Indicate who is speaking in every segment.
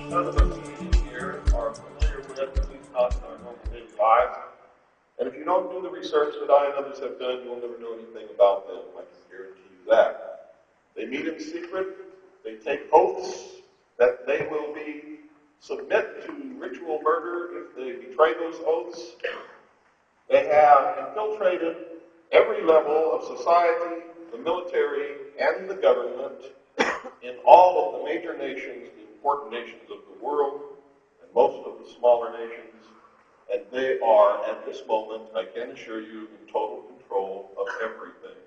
Speaker 1: None of us here are familiar with at least not in our normal daily lives. And if you don't do the research that I and others have done, you'll never know anything about them. I can guarantee you that. They meet in secret. They take oaths that they will submit to ritual murder if they betray those oaths. They have infiltrated every level of society, the military, and the government in all of the major nations, the important nations of the world, and most of the smaller nations. And they are, at this moment, I can assure you, in total control of everything.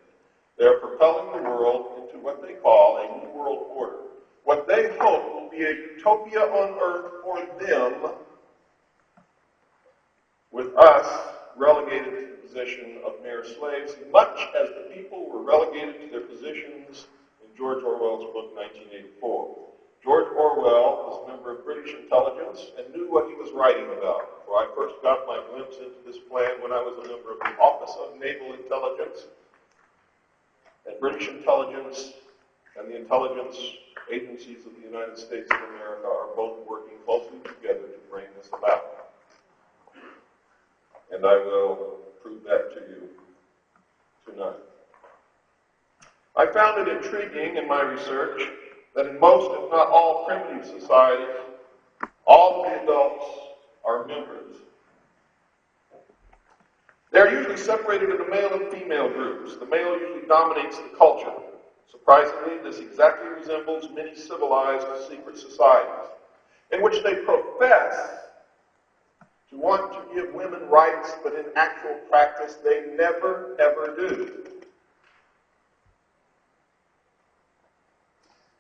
Speaker 1: They are propelling the world into what they call a new world order. What they hope will be a utopia on earth for them, with us relegated to the position of mere slaves, much as the people were relegated to their positions in George Orwell's book, 1984. George Orwell was a member of British intelligence and knew what he was writing about. For I first got my glimpse into this plan when I was a member of the Office of Naval Intelligence. And British intelligence and the intelligence agencies of the United States of America are both working closely together to bring this about. And I will prove that to you tonight. I found it intriguing in my research that in most, if not all, primitive societies, all of the adults are members. They're usually separated into male and female groups. The male usually dominates the culture. Surprisingly, this exactly resembles many civilized secret societies, in which they profess to want to give women rights, but in actual practice, they never, ever do.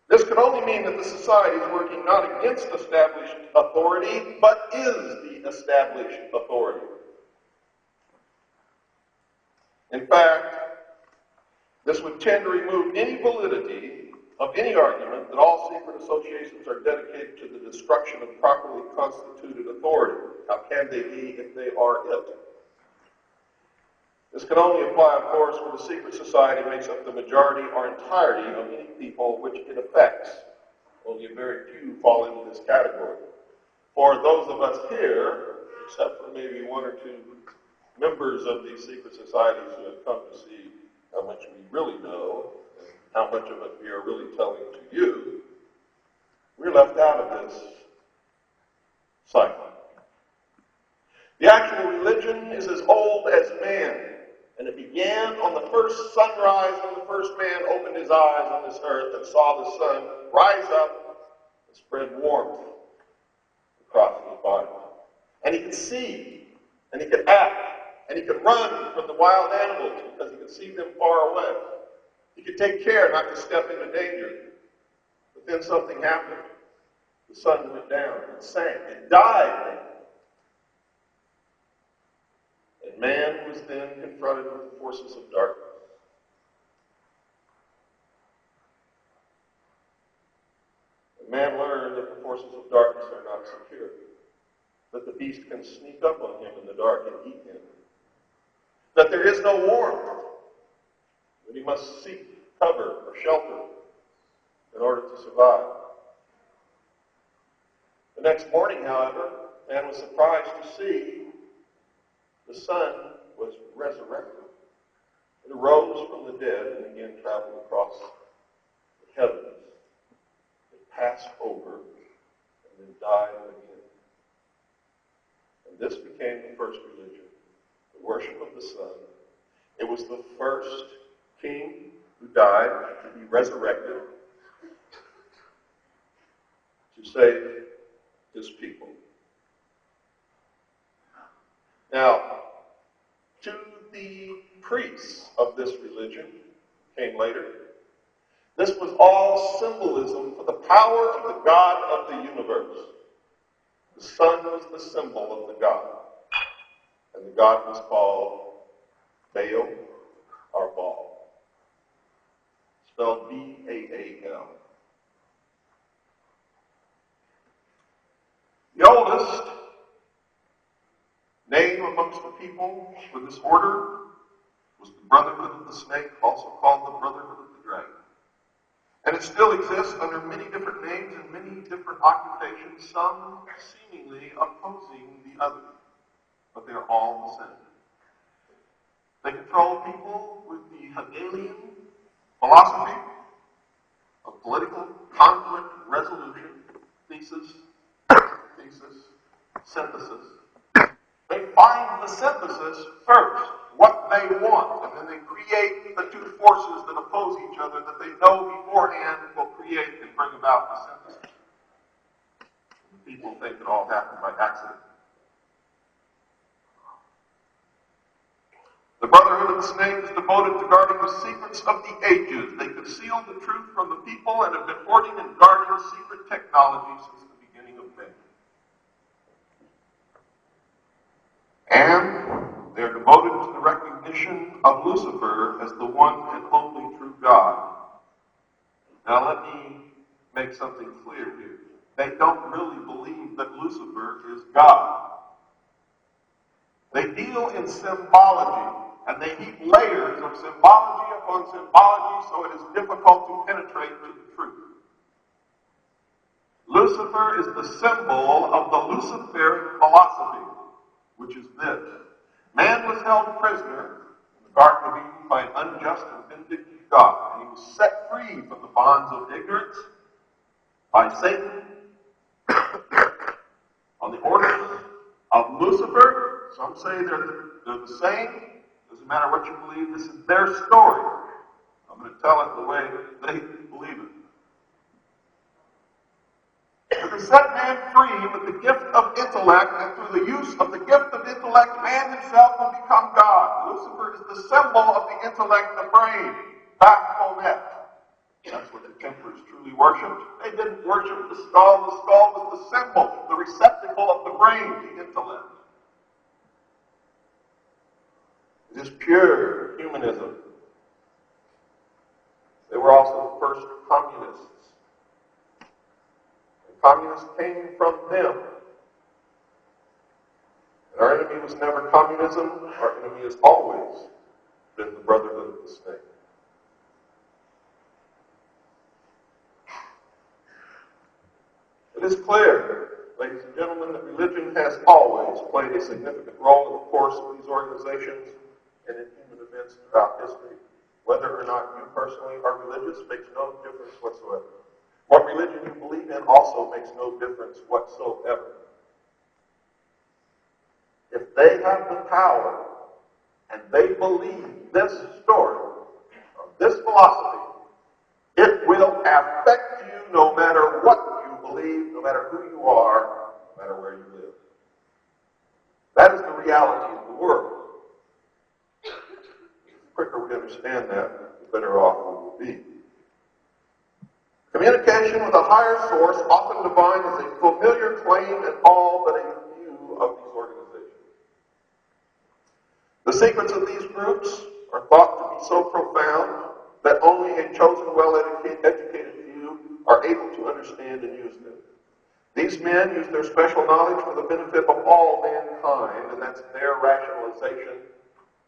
Speaker 1: This could only mean that the society is working not against established authority, but is the established authority. In fact, this would tend to remove any validity of any argument that all secret associations are dedicated to the destruction of properly constituted authority. How can they be if they are it? This can only apply, of course, when the secret society makes up the majority or entirety of any people which it affects. Only a very few fall into this category. For those of us here, except for maybe one or two members of these secret societies who have come to see how much we really know and how much of it we are really telling to you, we're left out of this cycle. The actual religion is as old as man. And it began on the first sunrise when the first man opened his eyes on this earth and saw the sun rise up and spread warmth across his body. And he could see, and he could act, and he could run from the wild animals because he could see them far away. He could take care not to step into danger. But then something happened. The sun went down and sank and died. And man was then confronted with the forces of darkness. And man learned that the forces of darkness are not secure, that the beast can sneak up on him in the dark and eat him, that there is no warmth, that he must seek cover or shelter in order to survive. The next morning, however, man was surprised to see the sun was resurrected. It arose from the dead and again traveled across the heavens. It passed over and then died again. And this became the first religion, the worship of the sun. It was the first king who died to be resurrected to save his people. Now, to the priests of this religion, came later, this was all symbolism for the power of the God of the universe. The sun was the symbol of the God, and the God was called Baal or Baal, spelled B-A-A-L. name amongst the people for this order was the brotherhood of the snake, also called the brotherhood of the dragon. And it still exists under many different names and many different occupations, some seemingly opposing the other. But they're all the same. They control people with the Hegelian philosophy of political conflict resolution, thesis, synthesis. They find the synthesis first, what they want, and then they create the two forces that oppose each other that they know beforehand will create and bring about the synthesis. People think it all happened by accident. The Brotherhood of the Snake is devoted to guarding the secrets of the ages. They conceal the truth from the people and have been hoarding and guarding secret technology since the beginning of man. And they're devoted to the recognition of Lucifer as the one and only true God. Now let me make something clear here. They don't really believe that Lucifer is God. They deal in symbology, and they heap layers of symbology upon symbology so it is difficult to penetrate to the truth. Lucifer is the symbol of the Luciferian philosophy, which is this. Man was held prisoner in the Garden of Eden by an unjust and vindictive God, and he was set free from the bonds of ignorance by Satan on the orders of Lucifer. Some say they're the same. Doesn't matter what you believe. This is their story. I'm going to tell it the way they believe it. They set man free with the gift of intellect, and through the use of the gift of intellect, man himself will become God. Lucifer is the symbol of the intellect, the brain, Baphomet. That's what the Templars truly worshipped. They didn't worship the skull. The skull was the symbol, the receptacle of the brain, the intellect. It is pure humanism. They were also the first communists. And communists came from them. And our enemy was never communism. Our enemy has always been the Brotherhood of the Snake. It is clear, ladies and gentlemen, that religion has always played a significant role in the course of these organizations and in human events throughout history. Whether or not you personally are religious makes no difference whatsoever. What religion you believe in also makes no difference whatsoever. If they have the power and they believe this story, or this philosophy, it will affect you no matter what you believe, no matter who you are, no matter where you live. That is the reality of the world. The quicker we understand that, the better off we will be. Communication with a higher source, often divine, is a familiar claim in all but a few of these organizations. The secrets of these groups are thought to be so profound that only a chosen, well-educated few are able to understand and use them. These men use their special knowledge for the benefit of all mankind, and that's their rationalization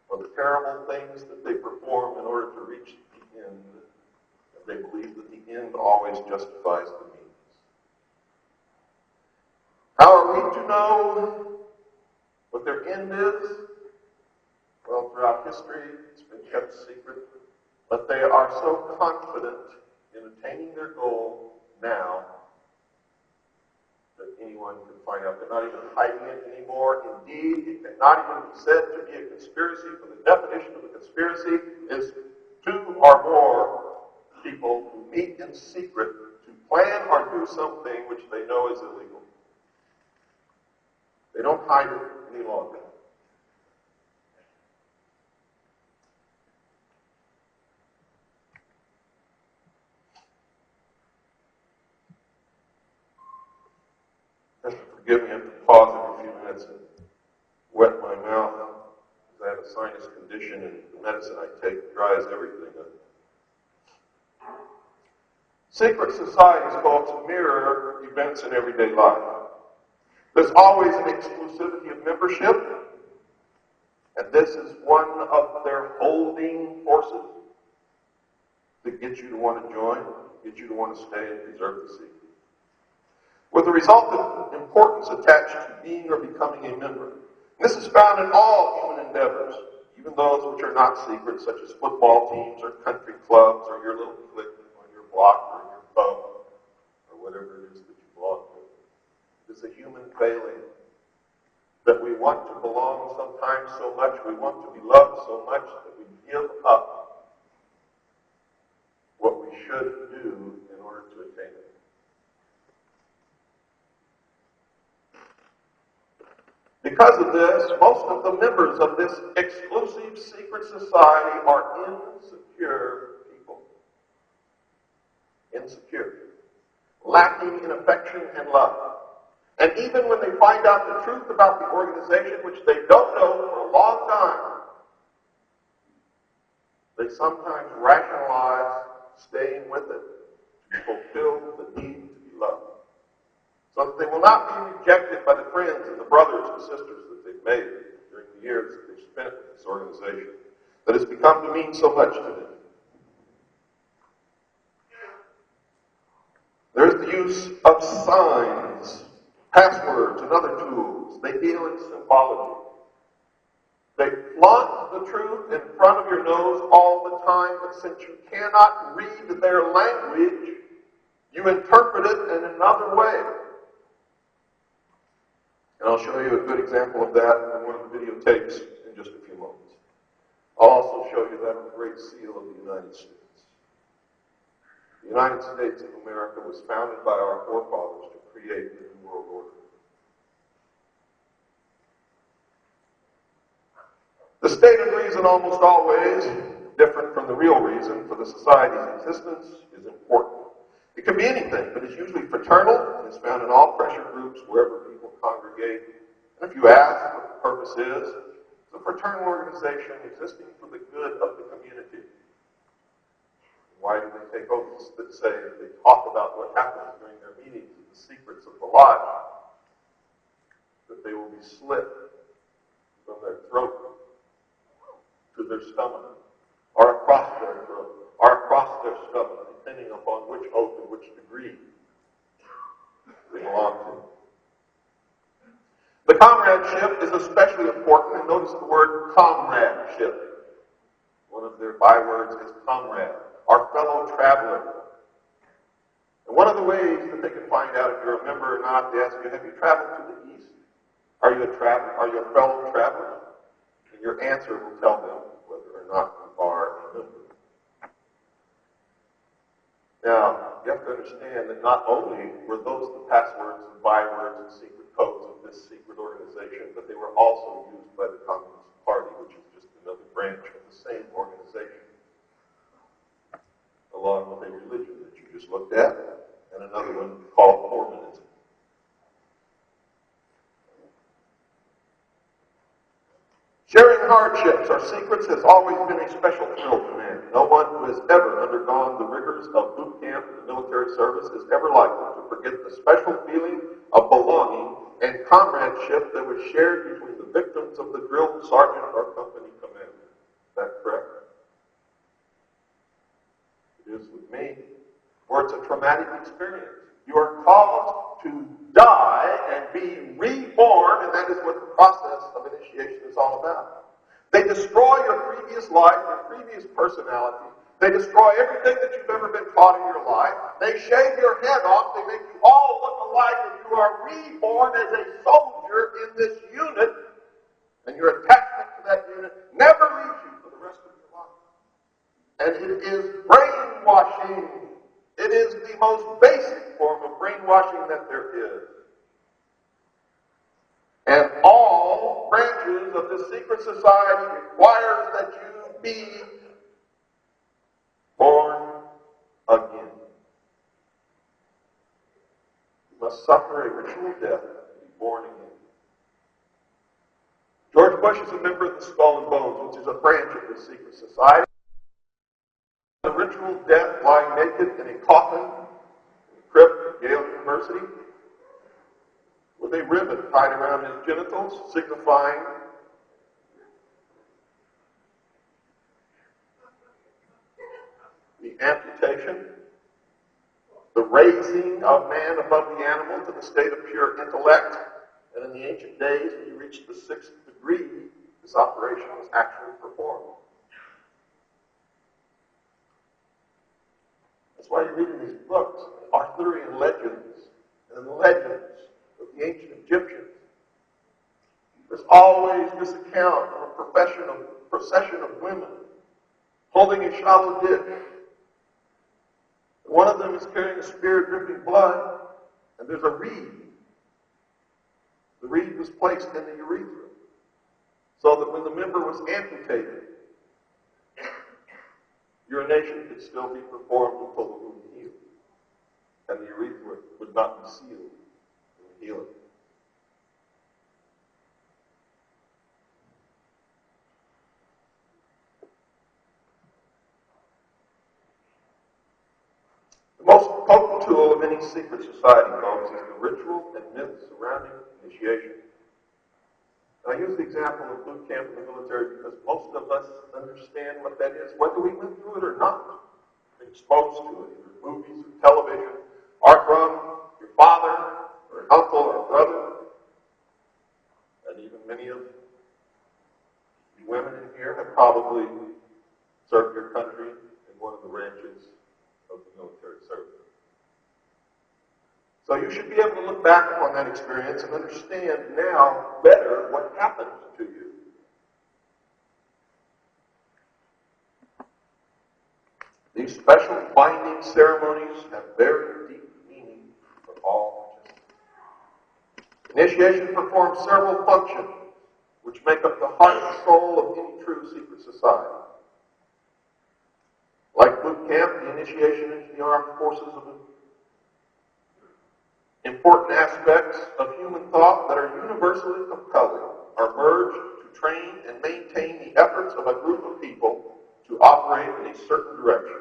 Speaker 1: for the terrible things that they perform in order to reach the end. And they believe that the end always justifies the means. How are we to know what their end is? Well, throughout history, it's been kept secret, but they are so confident in attaining their goal now that anyone can find out. They're not even hiding it anymore. Indeed, it cannot even be said to be a conspiracy, for the definition of a conspiracy is two or more people who meet in secret to plan or do something which they know is illegal. They don't hide it any longer. Forgive me, I have to pause every few minutes and wet my mouth because I have a sinus condition and the medicine I take dries everything up. Secret societies, folks, mirror events in everyday life. There's always an exclusivity of membership, And this is one of their holding forces that gets you to want to join, get you to want to stay and preserve the secret. With the resultant importance attached to being or becoming a member. This is found in all human endeavors, even those which are not secret, such as football teams or country clubs or your little clique on your block or your pub or whatever it is that you belong to. It's a human failing that we want to belong sometimes so much, we want to be loved so much that we give up what we should do in order to attain it. Because of this, most of the members of this exclusive secret society are insecure people. Insecure. Lacking in affection and love. And even when they find out the truth about the organization, which they don't know for a long time, they sometimes rationalize staying with it to fulfill the need to be loved. So that they will not be rejected by the friends and the brothers and sisters that they've made during the years that they've spent with this organization that has become to mean so much to them. There's the use of signs, passwords, and other tools. They deal in symbology. They flaunt the truth in front of your nose all the time, but since you cannot read their language, you interpret it in another way. And I'll show you a good example of that in one of the videotapes in just a few moments. I'll also show you that on the Great Seal of the United States. The United States of America was founded by our forefathers to create the New World Order. The state of reason almost always, different from the real reason for the society's existence, is important. It can be anything, but it's usually fraternal and is found in all pressure groups wherever people congregate. And if you ask what the purpose is, it's a fraternal organization existing for the good of the community. Why do they take oaths that say that they talk about what happens during their meetings and the secrets of the lodge, that they will be slit from their throat to their stomach, or across their throat, or across their stomach, depending upon which oath and which degree they belong to. The comradeship is especially important, and notice the word comradeship. One of their bywords is comrade, our fellow traveler. And one of the ways that they can find out if you're a member or not, they ask you, have you traveled to the east? Are you a traveler? Are you a fellow traveler? And your answer will tell them whether or not you are a member. Now, you have to understand that not only were those the passwords and bywords and secret codes of this secret organization, but they were also used by the Communist Party, which is just another branch of the same organization, along with a religion that you just looked at, and another one called Mormonism. Sharing hardships or secrets has always been a special thrill to man. No one who has ever undergone the rigors of boot camp and the military service is ever likely to forget the special feeling of belonging and comradeship that was shared between the victims of the drill sergeant or company commander. Is that correct? It is with me. Or it's a traumatic experience. You are caused to die and be reborn, and that is what the process of initiation is all about. They destroy your previous life, your previous personality. They destroy everything that you've ever been taught in your life. They shave your head off. They make you all look alike, and you are reborn as a soldier in this unit, and your attachment to that unit never leaves you for the rest of your life. And it is brainwashing. It is the most basic form of brainwashing that there is. And all branches of the secret society requires that you be born again. You must suffer a ritual death to be born again. George Bush is a member of the Skull and Bones, which is a branch of the secret society. The ritual death lying naked in a coffin in the crypt at Yale University with a ribbon tied around his genitals, signifying the amputation, the raising of man above the animal to the state of pure intellect. And in the ancient days, when you reached the 6th degree, this operation was actually performed. That's why you read in these books, Arthurian legends and the legends of the ancient Egyptians. There's always this account of a procession of women holding a shallow dish. One of them is carrying a spear dripping blood, and there's a reed. The reed was placed in the urethra, so that when the member was amputated, urination could still be performed until the wound healed, and the urethra would not be sealed in the healing. The most potent tool of any secret society, folks, is the ritual and myths surrounding initiation. And I use the example of boot camp in the military because most of us understand what that is, whether we went through it or not. We're exposed to it, either movies or television, or from your father, or an uncle, or brother, and even many of you women in here have probably served your country in one of the branches of the military service. So you should be able to look back upon that experience and understand now better what happened to you. These special binding ceremonies have very deep meaning for all participants. Initiation performs several functions which make up the heart and soul of any true secret society. Like boot camp, the initiation into the armed forces of important aspects of human thought that are universally compelling are merged to train and maintain the efforts of a group of people to operate in a certain direction.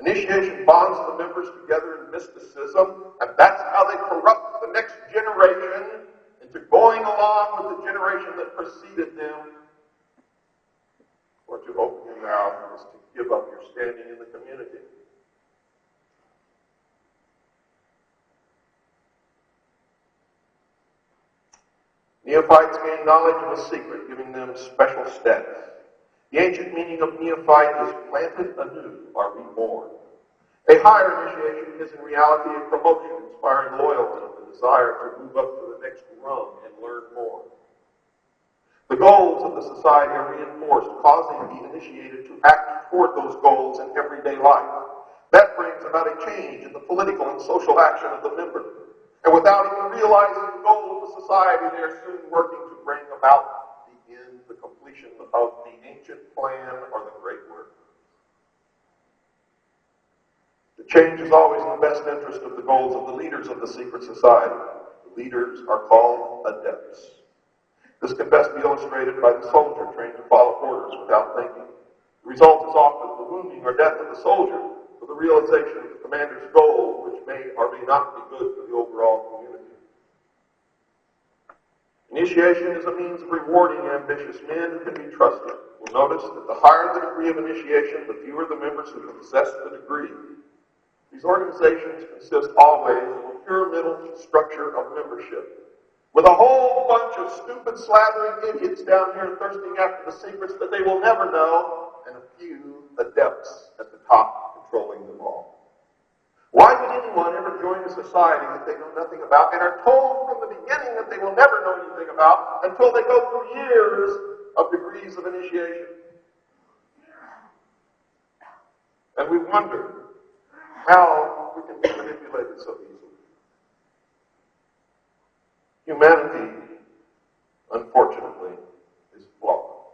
Speaker 1: Initiation bonds the members together in mysticism, and that's how they corrupt the next generation into going along with the generation that preceded them. Or to open your mouth is to give up your standing in the community. Neophytes gain knowledge of a secret, giving them special status. The ancient meaning of neophyte is planted anew, or reborn. A higher initiation is in reality a promotion, inspiring loyalty and the desire to move up to the next rung and learn more. The goals of the society are reinforced, causing the initiated to act toward those goals in everyday life. That brings about a change in the political and social action of the member. And without even realizing the goal of the society, they are soon working to bring about the end, the completion of the ancient plan or the great work. The change is always in the best interest of the goals of the leaders of the secret society. The leaders are called adepts. This can best be illustrated by the soldier trained to follow orders without thinking. The result is often the wounding or death of the soldier for the realization of the commander's goal, which may or may not be good for the overall community. Initiation is a means of rewarding ambitious men who can be trusted. You'll notice that the higher the degree of initiation, the fewer the members who possess the degree. These organizations consist always of a pyramidal structure of membership, with a whole bunch of stupid, slathering idiots down here thirsting after the secrets that they will never know, and a few adepts at the top controlling them all. Why would anyone ever join a society that they know nothing about and are told from the beginning that they will never know anything about until they go through years of degrees of initiation? And we wonder how we can be manipulated so easily. Humanity, unfortunately, is flawed.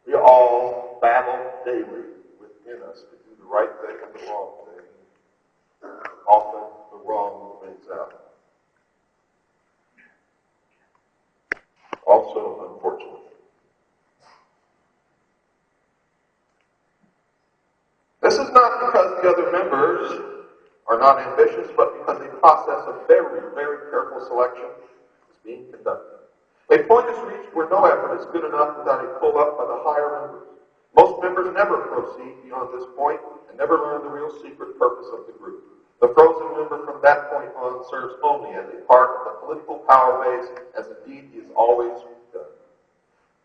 Speaker 1: We all battle daily within us to do the right thing and the wrong thing. Often the wrong wins out. Also, unfortunately. This is not because the other members are not ambitious, but because a process of very, very careful selection is being conducted. A point is reached where no effort is good enough without a pull-up by the higher members. Most members never proceed beyond this point and never learn the real secret purpose of the group. The frozen member from that point on serves only as a part of the political power base, as indeed he has always done.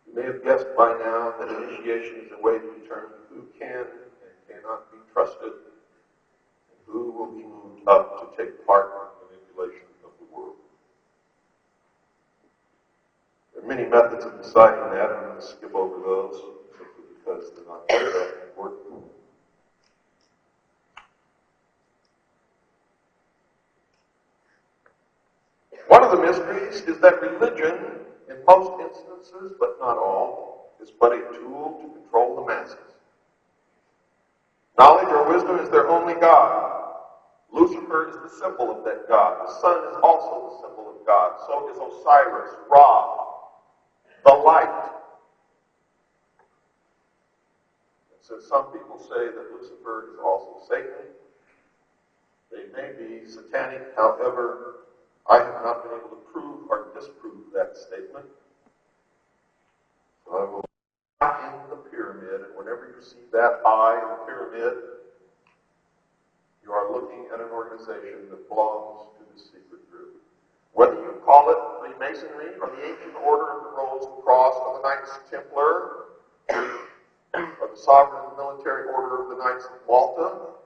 Speaker 1: You may have guessed by now that initiation is a way to determine who can and cannot be trusted, and who will be moved up to take part in the manipulation of the world. There are many methods of deciding that. I'm going to skip over those simply because they're not that important. One of the mysteries is that religion, in most instances, but not all, is but a tool to control the masses. Knowledge or wisdom is their only God. Lucifer is the symbol of that God. The sun is also the symbol of God. So is Osiris, Ra, the light. Since some people say that Lucifer is also Satan, they may be satanic. However, I have not been able to prove or disprove that statement. So I will in the pyramid, and whenever you see that eye in the pyramid, you are looking at an organization that belongs to the secret group. Whether you call it Freemasonry or the Ancient Order of the Rose and Cross or the Knights Templar or the Sovereign Military Order of the Knights of Malta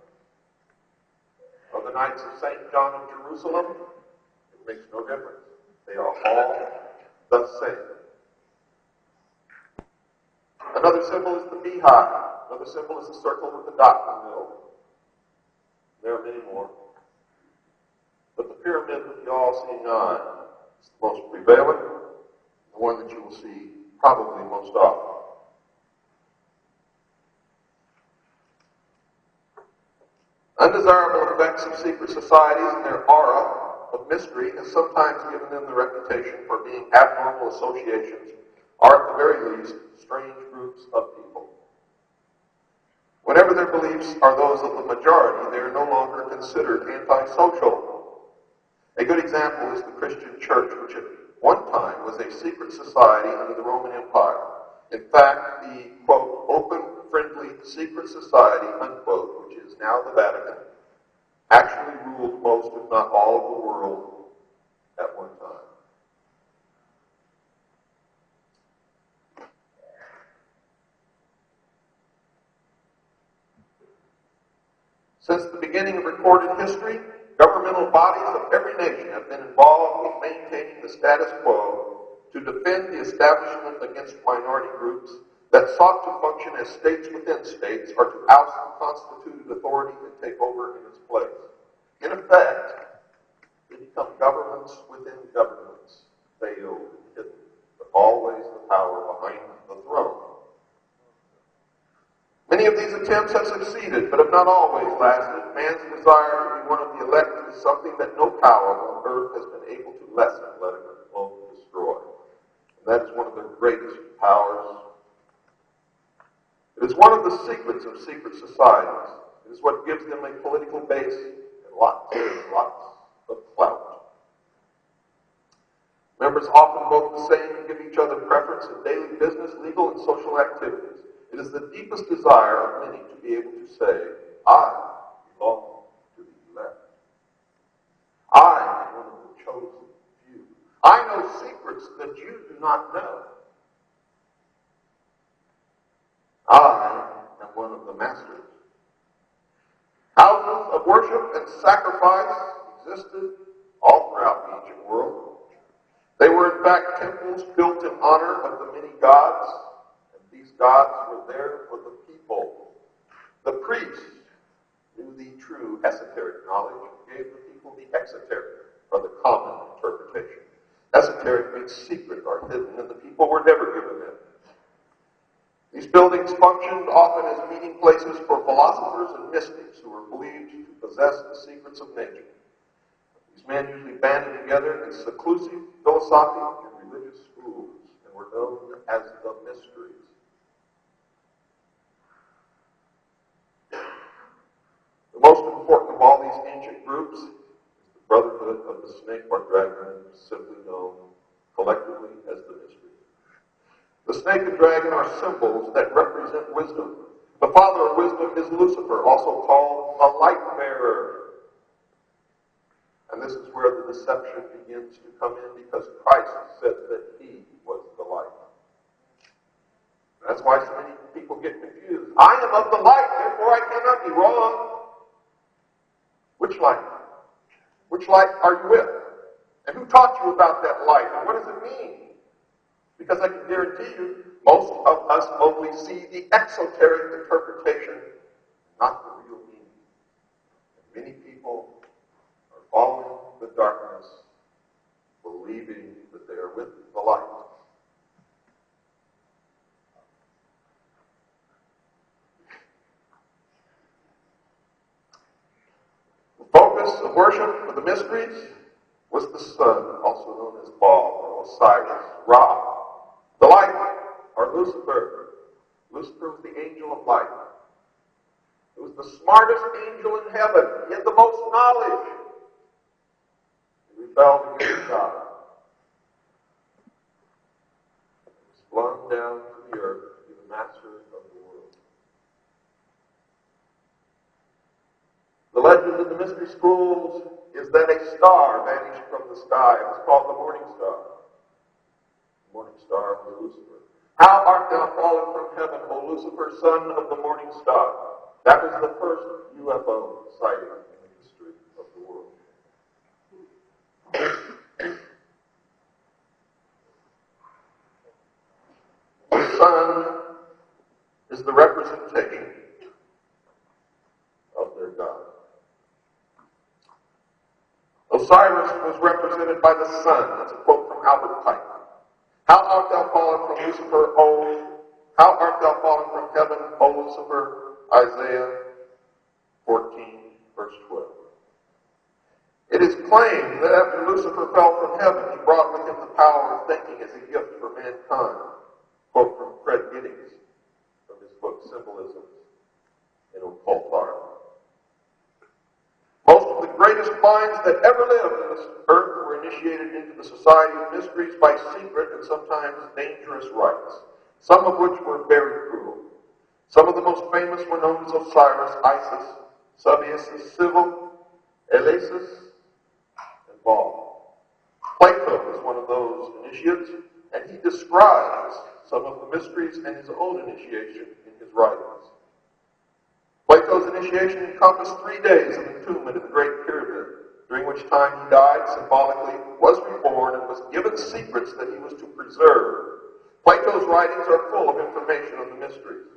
Speaker 1: or the Knights of St. John of Jerusalem, it makes no difference. They are all the same. Another symbol is the beehive. Another symbol is the circle with the dot in the middle. There are many more. But the pyramid with the all-seeing eye is the most prevalent, the one that you will see probably most often. Undesirable effects of secret societies and their aura of mystery has sometimes given them the reputation for being abnormal associations, or at the very least, strange groups of people. Whenever their beliefs are those of the majority, they are no longer considered antisocial. A good example is the Christian church, which at one time was a secret society under the Roman Empire. In fact, the, quote, open, friendly, secret society, unquote, which is now the Vatican, actually ruled most, if not all, of the world at one time. Since the beginning of recorded history, governmental bodies of every nation have been involved in maintaining the status quo to defend the establishment against minority groups that sought to function as states within states or to oust the constituted authority and take over in its place. In effect, they become governments within governments, veiled and hidden, but always the power behind the throne. Many of these attempts have succeeded, but have not always lasted. Man's desire to be one of the elect is something that no power on earth has been able to lessen, let alone destroy. And that is one of their greatest powers. It is one of the secrets of secret societies. It is what gives them a political base and lots of clout. Members often vote the same and give each other preference in daily business, legal, and social activities. It is the deepest desire of many to be able to say, I belong to the elect. I am one of the chosen few. I know secrets that you do not know. I am one of the masters. Houses of worship and sacrifice existed all throughout the ancient world. They were in fact temples built in honor of the many gods. These gods were there for the people. The priests knew the true esoteric knowledge and gave the people the exoteric, or the common interpretation. Esoteric means secret or hidden, and the people were never given it. These buildings functioned often as meeting places for philosophers and mystics who were believed to possess the secrets of nature. These men usually banded together in seclusive philosophic and religious schools and were known as the mysteries. The most important of all these ancient groups is the Brotherhood of the Snake or Dragon, simply known collectively as the Mystery. The snake and dragon are symbols that represent wisdom. The father of wisdom is Lucifer, also called a light bearer. And this is where the deception begins to come in, because Christ said that he was the light. That's why so many people get confused. I am of the light, therefore I cannot be wrong. Which light? Which light are you with? And who taught you about that light? And what does it mean? Because I can guarantee you, most of us only see the exoteric interpretation, not the real meaning. And many people are following the darkness, believing that they are with the light. The focus of worship of the mysteries was the sun, also known as Baal or Osiris, Ra. The light, or Lucifer. Lucifer was the angel of light. It was the smartest angel in heaven. He had the most knowledge. He rebelled against God. He was flung down to the earth to be the master of the world. The legend of the mystery schools is that a star vanished from the sky. It was called the morning star. The morning star was Lucifer. How art thou fallen from heaven, O Lucifer, son of the morning star? That was the first UFO sighting in the history of the world. The sun is the representation of their God. Osiris was represented by the sun. That's a quote from Albert Pike. How art thou fallen from Lucifer, how art thou fallen from heaven, O Lucifer? Isaiah 14, verse 12. It is claimed that after Lucifer fell from heaven, he brought with him the power of thinking as a gift for mankind. Quote from Fred Giddings from his book Symbolisms in Occult Art. Most of the greatest minds that ever lived on this earth were initiated into the society of mysteries by secret and sometimes dangerous rites, some of which were very cruel. Some of the most famous were known as Osiris, Isis, Sabius, Civil, Elasis, and Baal. Plato was one of those initiates, and he describes some of the mysteries and his own initiation in his writings. Plato's initiation encompassed 3 days of entombment in the Great Pyramid, during which time he died symbolically, was reborn, and was given secrets that he was to preserve. Plato's writings are full of information on the mysteries.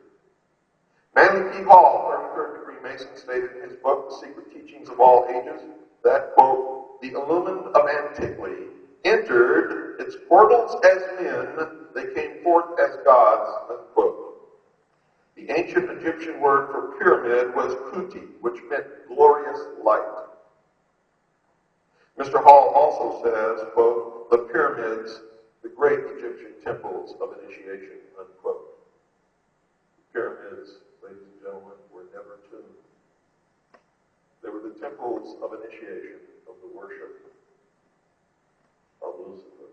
Speaker 1: Manly P. Hall, 33rd degree Mason, stated in his book, The Secret Teachings of All Ages, that, quote, the illumined of antiquity entered its portals as men, they came forth as gods, unquote. The ancient Egyptian word for pyramid was kuti, which meant glorious light. Mr. Hall also says, quote, the pyramids, the great Egyptian temples of initiation, unquote. The pyramids, ladies and gentlemen, were never tombs. They were the temples of initiation of the worship of Lucifer.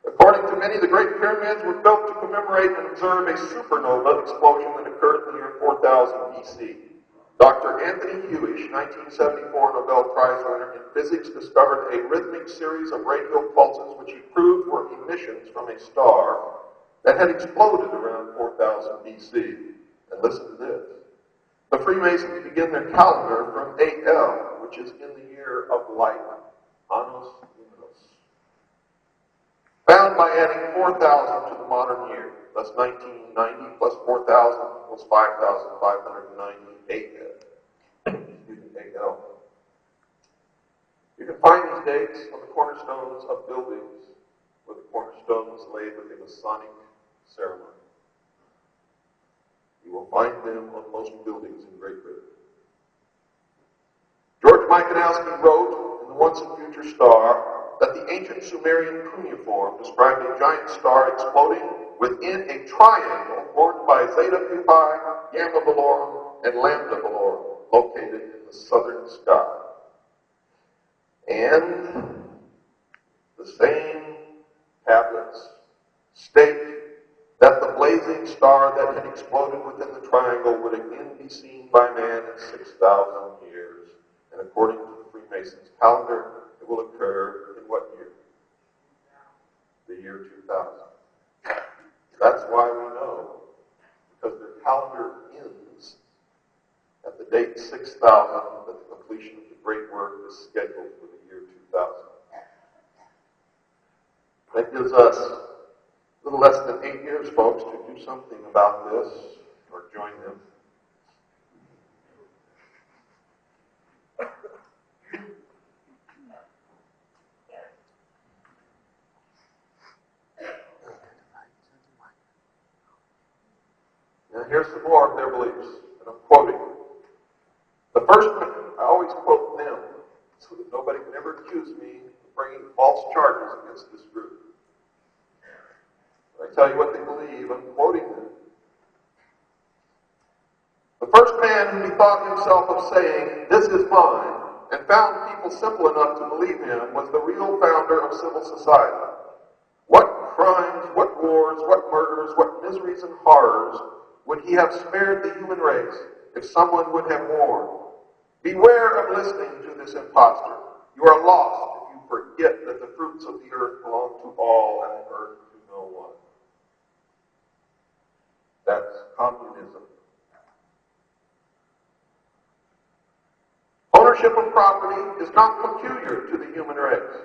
Speaker 1: According to many, the Great Pyramids were built to commemorate and observe a supernova explosion that occurred in the year 4000 BC. Dr. Anthony Hewish, 1974 Nobel Prize winner in physics, discovered a rhythmic series of radio pulses which he proved were emissions from a star that had exploded around 4000 BC. And listen to this. The Freemasons begin their calendar from AL, which is in the year of light, Annus Luminis. Found by adding 4,000 to the modern year. That's 1990 plus 4,000 equals 5,598 AL. You can find these dates on the cornerstones of buildings where the cornerstone was laid with a Masonic ceremony. You will find them on most buildings in Great Britain. George Mikanowski wrote in The Once and Future Star that the ancient Sumerian cuneiform described a giant star exploding within a triangle formed by Zeta Pupae, Gamma Velorum, and Lambda Velorum, located in the southern sky. And the same tablets state that the blazing star that had exploded within the triangle would again be seen by man in 6,000 years. And according to the Freemasons' calendar, it will occur in what year? The year 2000. That's why we know, because their calendar ends at the date 6,000, that the completion of the great work is scheduled for the year 2000. That gives us a little less than 8 years, folks, to do something about this or join them. Now here's some more of their beliefs, and I'm quoting. The first one, I always quote them, so that nobody can ever accuse me of bringing false charges against this group. I tell you what they believe, I'm quoting them. The first man who bethought himself of saying, "This is mine," and found people simple enough to believe him, was the real founder of civil society. What crimes, what wars, what murders, what miseries and horrors would he have spared the human race if someone would have warned? Beware of listening to this impostor. You are lost if you forget that the fruits of the earth belong to all and the earth to no one. That's communism. Ownership of property is not peculiar to the human race.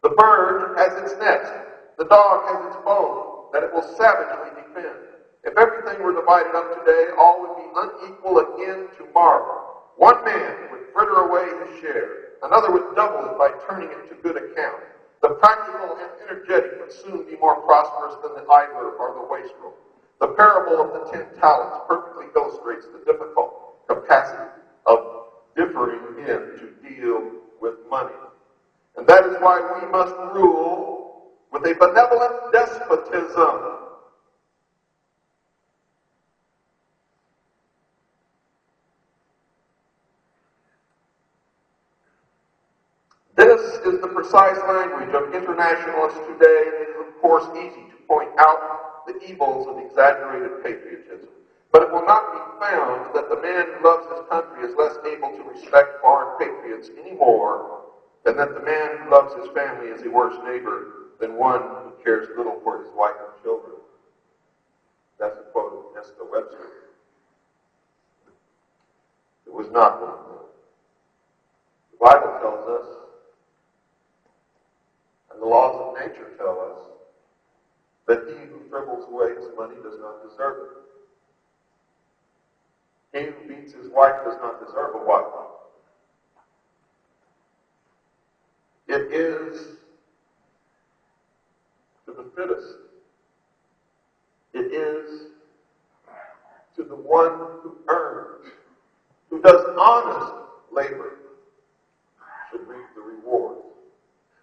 Speaker 1: The bird has its nest. The dog has its bone that it will savagely defend. If everything were divided up today, all would be unequal again tomorrow. One man would fritter away his share. Another would double it by turning it to good account. The practical and energetic would soon be more prosperous than the idler or the wastrel. The parable of the 10 talents perfectly illustrates the difficult capacity of differing men to deal with money. And that is why we must rule with a benevolent despotism. This is the precise language of internationalists today, and it is of course easy to point out the evils of exaggerated patriotism. But it will not be found that the man who loves his country is less able to respect foreign patriots any more than that the man who loves his family is a worse neighbor than one who cares little for his wife and children. That's a quote of Nesta Webster. It was not one of them. The Bible tells us, and the laws of nature tell us, that he who dribbles away his money does not deserve it. He who beats his wife does not deserve a wife. It is to the fittest. It is to the one who earns, who does honest labor, should reap the reward.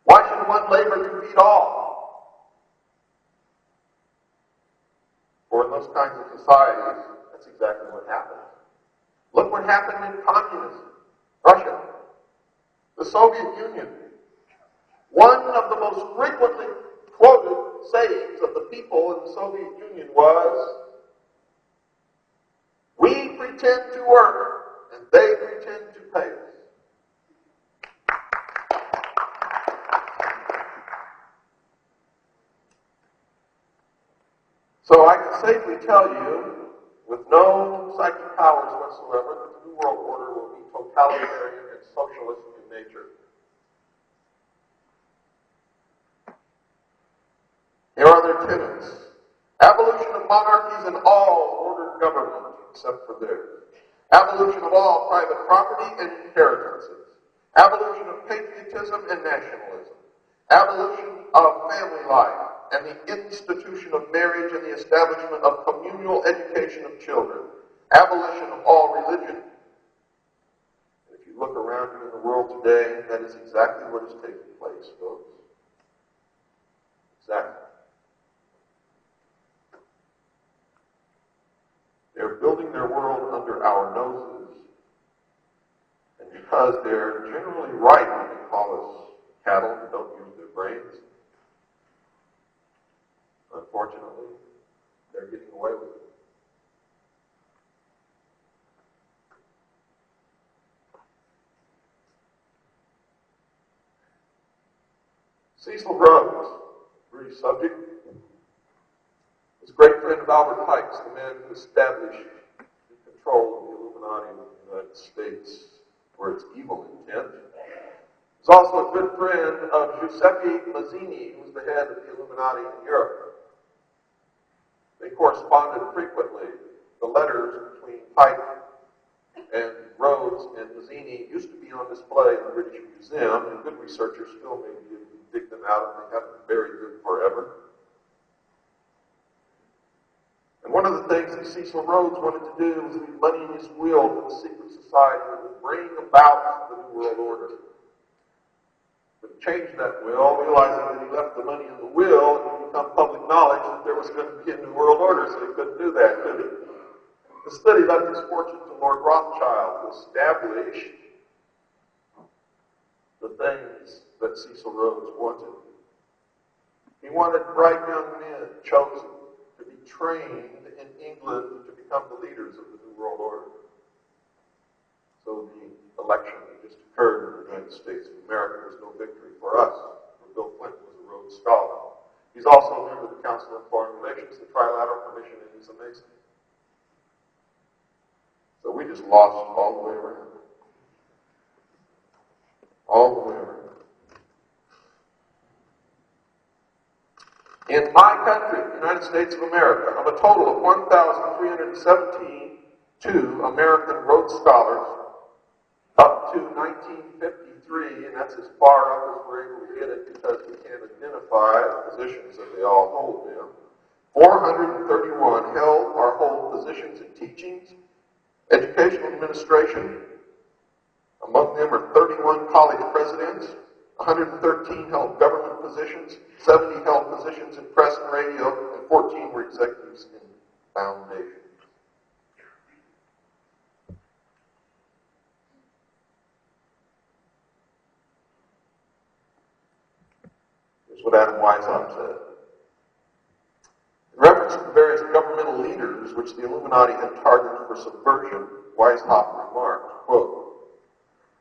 Speaker 1: Why should one labor to feed all? For in those kinds of societies, that's exactly what happens. Look what happened in communism, Russia, the Soviet Union. One of the most frequently quoted sayings of the people in the Soviet Union was, "We pretend to work and they pretend to pay us." So I can safely tell you, with no psychic powers whatsoever, that the New World Order will be totalitarian and socialistic in nature. Here are their tenets. Abolition of monarchies and all ordered government, except for theirs. Abolition of all private property and inheritances. Abolition of patriotism and nationalism. Abolition of family life and the institution of marriage and the establishment of communal education of children. Abolition of all religion. If you look around you in the world today, that is exactly what is taking place, folks. Exactly. They're building their world under our noses. And because they're generally right when they call us cattle who don't use their brains, Unfortunately, they're getting away with it. Cecil Rhodes, British subject, was a great friend of Albert Pike's, the man who established the control of the Illuminati in the United States for its evil intent. He was also a good friend of Giuseppe Mazzini, who was the head of the Illuminati in Europe. They corresponded frequently. The letters between Pike and Rhodes and Mazzini used to be on display in the British Museum, and good researchers still may be able to dig them out, and they haven't buried them forever. And one of the things that Cecil Rhodes wanted to do was leave money in his will for the secret society that would bring about the New World Order. But he changed that will, realizing that he left the money in the will, and it would become public knowledge that there was going to be a New World Order, so he couldn't do that, could he? Instead, he left his fortune to Lord Rothschild to establish the things that Cecil Rhodes wanted. He wanted bright young men chosen to be trained in England to become the leaders of the New World Order. So the election that just occurred in the United States of America was no victory for us, for Bill Clinton was a Rhodes Scholar. He's also a member of the Council on Foreign Relations, the Trilateral Commission, and he's a Mason. So we just lost all the way around. All the way around. In my country, the United States of America, of a total of 1,317 American Rhodes Scholars up to 1953, and that's as far up as we're able to get it because we can't identify the positions that they all hold in. 431 held or hold positions in teachings, educational administration. Among them are 31 college presidents, 113 held government positions, 70 held positions in press and radio, and 14 were executives in foundations. Here's what Adam Weishaupt said. In reference to the various governmental leaders which the Illuminati had targeted for subversion, Weishaupt remarked, quote,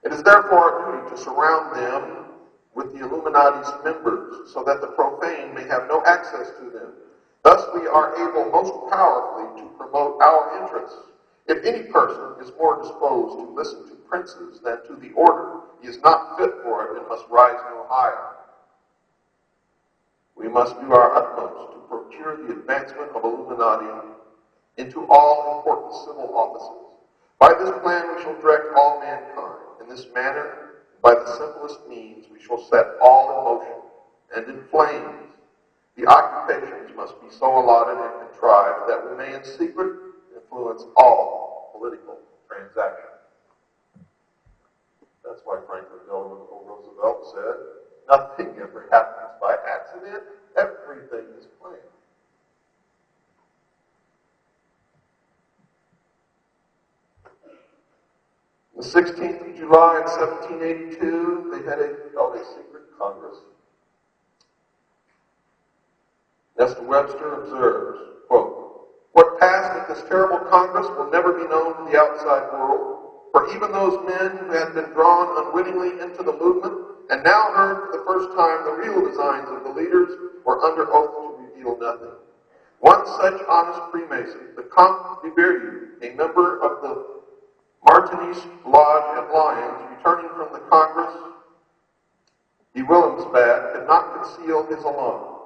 Speaker 1: "It is therefore our duty to surround them with the Illuminati's members, so that the profane may have no access to them. Thus we are able most powerfully to promote our interests. If any person is more disposed to listen to princes than to the order, he is not fit for it and must rise no higher. We must do our utmost to procure the advancement of Illuminati into all important civil offices. By this plan we shall direct all mankind. In this manner, by the simplest means, we shall set all in motion and in flames. The occupations must be so allotted and contrived that we may in secret influence all political transactions." That's why Franklin Delano Roosevelt said, "Nothing ever happens by accident. Everything is planned." The 16th of July in 1782, they had called a secret Congress. Nesta Webster observes, quote, "What passed at this terrible Congress will never be known to the outside world, for even those men who had been drawn unwittingly into the movement and now heard for the first time the real designs of the leaders were under oath to reveal nothing. One such honest Freemason, the Comte de Berriew, a member of the Martinez Lodge at Lyons, returning from the Congress de Willemsbad, could not conceal his alarm,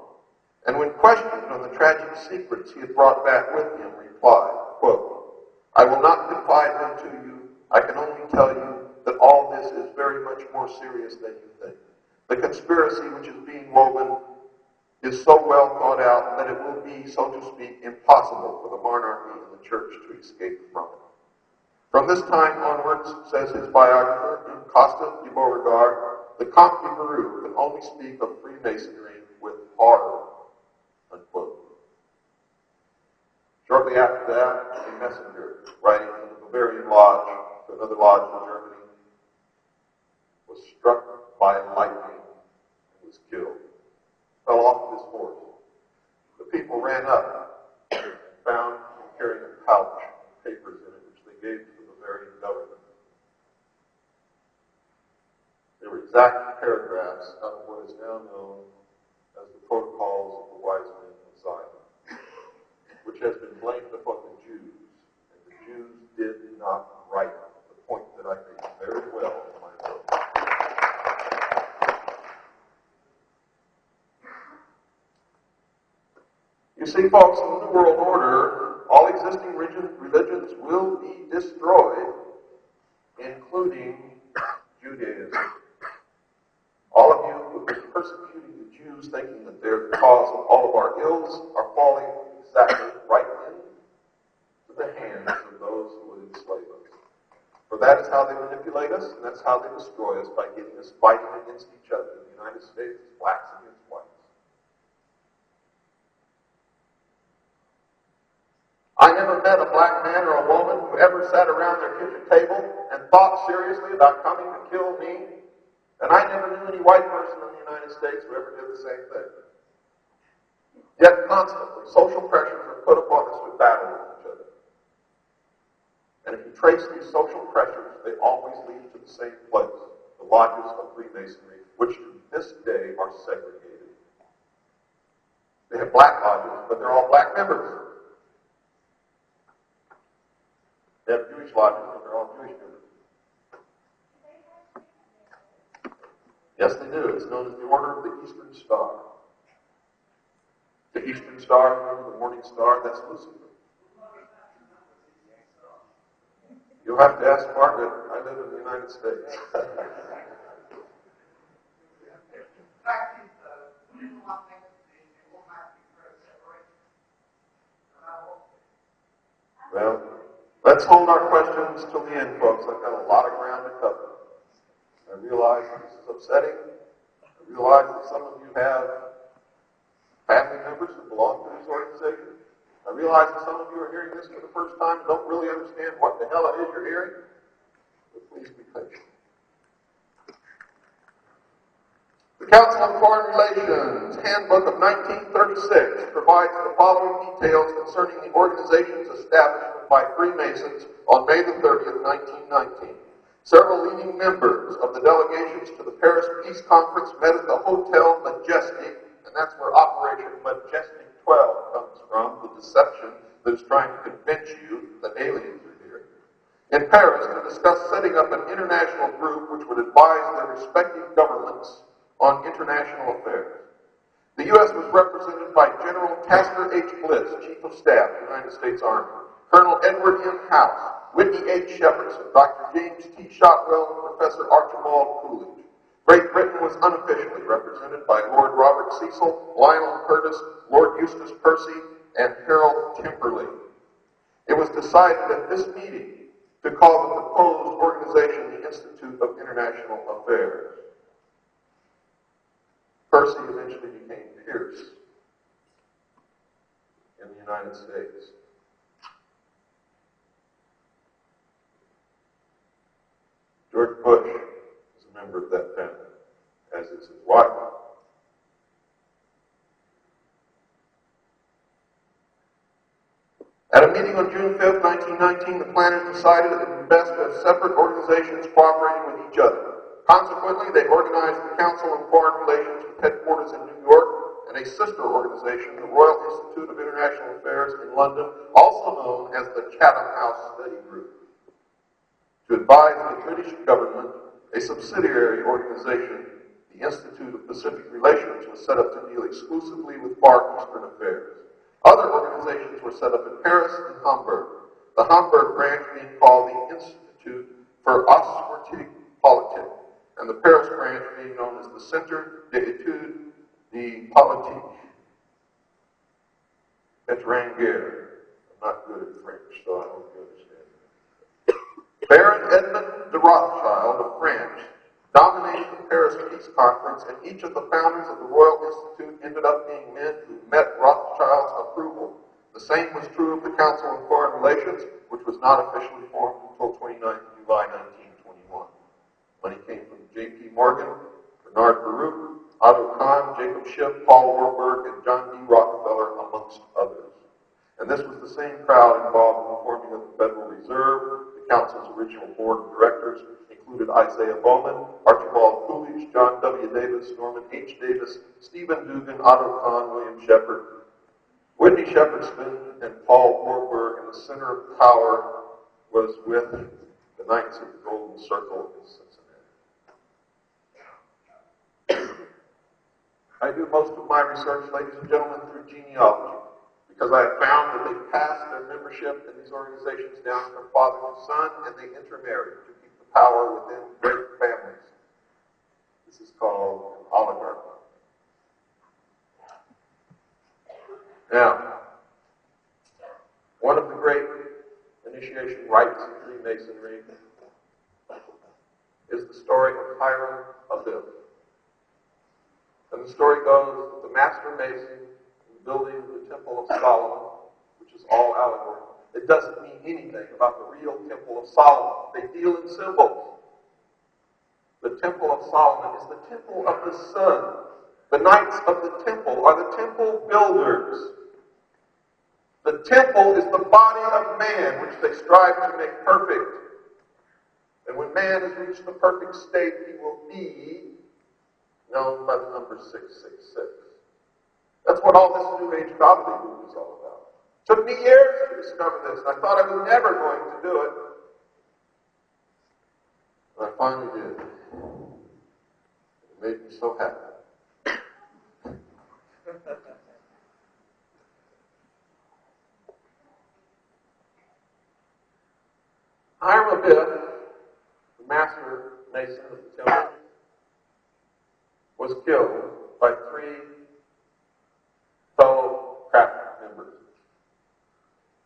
Speaker 1: and when questioned on the tragic secrets he had brought back with him, replied, quote, 'I will not confide them to you. I can only tell you that all this is very much more serious than you think. The conspiracy which is being woven is so well thought out that it will be, so to speak, impossible for the monarchy and the church to escape from it.' From this time onwards, says his biographer, Costa de Beauregard, the Comte de Berriew could only speak of Freemasonry with horror." Unquote. Shortly after that, a messenger writing from the Bavarian Lodge to another lodge in Germany was struck by lightning and was killed. Fell off of his horse. The people people ran up and found him carrying a pouch with papers in it, which they gave to the Bavarian government. They were exact paragraphs out of what is now known as the Protocols of the Wise Men of Zion, which has been blamed upon the Jews, and the Jews did not write the point that I made very well in my book. You see, folks, in the New World Order, all existing religions will be destroyed, including Judaism. All of you who are persecuting the Jews, thinking that they're the cause of all of our ills, are falling exactly right into the hands of those who would enslave us. For that is how they manipulate us, and that's how they destroy us, by getting us fighting against each other. In the United States, it's blacks against whites. I never met a black man or a woman who ever sat around their kitchen table and thought seriously about coming to kill me. And I never knew any white person in the United States who ever did the same thing. Yet constantly, social pressures are put upon us to battle with each other. And if you trace these social pressures, they always lead to the same place, the lodges of Freemasonry, which to this day are segregated. They have black lodges, but they're all black members. They have Jewish lodges, but they're all Jewish members. Yes, they do. It's known as the Order of the Eastern Star. The Eastern Star, remember the morning star? That's Lucifer. You'll have to ask Margaret. I live in the United States. Well, let's hold our questions till the end, folks. I've got a lot of ground to cover. I realize this is upsetting. I realize that some of you have family members who belong to this organization. I realize that some of you are hearing this for the first time and don't really understand what the hell it is you're hearing. But please be patient. The Council on Foreign Relations Handbook of 1936 provides the following details concerning the organization's establishment by Freemasons on May the 30th, 1919. Several leading members of the delegations to the Paris Peace Conference met at the Hotel Majestic, and that's where Operation Majestic 12 comes from, the deception that is trying to convince you that aliens are here, in Paris to discuss setting up an international group which would advise their respective governments on international affairs. The U.S. was represented by General Tasker H. Bliss, Chief of Staff, United States Army, Colonel Edward M. House, Whitney H. Shepardson, Dr. James T. Shotwell, and Professor Archibald Coolidge. Great Britain was unofficially represented by Lord Robert Cecil, Lionel Curtis, Lord Eustace Percy, and Harold Timperley. It was decided at this meeting to call the proposed organization the Institute of International Affairs. Percy eventually became Pierce in the United States. George Bush is a member of that family, as is his wife. At a meeting on June 5th, 1919, the planners decided it would be best to have separate organizations cooperating with each other. Consequently, they organized the Council on Foreign Relations with headquarters in New York and a sister organization, the Royal Institute of International Affairs in London, also known as the Chatham House Study Group. To advise the British government, a subsidiary organization, the Institute of Pacific Relations, was set up to deal exclusively with Far Eastern affairs. Other organizations were set up in Paris and Hamburg, the Hamburg branch being called the Institute for Auswärtige Politik, and the Paris branch being known as the Centre d'études de Politique étrangère. I'm not good at French, so I don't understand. Baron Edmond de Rothschild of France dominated the Paris Peace Conference, and each of the founders of the Royal Institute ended up being men who met Rothschild's approval. The same was true of the Council on Foreign Relations, which was not officially formed until 29th July 1921. Money came from J.P. Morgan, Bernard Baruch, Otto Kahn, Jacob Schiff, Paul Warburg, and John D. Rockefeller, amongst directors included Isaiah Bowman, Archibald Coolidge, John W. Davis, Norman H. Davis, Stephen Dugan, Otto Kahn, William Shepard, Whitney Shepherdston, and Paul Warburg. And the center of power was with the Knights of the Golden Circle in Cincinnati. I do most of my research, ladies and gentlemen, through genealogy, because I have found that they pass their membership in these organizations down from father to son, and they intermarry to keep the power within great families. This is called an oligarchy. Now, one of the great initiation rites in Freemasonry is the story of Hiram Abiff. And the story goes that the master mason was building the Temple of Solomon, which is all allegory. It doesn't mean anything about the real Temple of Solomon. They deal in symbols. The Temple of Solomon is the temple of the sun. The knights of the temple are the temple builders. The temple is the body of man, which they strive to make perfect. And when man has reached the perfect state, he will be known by the number 666. That's what all this New Age gobbledygook is all about. It took me years to discover this, and I thought I was never going to do it. But I finally did. It made me so happy. Hiram Abiff, the master mason of the temple, was killed by 3 fellow craft members.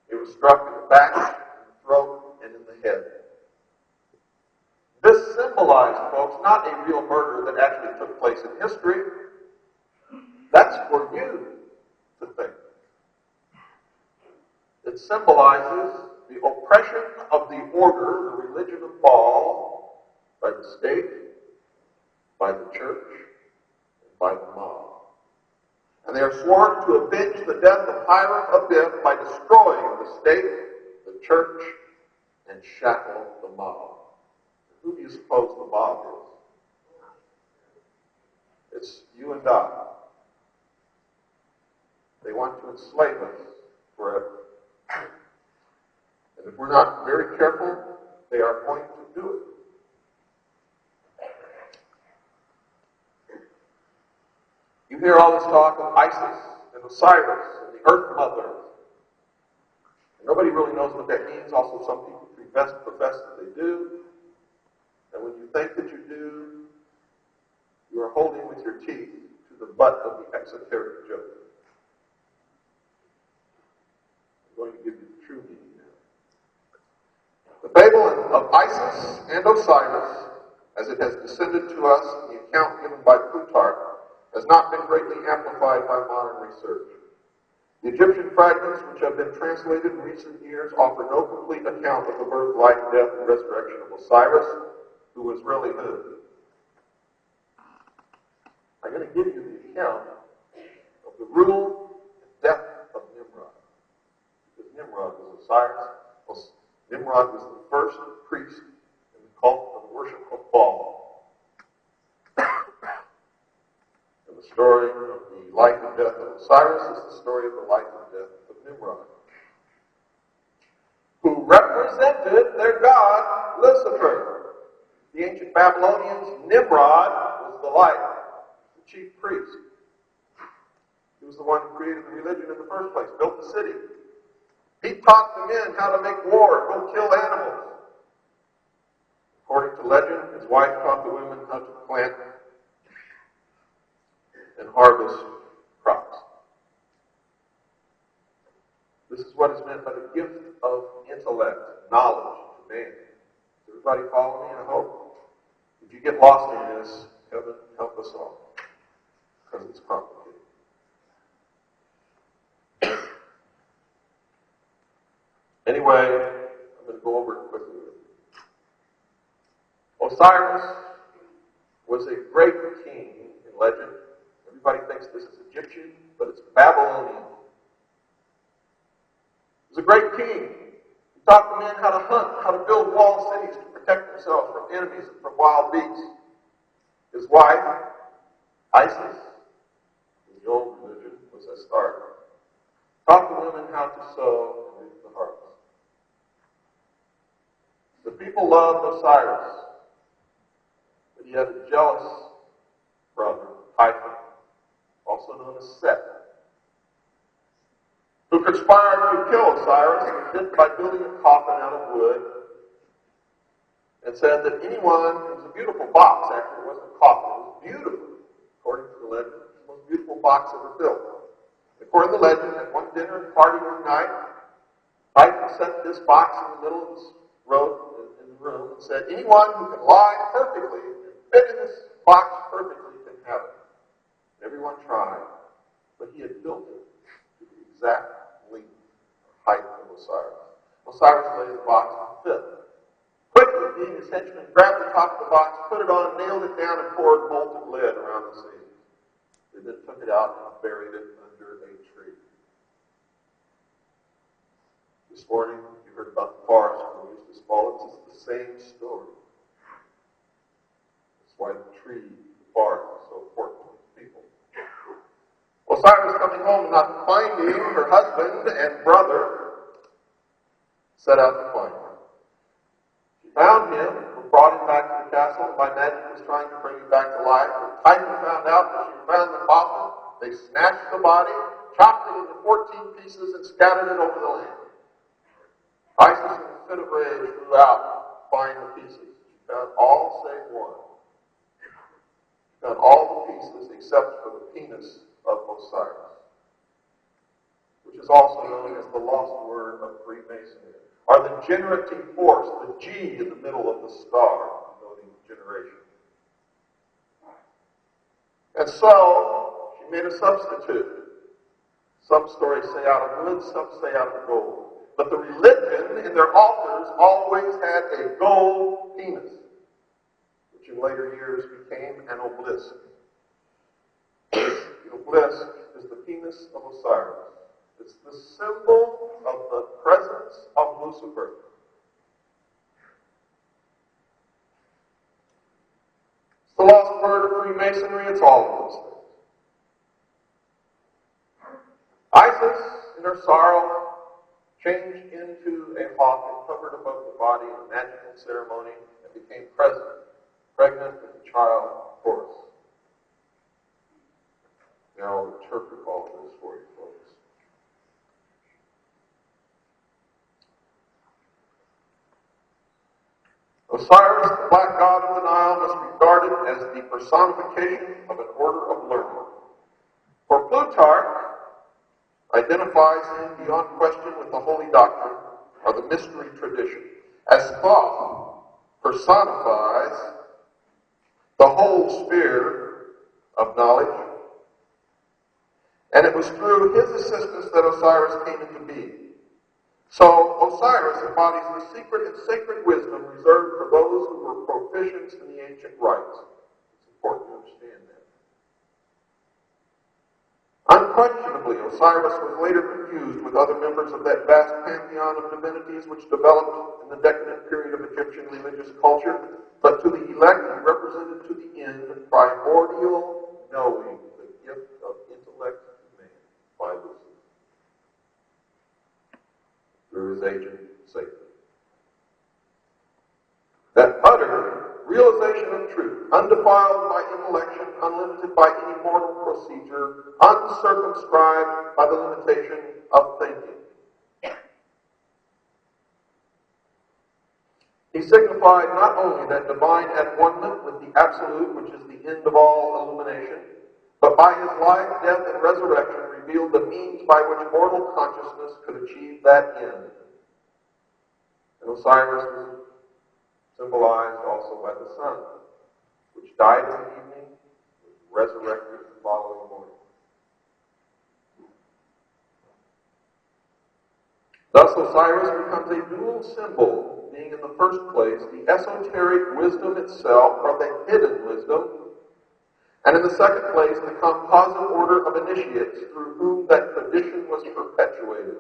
Speaker 1: He was struck in the back, in the throat, and in the head. This symbolized, folks, not a real murder that actually took place in history. That's for you to think. It symbolizes the oppression of the order, the religion of Baal, by the state, by the church, and by the mob. And they are sworn to avenge the death of Hiram Abiff by destroying the state, the church, and shackle the mob. Who do you suppose the mob is? It's you and I. They want to enslave us forever. And if we're not very careful, they are going to do it. You hear all this talk of Isis and Osiris and the Earth Mother. And nobody really knows what that means. Also, some people profess that they do. And when you think that you do, you are holding with your teeth to the butt of the exoteric joke. I'm going to give you the true meaning now. The fable of Isis and Osiris, as it has descended to us in the account given by Plutarch, has not been greatly amplified by modern research. The Egyptian fragments which have been translated in recent years offer no complete account of the birth, life, death, and resurrection of Osiris, who was really who. I'm going to give you the account of the rule and death of Nimrod. Because Nimrod was Osiris. Nimrod was the first priest in the cult of worship of Baal. And the story of the life and death of Osiris is the story of the life and death of Nimrod, who represented their god, Lucifer. The ancient Babylonians, Nimrod was the light, the chief priest. He was the one who created the religion in the first place, built the city. He taught the men how to make war, go kill animals. According to legend, his wife taught the women how to plant and harvest crops. This is what is meant by the gift of intellect, knowledge to man. Does everybody follow me, I hope? If you get lost in this, heaven help us all, because it's complicated. Anyway, I'm going to go over it quickly. Osiris was a great king in legend. Everybody thinks this is Egyptian, but it's Babylonian. He was a great king. He taught the men how to hunt, how to build walled cities to protect themselves from enemies and from wild beasts. His wife, Isis, in the old religion, was Astarte, taught the women how to sew and reap the harvest. The people loved Osiris, but he had a jealous brother, Typhon, also known as Set, who conspired to kill Osiris and did by building a coffin out of wood, and said that anyone, it was a beautiful box, actually, it wasn't a coffin, it was beautiful, according to the legend, it was the most beautiful box ever built. According to the legend, at one dinner party one night, Typhon set this box in the middle of this road in the room and said, anyone who can lie perfectly, fit in this box perfectly, can have it. Everyone tried, but he had built it to the exact length or height of Osiris. Osiris laid the box and fit. Quickly, being his henchman, grabbed the top of the box, put it on, nailed it down, and poured molten lead around the seams. They then took it out and buried it under a tree. This morning, you heard about the forest where we used to small. It's the same story. That's why the tree, the forest, is so important to people. Osiris, coming home, not finding her husband and brother, set out to find him. Found him, brought him back to the castle, and by magic was trying to bring him back to life. When Typhon found out that she found the coffin, they snatched the body, chopped it into 14 pieces, and scattered it over the land. Isis, in a fit of rage, flew out to find the pieces. She found all save one. She found all the pieces except for the penis of Osiris, which is also known as the lost word of Freemasonry, or the generating force, the G in the middle of the star, denoting generation. And so, she made a substitute. Some stories say out of wood, some say out of gold. But the religion in their altars always had a gold penis, which in later years became an obelisk. The obelisk is the penis of Osiris. It's the symbol of the presence of Lucifer. It's the lost word of Freemasonry. It's all of those things. Isis, in her sorrow, changed into a hawk and hovered above the body in a magical ceremony and became pregnant with a child, Horus. Now I'll interpret all of this for you, folks. Osiris, the black god of the Nile, must be regarded as the personification of an order of learning. For Plutarch identifies him beyond question with the holy doctrine or the mystery tradition, as Thoth personifies the whole sphere of knowledge. And it was through his assistance that Osiris came into being. So Osiris embodies the secret and sacred wisdom reserved for those who were proficient in the ancient rites. It's important to understand that. Unquestionably, Osiris was later confused with other members of that vast pantheon of divinities which developed in the decadent period of Egyptian religious culture, but to the elect he represented to the end primordial knowing, the gift of intellect to man by Lucifer, through his agent, Satan. That utter realization of truth, undefiled by intellection, unlimited by any mortal procedure, uncircumscribed by the limitation of thinking. He signified not only that divine at-one-ment with the Absolute, which is the end of all illumination, but by his life, death, and resurrection revealed the means by which mortal consciousness could achieve that end. And Osiris was symbolized also by the sun, which died in the evening, was resurrected the following morning. Thus Osiris becomes a dual symbol, being in the first place the esoteric wisdom itself, or the hidden wisdom, and in the second place the composite order of initiates through whom that tradition was perpetuated.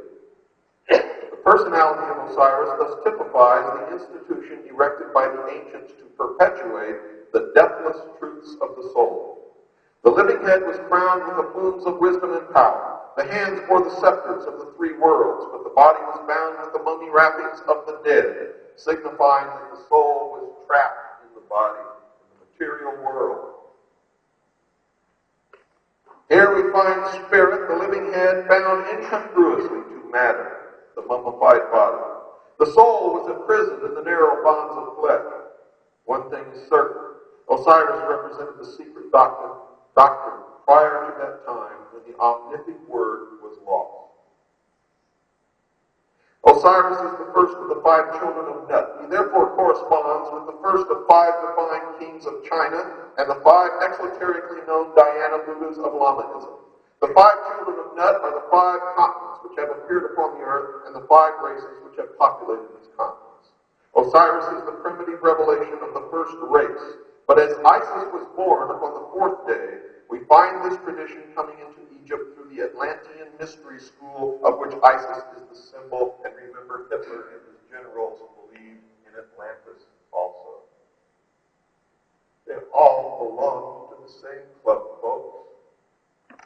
Speaker 1: The personality of Osiris thus typifies the institution erected by the ancients to perpetuate the deathless truths of the soul. The living head was crowned with the plumes of wisdom and power. The hands bore the scepters of the three worlds, but the body was bound with the mummy wrappings of the dead, signifying that the soul was trapped in the body, in the material world. Here we find the spirit, the living head, bound incongruously to matter, the mummified body. The soul was imprisoned in the narrow bonds of flesh. One thing is certain. Osiris represented the secret doctrine prior to that time when the omnific word was lost. Osiris is the first of the five children of Nut. He therefore corresponds with the first of five divine kings of China and the five exoterically known Diana Buddhas of Lamaism. The five children of Nut are the five continents which have appeared upon the earth and the five races which have populated these continents. Osiris is the primitive revelation of the first race. But as Isis was born upon the fourth day, we find this tradition coming into Egypt through the Atlantean mystery school, of which Isis is the symbol. And remember, Hitler and his generals believed in Atlantis also. They all belong to the same club, folks.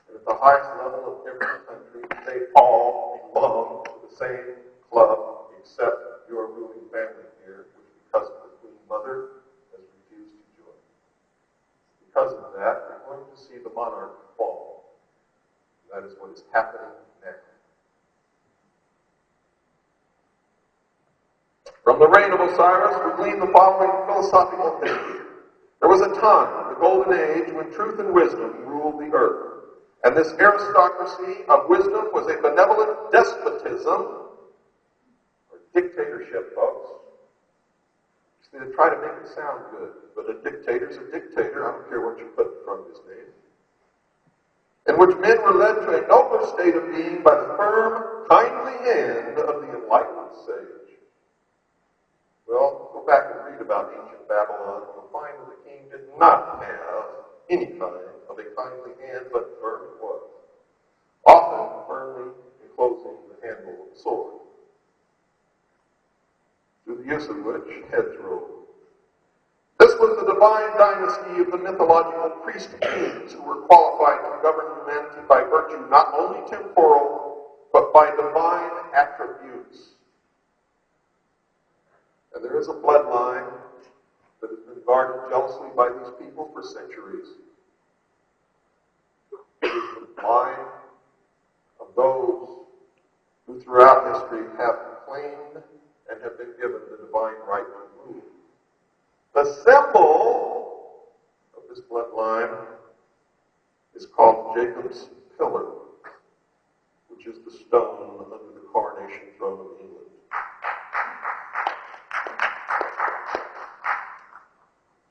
Speaker 1: And at the highest level of every country, they all belong to the same club, except your ruling family here, which because of the Queen Mother has refused to join. Because of that, we're going to see the monarch fall. That is what is happening now. From the reign of Osiris, we glean the following philosophical history. There was a time, the Golden Age, when truth and wisdom ruled the earth. And this aristocracy of wisdom was a benevolent despotism, or dictatorship, folks. See, they try to make it sound good, but a dictator's a dictator. I don't care what you put in front of his name. In which men were led to a nobler state of being by the firm, kindly hand of the enlightened sage. Well, go back and read about ancient Babylon, and you'll find that the king did not have any kind of a kindly hand, but firm it was, often firmly enclosing the handle of the sword, through the use of which heads rolled. This was the divine dynasty of the mythological priest kings who were qualified to govern humanity by virtue not only temporal, but by divine attributes. And there is a bloodline that has been guarded jealously by these people for centuries. It is the line of those who throughout history have claimed and have been given the divine right to rule. The symbol of this bloodline is called Jacob's Pillar, which is the stone under the coronation throne of England.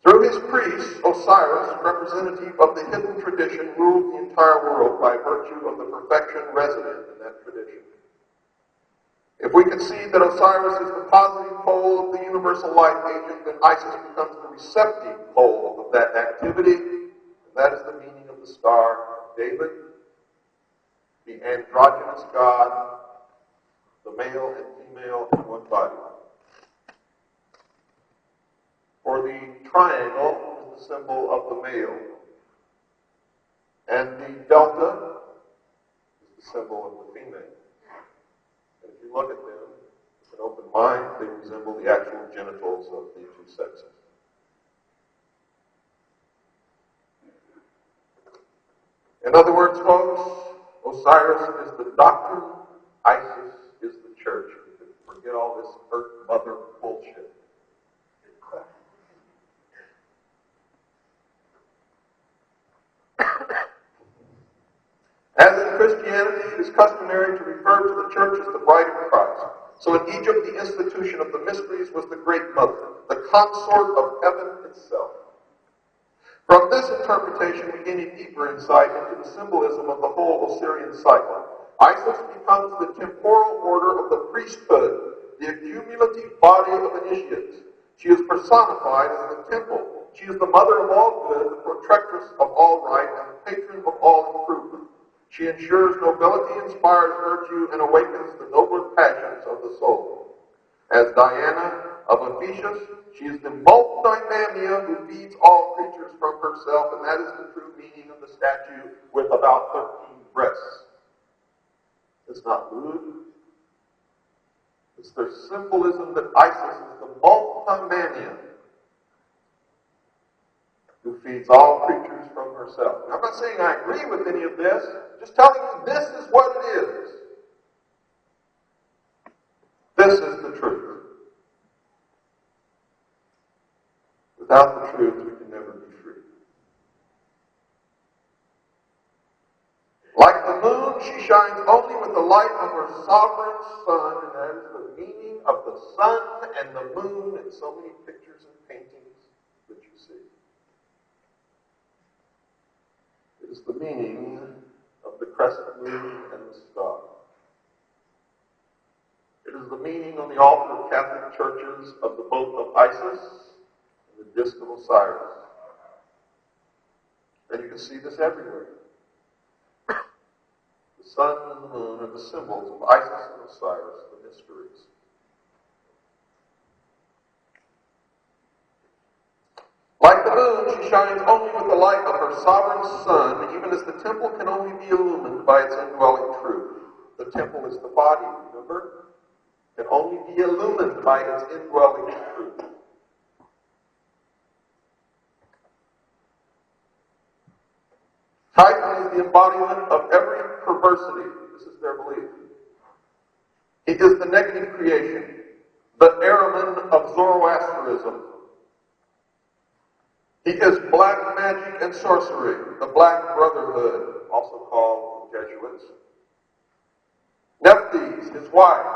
Speaker 1: Through his priests, Osiris, representative of the hidden tradition, ruled the entire world by virtue of the perfection resident in that tradition. If we concede that Osiris is the positive pole of the universal life agent, then Isis becomes the receptive pole of that activity, and that is the meaning of the Star of David, the androgynous God, the male and female in one body. For the triangle is the symbol of the male, and the delta is the symbol of the female. And if you look at them with an open mind, they resemble the actual genitals of the two sexes. In other words, folks, Osiris is the doctrine, Isis is the church. Forget all this earth mother bullshit. As in Christianity, it is customary to refer to the church as the bride of Christ. So in Egypt, the institution of the mysteries was the great mother, the consort of heaven itself. From this interpretation, we gain a deeper insight into the symbolism of the whole Osirian cycle. Isis becomes the temporal order of the priesthood, the accumulative body of initiates. She is personified as the temple. She is the mother of all good, the protectress of all right, and the patron of all improvement. She ensures nobility, inspires virtue, and awakens the nobler passions of the soul. As Diana of Ephesus, she is the multimamia who feeds all creatures from herself, and that is the true meaning of the statue with about 13 breasts. It's not lewd. It's their symbolism that Isis is the multimamia who feeds all creatures from herself. And I'm not saying I agree with any of this, just telling you this is what it is. This is the truth. Without the truth, we can never be free. Like the moon, she shines only with the light of her sovereign sun, and that is the meaning of the sun and the moon in so many pictures and paintings that you see. It is the meaning of the crescent moon and the star. It is the meaning on the altar of Catholic churches of the boat of Isis and the disk of Osiris. And you can see this everywhere. The sun and the moon are the symbols of Isis and Osiris, the mysteries. Like the moon, she shines only with the light of her sovereign sun, even as the temple can only be illumined by its indwelling truth. The temple is the body, remember? Can only be illumined by its indwelling truth. Titan is the embodiment of every perversity. This is their belief. He is the negative creation, the Ahriman of Zoroastrianism. He is black magic and sorcery, the Black Brotherhood, also called the Jesuits. Nephthys, his wife,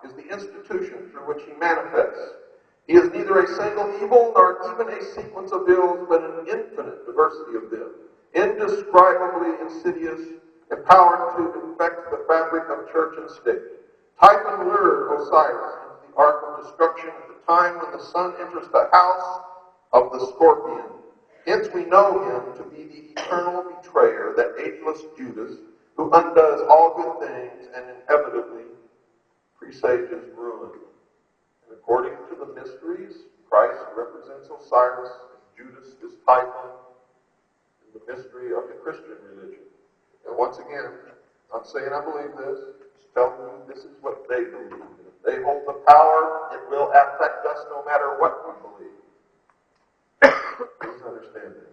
Speaker 1: is the institution through which he manifests. He is neither a single evil nor even a sequence of ills, but an infinite diversity of them, indescribably insidious, empowered to infect the fabric of church and state. Typhon lured Osiris into the ark of destruction at the time when the sun enters the house of the scorpion. Hence we know him to be the eternal betrayer, that ageless Judas, who undoes all good things and inevitably presages ruin. And according to the mysteries, Christ represents Osiris, and Judas is Typhon, in the mystery of the Christian religion. And once again, I'm not saying I believe this, just telling you this is what they believe. And if they hold the power, it will affect us no matter what we believe. Please understand that.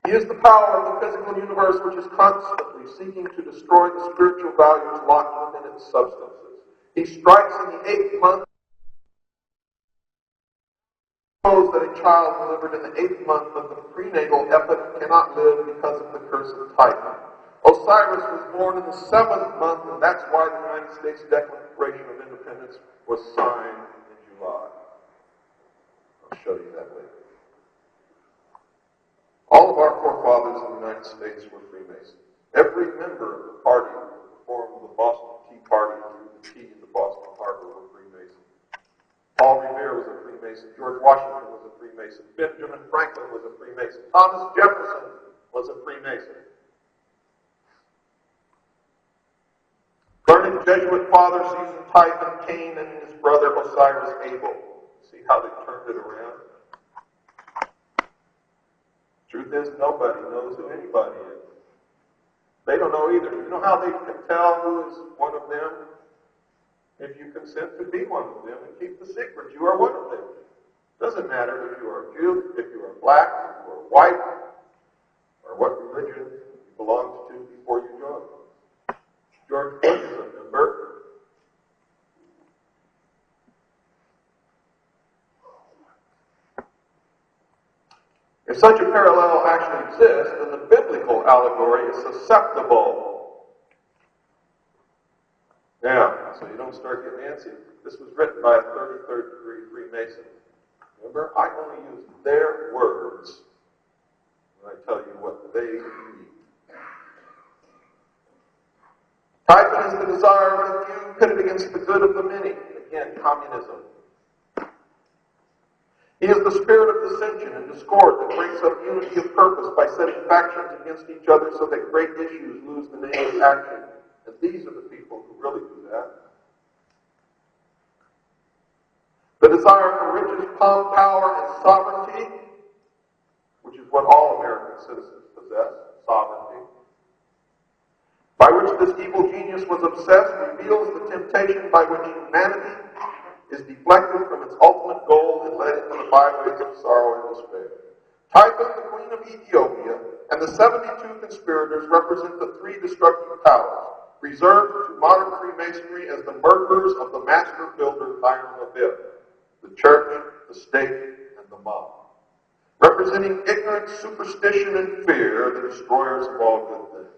Speaker 1: He is the power of the physical universe which is constantly seeking to destroy the spiritual values locked within its substances. He strikes in the 8th month. Suppose that a child delivered in the 8th month of the prenatal epoch cannot live because of the curse of Typhon. Osiris was born in the 7th month, and that's why the United States Declaration of Independence was signed in July. I'll show you that later. All of our forefathers in the United States were Freemasons. Every member of the party who formed the Boston Tea Party and threw the tea into Boston Harbor were Freemasons. Paul Revere was a Freemason. George Washington was a Freemason. Benjamin Franklin was a Freemason. Thomas Jefferson was a Freemason. Learned Jesuit father Susan Typhon Cain and his brother Osiris Abel. See how they turned it around? Truth is, nobody knows who anybody is. They don't know either. You know how they can tell who is one of them? If you consent to be one of them and keep the secret, you are one of them. Doesn't matter if you are Jew, if you are black, if you are white, or what religion you belonged to before you joined. George Bush is a member. If such a parallel actually exists, then the biblical allegory is susceptible. Now, so you don't start getting antsy. This was written by a 33rd degree Freemason. Remember, I only use their words when I tell you what they read. Typhon is the desire of the few pitted against the good of the many. Again, communism. He is the spirit of dissension and discord that breaks up unity of purpose by setting factions against each other so that great issues lose the name of action. And these are the people who really do that. The desire for riches, power, and sovereignty, which is what all American citizens possess, sovereignty, by which this evil genius was obsessed, reveals the temptation by which humanity is deflected from its ultimate goal and led into the byways of sorrow and despair. Typhus, the queen of Ethiopia, and the 72 conspirators represent the three destructive powers, reserved to modern Freemasonry as the murderers of the master builder Hiram Abiff, the church, the state, and the mob. Representing ignorance, superstition, and fear, the destroyers of all good things.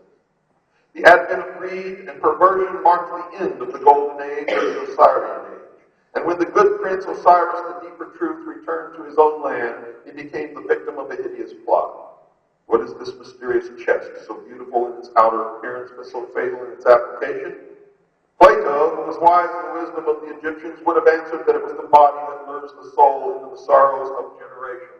Speaker 1: The advent of greed and perversion marked the end of the golden age of the Luciferian age. And when the good prince Osiris, the deeper truth, returned to his own land, he became the victim of a hideous plot. What is this mysterious chest, so beautiful in its outer appearance, but so fatal in its application? Plato, who was wise in the wisdom of the Egyptians, would have answered that it was the body that lures the soul into the sorrows of generation.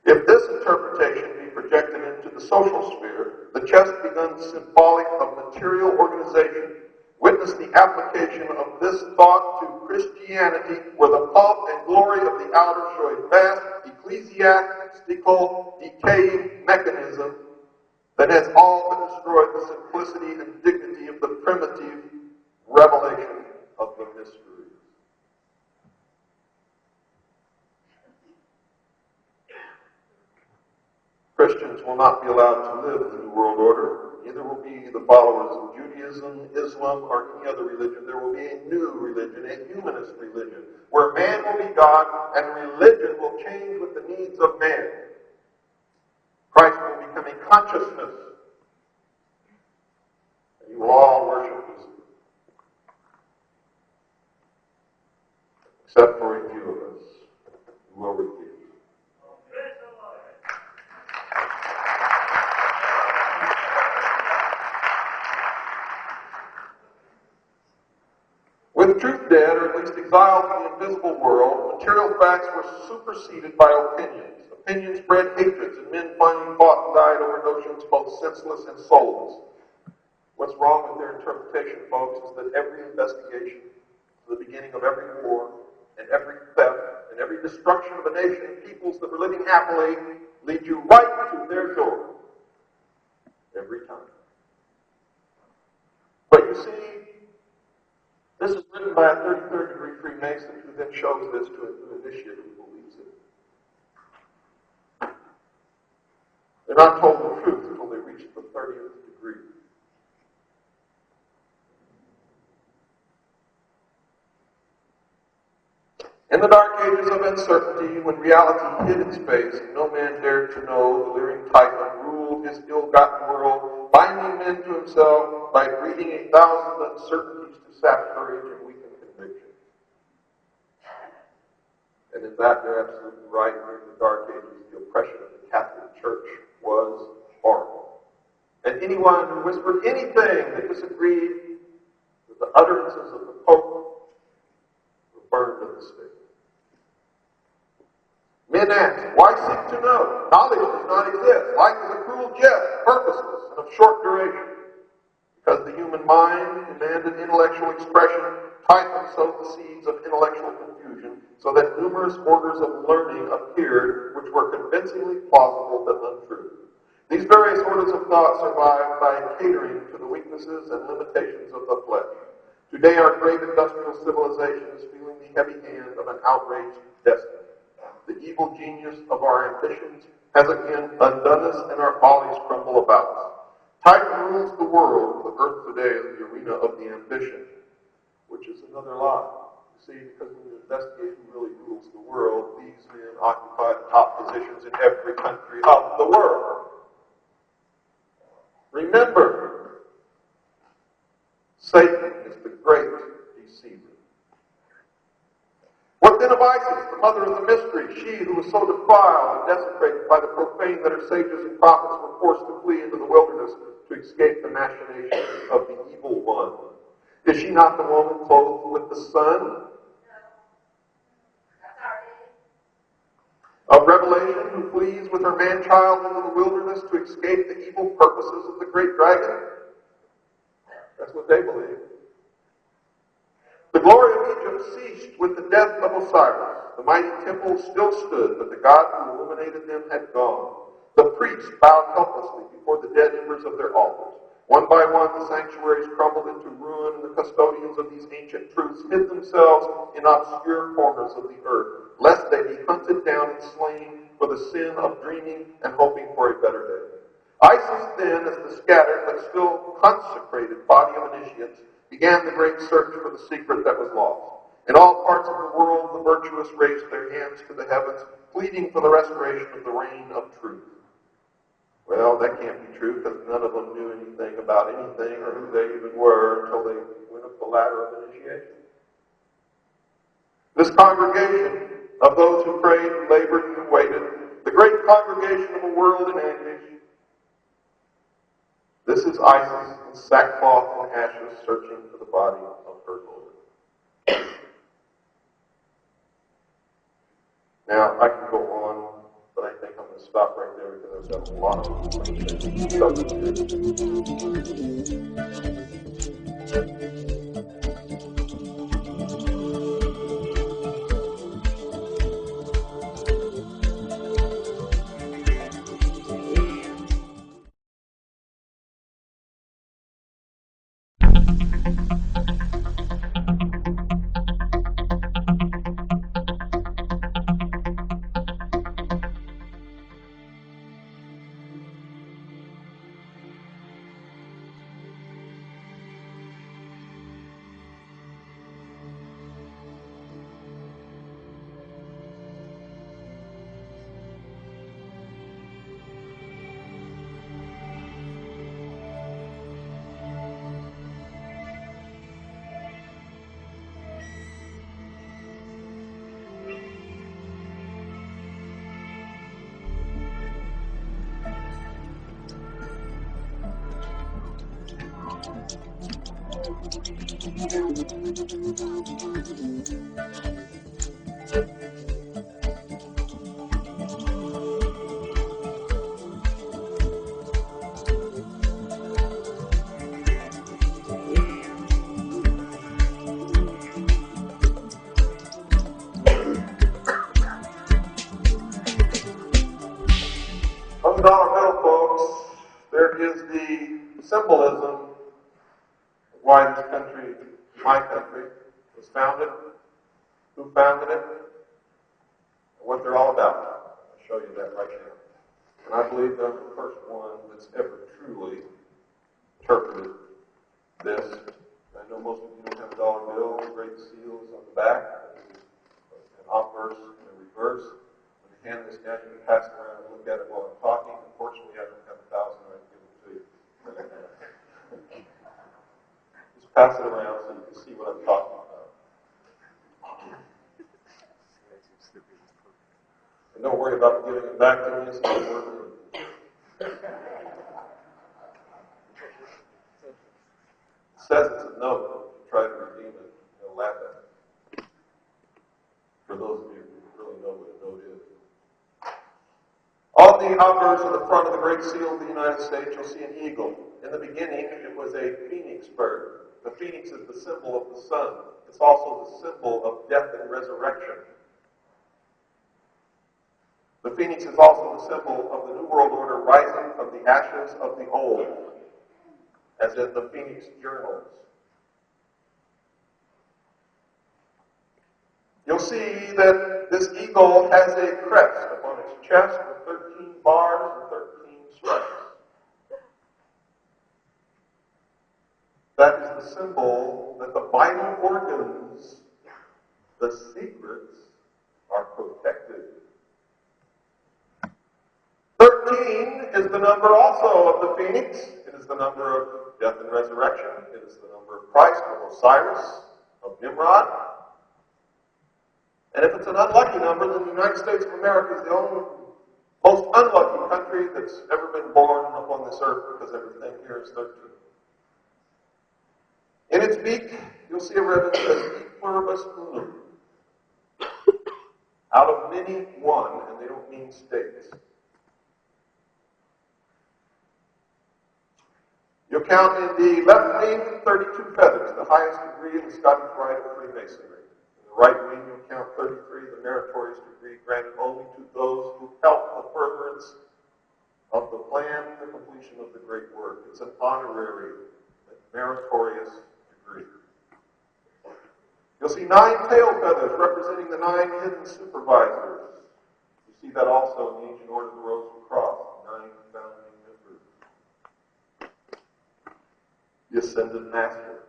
Speaker 1: If this interpretation be projected into the social sphere, the chest becomes symbolic of material organization. Witness the application of this thought to Christianity, where the pomp and glory of the outer show a vast ecclesiastical decaying mechanism that has all but destroyed the simplicity and dignity of the primitive revelation of the mysteries. Christians will not be allowed to live in the New World Order. Neither will be the followers of Judaism, Islam, or any other religion. There will be a new religion, a humanist religion, where man will be God and religion will change with the needs of man. Christ will become a consciousness. And you will all worship Him. Except for a few of us who will refuse. With truth dead, or at least exiled to the invisible world, material facts were superseded by opinions. Opinions bred hatreds, and men finally fought and died over notions both senseless and soulless. What's wrong with their interpretation, folks, is that every investigation, the beginning of every war, and every theft, and every destruction of a nation and peoples that were living happily, leads you right to their door. Every time. But you see, this is written by a 33rd degree Freemason who then shows this to a new initiate who believes it. They're not told the truth until they reach the 30th degree. In the dark ages of uncertainty, when reality hid its face and no man dared to know, the leering Titan ruled his ill-gotten world, binding men to himself by breeding 1,000 uncertainties to sap courage and weaken conviction. And in that, they're absolutely right. During the Dark Ages, the oppression of the Catholic Church was horrible. And anyone who whispered anything that disagreed with the utterances of the Pope were burned in the stake. Men ask, why seek to know? Knowledge does not exist. Life is a cruel jest, purposeless, and of short duration. Because the human mind demanded intellectual expression, Typhon sowed the seeds of intellectual confusion, so that numerous orders of learning appeared which were convincingly plausible but untrue. These various orders of thought survived by catering to the weaknesses and limitations of the flesh. Today our great industrial civilization is feeling the heavy hand of an outraged destiny. The evil genius of our ambitions has again undone us, and our follies crumble about us. Titan rules the world. The earth today is the arena of the ambition, which is another lie. You see, because when you investigate who really rules the world, these men occupy the top positions in every country of the world. Remember, Satan is the great deceiver. What then of Isis, the mother of the mystery, she who was so defiled and desecrated by the profane that her sages and prophets were forced to flee into the wilderness to escape the machinations of the evil one? Is she not the woman clothed with the sun? of Revelation who flees with her man-child into the wilderness to escape the evil purposes of the great dragon? That's what they believe. The glory of Egypt ceased with the death of Osiris. The mighty temple still stood, but the God who illuminated them had gone. The priests bowed helplessly before the dead embers of their altars. One by one, the sanctuaries crumbled into ruin, and the custodians of these ancient truths hid themselves in obscure corners of the earth, lest they be hunted down and slain for the sin of dreaming and hoping for a better day. Isis then, as the scattered but still consecrated body of initiates, began the great search for the secret that was lost. In all parts of the world, the virtuous raised their hands to the heavens, pleading for the restoration of the reign of truth. Well, that can't be true, because none of them knew anything about anything or who they even were until they went up the ladder of initiation. This congregation of those who prayed and labored and waited, the great congregation of a world in anguish, this is Isis in sackcloth and ashes searching for the body of her Lord. Now, I can go on, but I think I'm going to stop right there because I've got a lot of on the dollar bill, folks, there is the symbolism of why this country, my country, was founded, who founded it, and what they're all about. I'll show you that right now. And I believe I'm the first one that's ever truly interpreted this. I know most of you don't have a dollar bill. The great seal is on the back, an obverse and a reverse. When you hand this down, you can pass it around and look at it while I'm talking. Unfortunately, I don't have 1,000, I can give it to you. Just pass it around so you can see what I'm talking about. And don't worry about giving it back to me. It's not worth it. It says it's a note. Try to redeem it. They'll laugh at it. For those of you who really know what a note is. On the obverse of the front of the Great Seal of the United States, you'll see an eagle. In the beginning, it was a phoenix bird. The phoenix is the symbol of the sun. It's also the symbol of death and resurrection. The phoenix is also the symbol of the New World Order rising from the ashes of the old, as in the Phoenix Journals. You'll see that this eagle has a crest upon its chest with 13 bars and 13 stripes. That is the symbol that the vital organs, the secrets, are protected. 13 is the number also of the phoenix. It is the number of death and resurrection. It is the number of Christ, of Osiris, of Nimrod. And if it's an unlucky number, then the United States of America is the only most unlucky country that's ever been born upon this earth, because everything here is 13. In its beak, you'll see a ribbon that says E pluribus unum. Out of many, one, and they don't mean states. You'll count in the left wing 32 feathers, the highest degree in the Scottish Rite of Freemasonry. In the right wing, you'll count 33, the meritorious degree granted only to those who help the furtherance of the plan and the completion of the great work. It's an honorary, meritorious degree. You'll see 9 tail feathers representing the 9 hidden supervisors. You see that also in the ancient Order of the Rose and Cross, 9 founding members. The Ascended Master.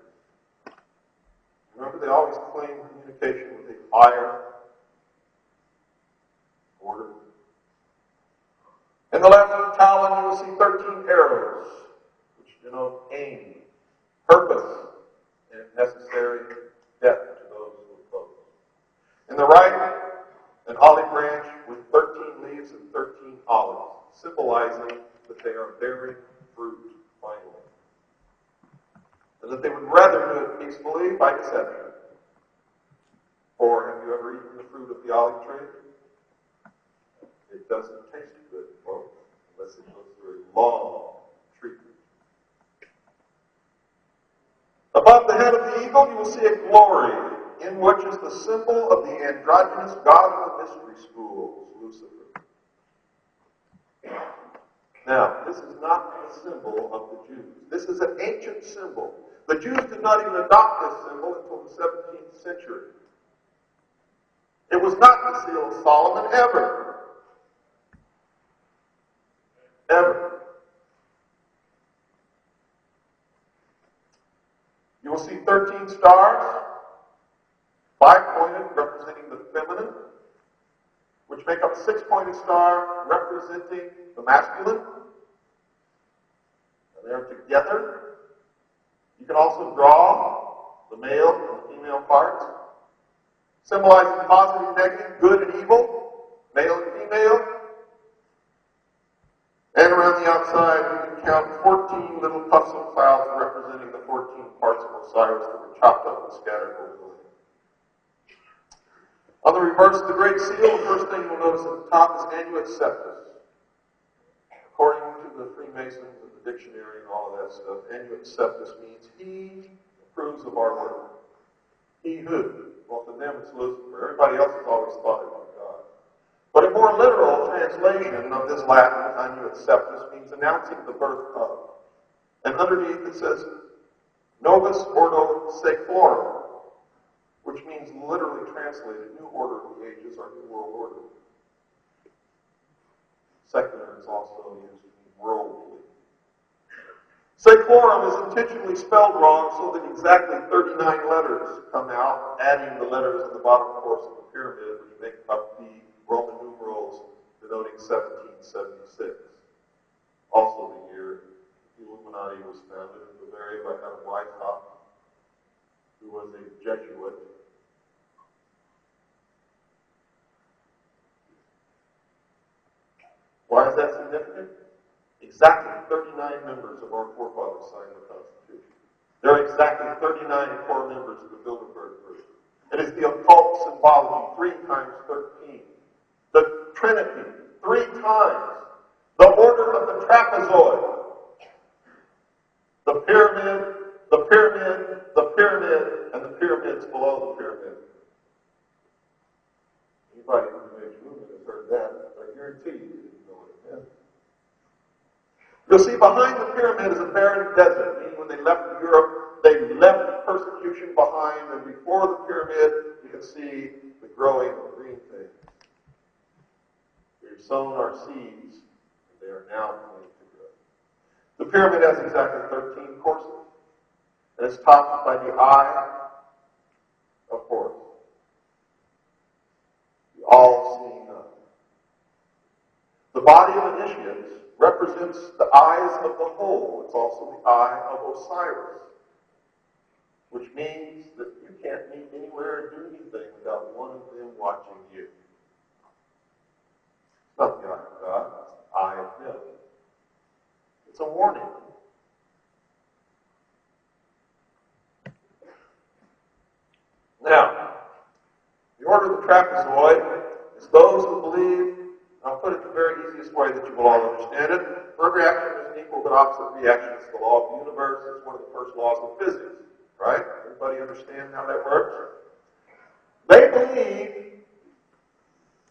Speaker 1: Remember, they always claim communication with a higher order. In the left talon, you will see 13 arrows, which denote aim, purpose, and, if necessary, death to those who oppose. In the right, an olive branch with 13 leaves and 13 olives, symbolizing that they are bearing fruit finally. And that they would rather do it peacefully by deception. Or have you ever eaten the fruit of the olive tree? It doesn't taste good, folks, unless it goes through a long treatment. Above the head of the eagle, you will see a glory, in which is the symbol of the androgynous god of the mystery schools, Lucifer. Now, this is not the symbol of the Jews. This is an ancient symbol. The Jews did not even adopt this symbol until the 17th century. It was not the seal of Solomon ever. Ever. You will see 13 stars, 5-pointed, representing the feminine, which make up a 6-pointed star representing the masculine. And they're together. You can also draw the male and the female parts, symbolizing positive, negative, good and evil, male and female. And around the outside, you can count 14 little puffs of clouds representing the 14 parts of Osiris that were chopped up and scattered over the land. On the reverse of the Great Seal, the first thing you'll notice at the top is Annuit Septus. According to the Freemasons and the dictionary and all of that stuff, Annuit Septus means he approves of our work. He who? Well, to them it's Lucifer. Everybody else has always thought it was God. But a more literal translation of this Latin, Annuit Septus, means announcing the birth of. And underneath it says, Novus Ordo Seclorum, which means literally translated, new order of the ages or new world order. Secular is also used to mean worldly. Seclorum is intentionally spelled wrong so that exactly 39 letters come out, adding the letters at the bottom course of the pyramid, which make up the Roman numerals denoting 1776. Also the year the Illuminati was founded in Bavaria by Adam Weishaupt, who was a Jesuit. Why is that significant? Exactly 39 members of our forefathers signed the Constitution. There are exactly 39 core members of the Bilderberg Group. It is the occult symbology, 3 times 13. The Trinity, 3 times. The order of the trapezoid. The pyramid, the pyramid, the pyramid, and the pyramids below the pyramid. Anybody who's made movement has heard that. I guarantee you didn't know what it meant. You'll see behind the pyramid is a barren desert, meaning when they left Europe, they left persecution behind, and before the pyramid, you can see the growing of green things. We've sown our seeds, and they are now beginning to grow. The pyramid has exactly 13 courses, and it's topped by the eye of Horus, the all-seeing eye. The body of initiates represents the eyes of the whole. It's also the eye of Osiris, which means that you can't meet anywhere or do anything without one of them watching you. It's not the eye of God, it's the eye of him. It's a warning. Now, the order of the trapezoid is It's those who believe, I'll put it the very easiest way that you will all understand it. Every action is an equal but opposite reaction. It's the law of the universe. It's one of the first laws of physics. Right? Everybody understand how that works? They believe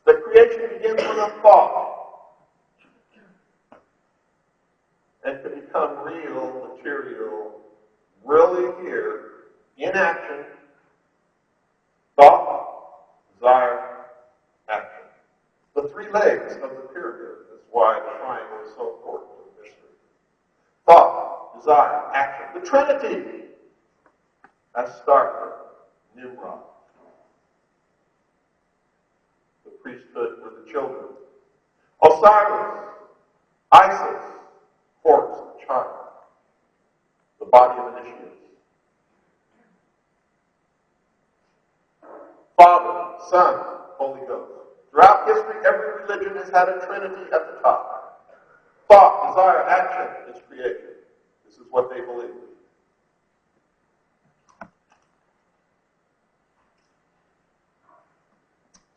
Speaker 1: that creation begins with a thought and can become real, material, really here, in action, thought, desire, action. The three legs of the pyramid is why the triangle is so important to the mystery. Thought, desire, action. The Trinity. Astartes, Nimrod. The priesthood were the children. Osiris, Isis, Horus, the child. The body of initiates. Father, Son, Holy Ghost. Throughout history, every religion has had a Trinity at the top. Thought, desire, action is creation. This is what they believe.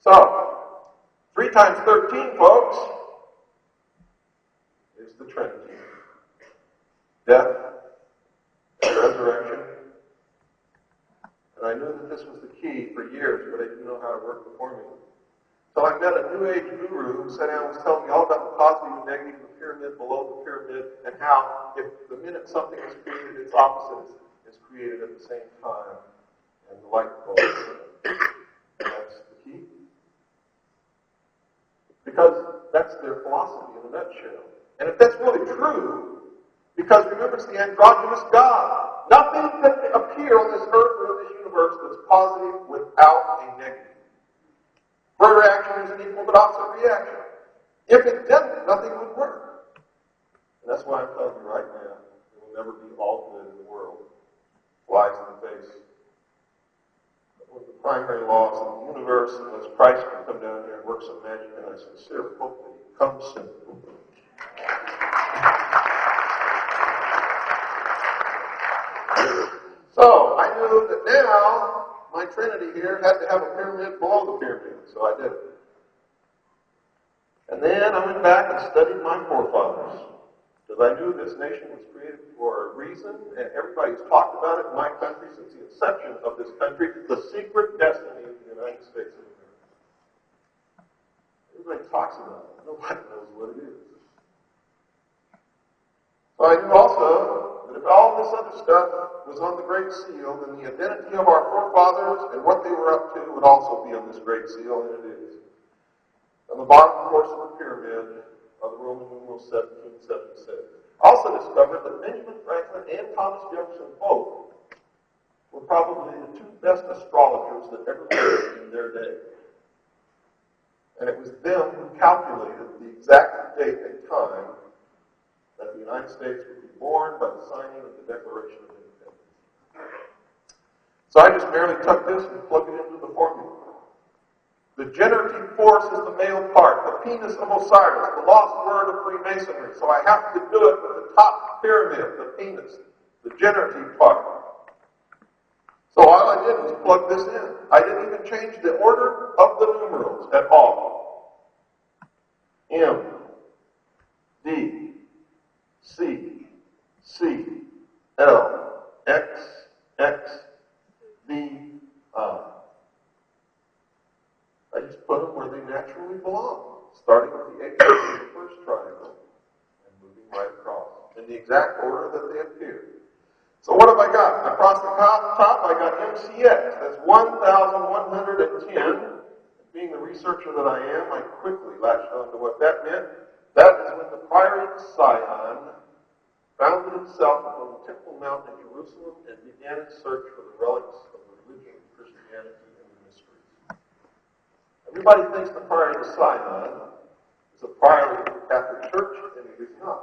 Speaker 1: So, 3 times 13, folks, is the Trinity. Death and resurrection. And I knew that this was the key for years, but I didn't know how to work the formula. So I met a New Age guru who sat down and was telling me all about the positive and negative, the pyramid, below the pyramid, and how if the minute something is created, its opposite is created at the same time, and the light bulb. That's the key. Because that's their philosophy in a nutshell. And if that's really true, because remember, it's the androgynous God. Nothing can appear on this earth or in this universe that's positive without a negative. Further action is an equal but opposite reaction. If it didn't, nothing would work. And that's why I'm telling you right now, there will never be all good in the world. Flies in the face. One of the primary laws of the universe, unless Christ can come down here and work some magic, and I sincerely hope that he comes soon. So, I knew that now my Trinity here had to have a pyramid below the pyramid, so I did it. And then I went back and studied my forefathers, because I knew this nation was created for a reason, and everybody's talked about it in my country since the inception of this country, the secret destiny of the United States of America. Everybody talks about it. Nobody knows what it is. So I knew also that if all this other stuff was on the Great Seal, then the identity of our forefathers and what they were up to would also be on this Great Seal, and it is. On the bottom, of course, of the pyramid of the Roman numeral 1776. Also discovered that Benjamin Franklin and Thomas Jefferson both were probably the 2 best astrologers that ever lived in their day. And it was them who calculated the exact date and time that the United States would be born by the signing of the Declaration of Independence. So I just merely took this and plugged it into the formula. The generative force is the male part, the penis of Osiris, the lost word of Freemasonry. So I have to do it with the top pyramid, the penis, the generative part. So all I did was plug this in. I didn't even change the order of the numerals at all. M, D, C, C, L, X, X, V, I. I just put them where they naturally belong, starting with the apex of the first triangle and moving right across in the exact order that they appear. So what have I got? Across the top, I got MCX. That's 1,110. Being the researcher that I am, I quickly latched on to what that meant. That is when the Priorate Sion founded himself upon the Temple Mount in Jerusalem and began its search for the relics of the religion of Christianity and the mysteries. Everybody thinks the Priorate Sion is a priorate of the Catholic Church, and it is not.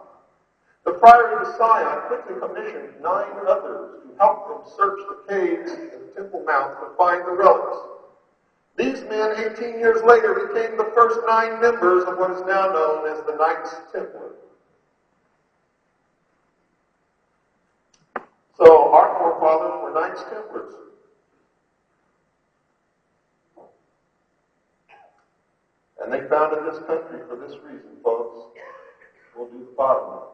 Speaker 1: The Priorate Sion quickly commissioned 9 others to help them search the caves in the Temple Mount to find the relics. These men, 18 years later, became the first 9 members of what is now known as the Knights Templar. So our forefathers were Knights Templars. And they founded this country for this reason, folks. We'll do the bottom one.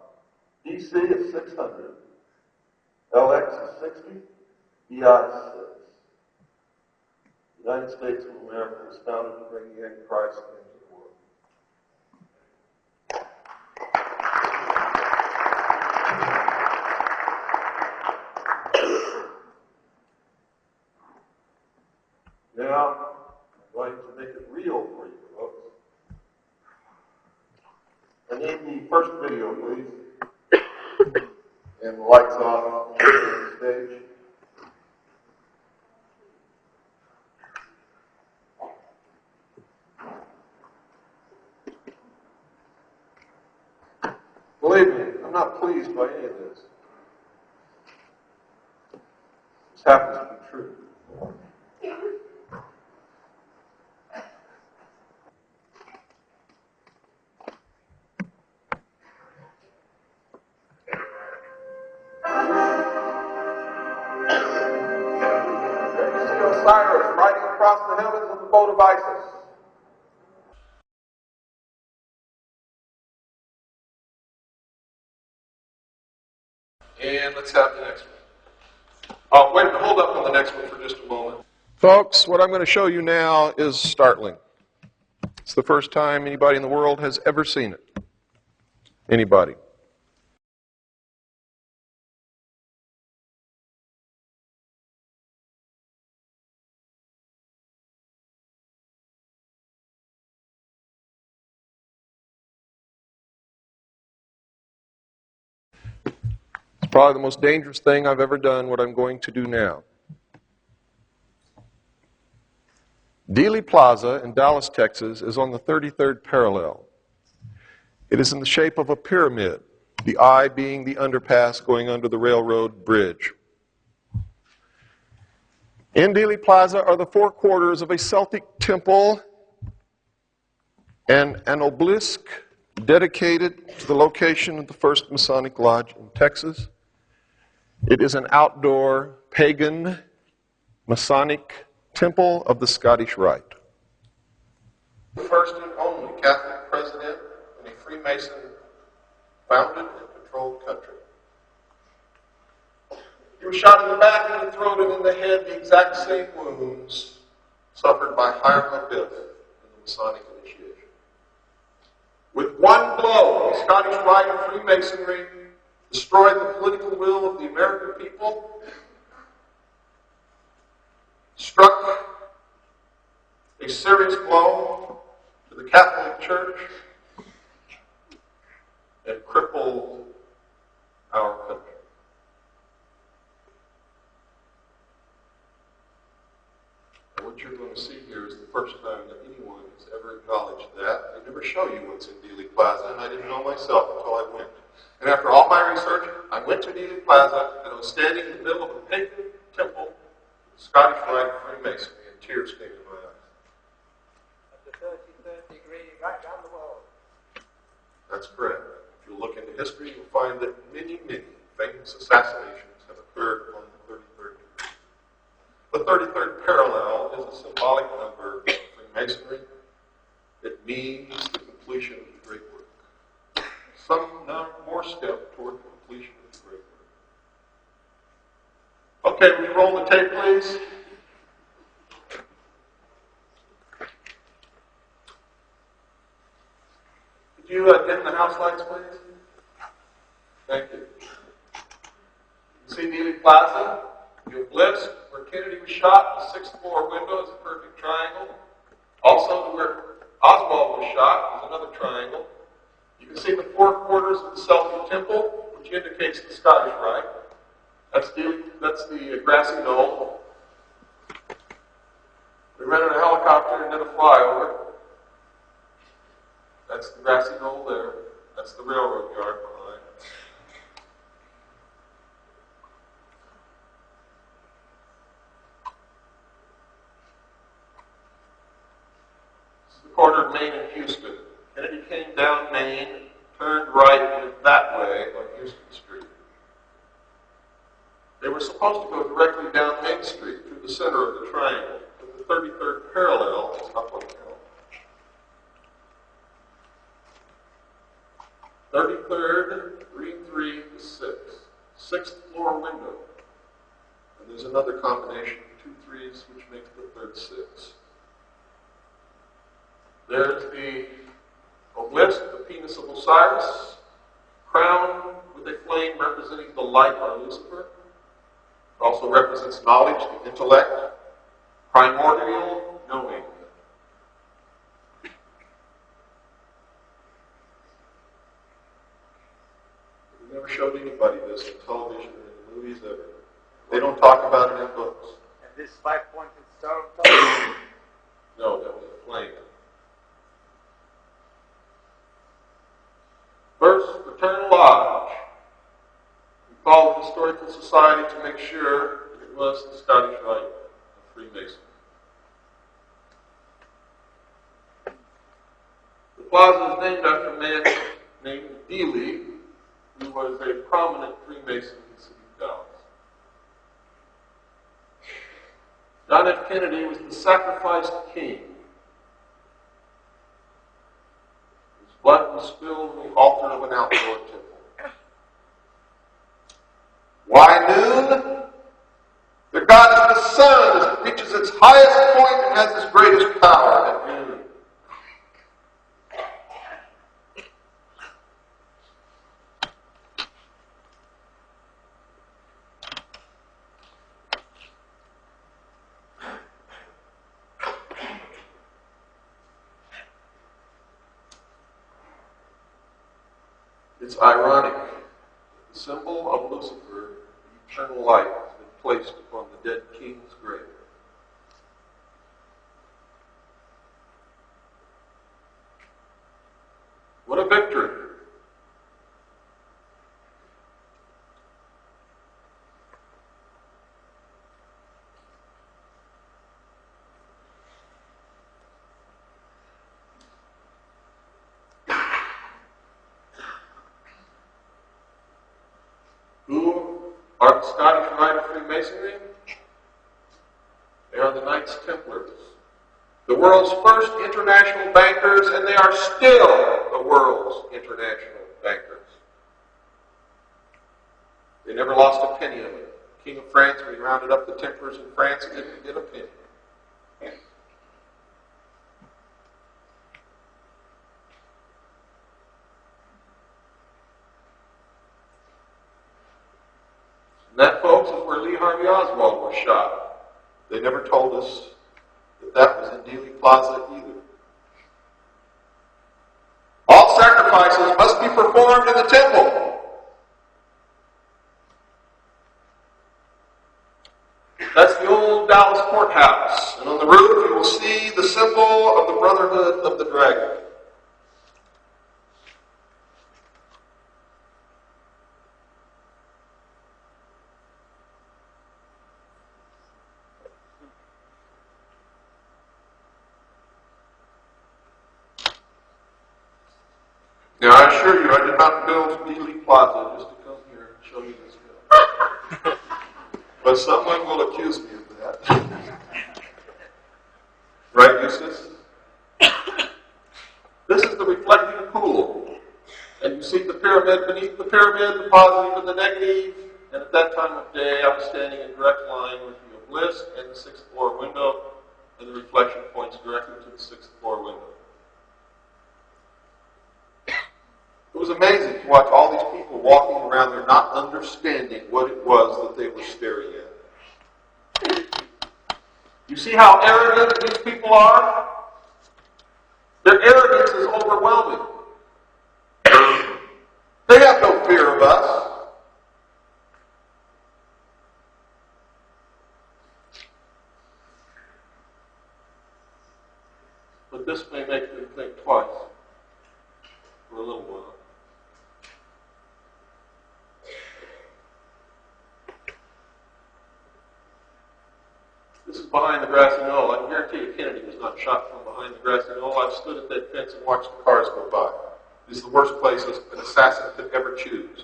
Speaker 1: DC is 600. LX is 60. EI is 6. The United States of America was founded to bring the Antichrist into the world. Now, I'm going to make it real for you, folks. I need the first video, please. And the lights off on the stage. Believe me, I'm not pleased by any of this. This happens to be true. Cyrus riding across the heavens with the boat of Isis. And let's have the next one. Oh, wait, hold up on the next one for just a moment. Folks, what I'm going to show you now is startling. It's the first time anybody in the world has ever seen it. Anybody. It's probably the most dangerous thing I've ever done, what I'm going to do now. Dealey Plaza in Dallas, Texas is on the 33rd parallel. It is in the shape of a pyramid, the eye being the underpass going under the railroad bridge. In Dealey Plaza are the four quarters of a Celtic temple and an obelisk dedicated to the location of the first Masonic Lodge in Texas. It is an outdoor pagan Masonic temple of the Scottish Rite. The first and only Catholic president in a Freemason founded and controlled country. He was shot in the back, in the throat, and in the head, the exact same wounds suffered by Hiram Abiff in the Masonic initiation. With one blow, the Scottish Rite of Freemasonry destroyed the political will of the American people, struck a serious blow to the Catholic Church, and crippled our country. And what you're going to see here is the first time that anyone has ever acknowledged that. They never show you what's in Dealey Plaza, and I didn't know myself until I went. And after all my research, I went to Dealey Plaza, and I was standing in the middle of a pagan temple, the Scottish Rite of Freemasonry, and tears came to my eyes.
Speaker 2: At the 33rd degree, right down the wall.
Speaker 1: That's correct. If you look into history, you'll find that many, many famous assassinations have occurred on the 33rd degree. The 33rd parallel is a symbolic number of Freemasonry. It means the completion of the great work. Some more step toward the completion of the great work. Okay, will you roll the tape, please? Could you dim the house lights, please? Thank you. You can see Dealey Plaza, the obelisk where Kennedy was shot, the sixth floor window is a perfect triangle. Also, where Oswald was shot is another triangle. You can see the four quarters of the Celtic temple, which indicates the Scottish Rite. That's the grassy knoll. We rented a helicopter and did a flyover. That's the grassy knoll there. That's the railroad yard behind. This is the corner of Main and Houston. Kennedy came down Main, turned right, and went that way on Houston Street. They were supposed to go directly down Main Street through the center of the triangle, but the 33rd parallel is up on the hill. 33rd, green 3 to 6. 6th floor window. And there's another combination of 2 3s, which makes the third 6. There's the obelisk, the penis of Osiris, crowned with a flame representing the light of Lucifer. It also represents knowledge, the intellect, primordial knowing. We never showed anybody this in television or in the movies ever. They don't talk about it in books.
Speaker 2: And this 5-pointed star on top?
Speaker 1: No, that was a flame. First, Fraternal Lodge. We called the Historical Society to make sure it was the Scottish Rite of Freemasonry. The plaza is named after a man named Dealey, who was a prominent Freemason in the city of Dallas. John F. Kennedy was the sacrificed king. His blood was spilled on the altar of an outdoor temple. Why noon? The god is the sun as it reaches its highest point and has its greatest power at noon. It's ironic that the symbol of Lucifer, the eternal light, has been placed upon the dead king's grave. What a victory! Who are the Scottish Rite of Freemasonry? They are the Knights Templars, the world's first international bankers, and they are still the world's international bankers. They never lost a penny of it. The King of France, when he rounded up the Templars in France, didn't get a penny. And that, folks, is where Lee Harvey Oswald was shot. They never told us that that was in Dealey Plaza either. All sacrifices must be performed in the temple. That's the old Dallas courthouse. And on the roof you will see the symbol of the Brotherhood of the Dragon. Now, I assure you, I did not build Dealey Plaza just to come here and show you this film. But someone will accuse me of that. Right, Eustace? This is the reflecting pool. And you see the pyramid, beneath the pyramid, the positive and the negative. And at that time of day, I was standing in direct line with the obelisk and the 6th floor window, and the reflection points directly to the 6th floor window. It was amazing to watch all these people walking around there not understanding what it was that they were staring at. You see how arrogant these people are? Their arrogance is overwhelming. They have no fear of us. But this may make them think twice for a little while. This is behind the grassy knoll. I can guarantee you Kennedy was not shot from behind the grassy knoll. I've stood at that fence and watched the cars go by. It is the worst place an assassin could ever choose.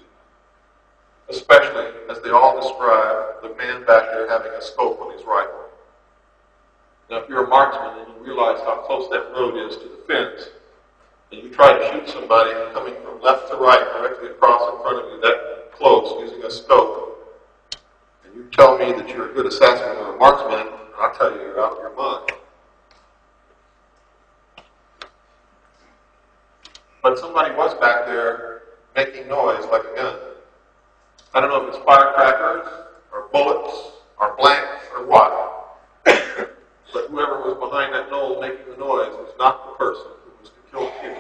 Speaker 1: Especially, as they all describe, the man back there having a scope on his rifle. Now, if you're a marksman and you realize how close that road is to the fence, and you try to shoot somebody coming from left to right, directly across in front of you, that close, using a scope, and you tell me that you're a good assassin or a marksman, I'll tell you you're out of your mind. But somebody was back there making noise like a gun. I don't know if it's firecrackers, or bullets, or blanks, or what. But whoever was behind that knoll making the noise was not the person who was to kill Kitty,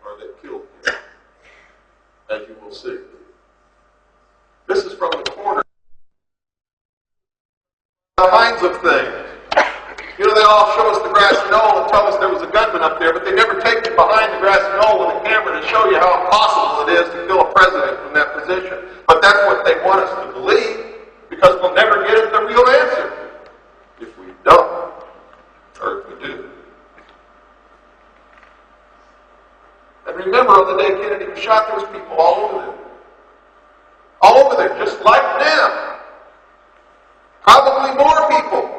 Speaker 1: or that killed Kitty, as you will see. This is from the corner. All kinds of things. You know, they all show us the grassy knoll and tell us there was a gunman up there, but they never take you behind the grassy knoll with a camera to show you how impossible it is to kill a president from that position. But that's what they want us to believe, because we'll never get at the real answer if we don't, or if we do. And remember, on the day Kennedy was shot, there was people all over there. All over there, just like them. Probably more people.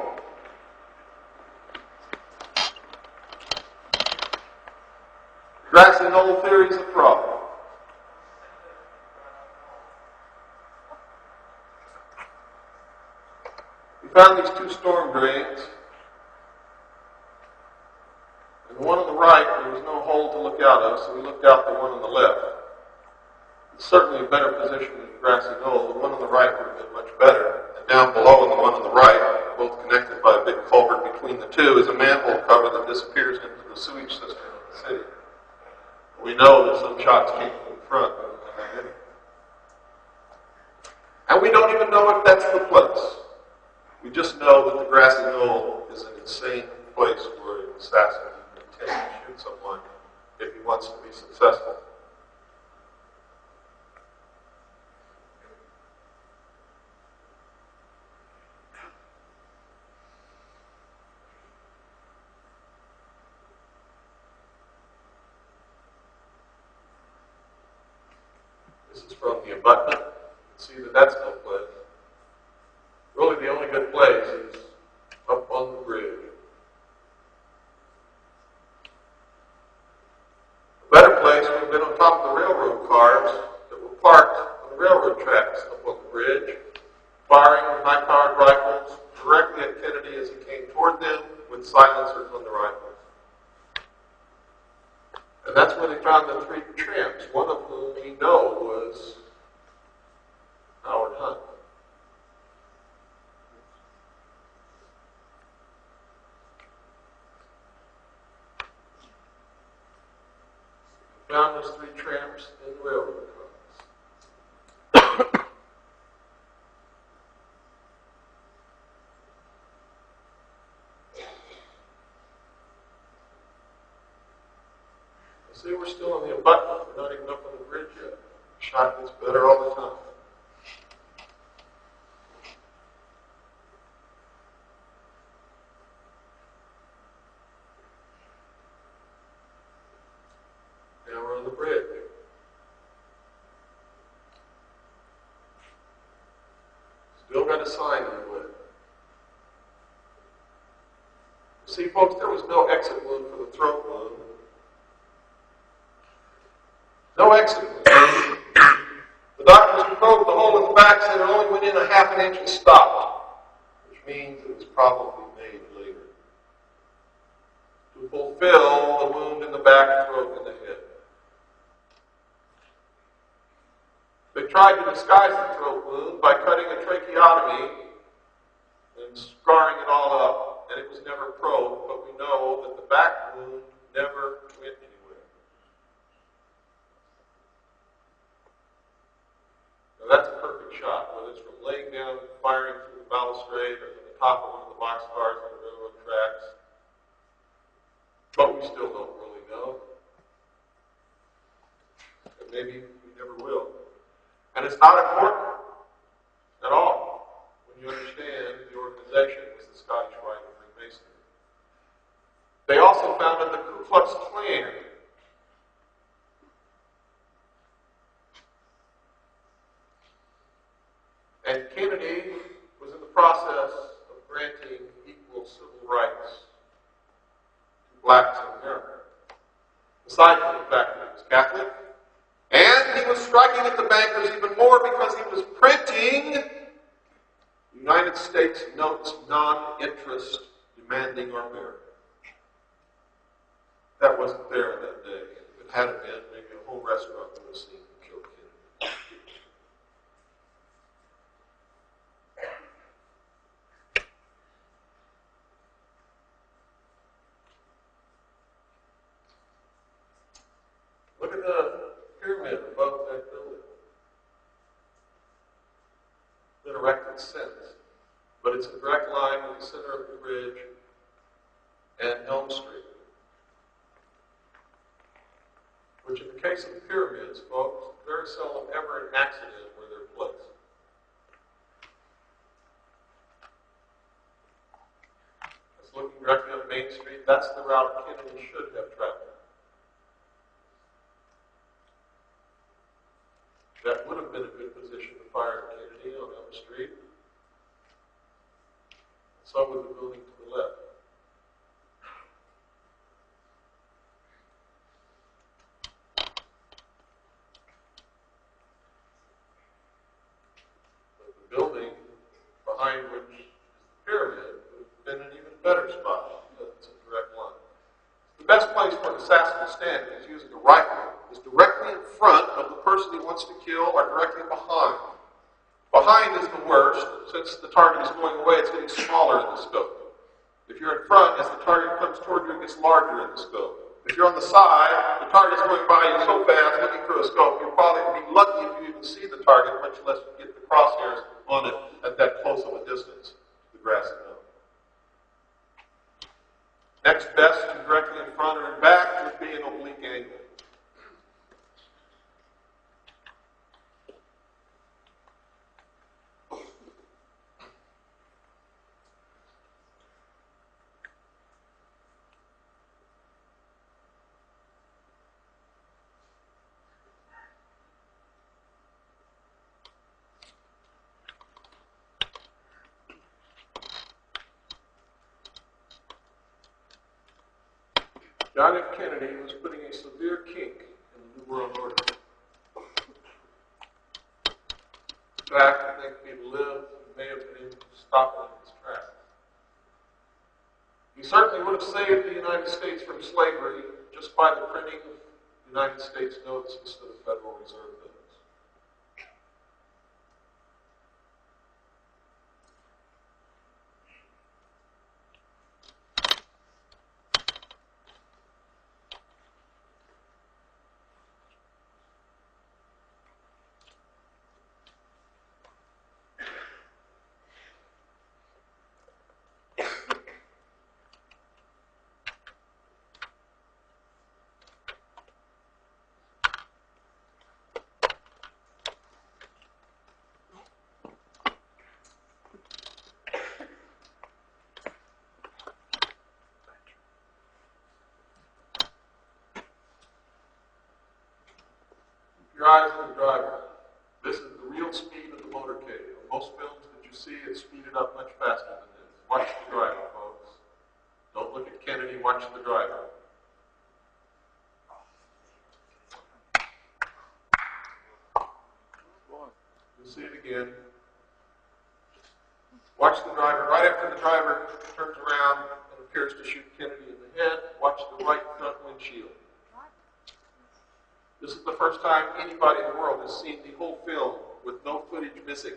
Speaker 1: Grassy knoll theory is a problem. We found these two storm drains. And the one on the right, there was no hole to look out of, so we looked out the one on the left. It's certainly a better position than the grassy knoll. The one on the right would have been much better. And down below on the one on the right, both connected by a big culvert between the two, is a manhole cover that disappears into the sewage system of the city. We know that some shots came from the front. And we don't even know if that's the place. We just know that the grassy knoll is an insane place where an assassin can intend to shoot someone if he wants to be successful. This is from the abutment. You can see that that's no place. Really, the only good place is up on the bridge. A better place would have been on top of the railroad cars that were parked on the railroad tracks up on the bridge, firing with high-powered rifles directly at Kennedy as he came toward them with silencers on the rifles. And that's where they found the three tramps, one of whom we know was Howard Hunt. We found those three tramps in the railroad cars. See, we're still on the abutment. We're not even up on the bridge yet. The shot gets better all the time. Now we're on the bridge. Still got a sign in the way. See, folks, there was no exit wound for the throat wound. No exit wound. The doctors who probed the hole in the back said it only went in a half an inch and stopped, which means it was probably made later to fulfill the wound in the back, throat, and the head. They tried to disguise the throat wound by cutting a tracheotomy and scarring it all up, and it was never probed, but we know that the back wound never went anywhere. Now that's a perfect shot, whether it's from laying down and firing through the balustrade or from the top of one of the boxcars on the railroad tracks. But we still don't really know. And maybe we never will. And it's not important at all when you understand the organization was the Scottish Rite of Freemasonry. They also founded the Ku Klux Klan. And Kennedy was in the process of granting equal civil rights to blacks in America. Aside from the fact that he was Catholic, and And he was striking at the bankers even more because he was printing United States notes, non-interest, demanding our merit. That wasn't there in that day. If it had been, maybe a whole restaurant would have seen him kill Kennedy. Look at the pyramid above that building. It's been erected since, but it's a direct line with the center of the bridge and Elm Street. Which in the case of the pyramids, folks, very seldom ever an accident where they're placed. That's looking directly up Main Street. That's the route Kennedy should have traveled. That would have been a good position to fire Kennedy on Elm Street. So would the building to the left. But the building behind which is the pyramid would have been an even better spot because it's a direct line. The best place for an assassin to stand if he's using a rifle is directly in front of the person he wants to kill or directly behind. Behind is the worst. Since the target is going away, it's getting smaller in the scope. If you're in front, as the target comes toward you, it gets larger in the scope. If you're on the side, the target's going by you so fast, looking through a scope, you'll probably be lucky if you even see the target, much less get the crosshairs on it at that close of a distance to the grassy knoll. Next best to directly in front or in back would be an oblique angle. John F. Kennedy was putting a severe kink in the New World Order. In fact, I think if he'd lived, he may have been able to stop it in its tracks. He certainly would have saved the United States from slavery just by the printing of United States notes instead of Federal Reserve notes. Your eyes on the driver. This is the real speed of the motorcade. On most films that you see, it's speeded up much faster than this. Watch the driver, folks. Don't look at Kennedy, watch the driver. You'll see it again. Watch the driver. Right after the driver turns around and appears to shoot Kennedy in the head, watch the right front windshield. This is the first time anybody in the world has seen the whole film with no footage missing.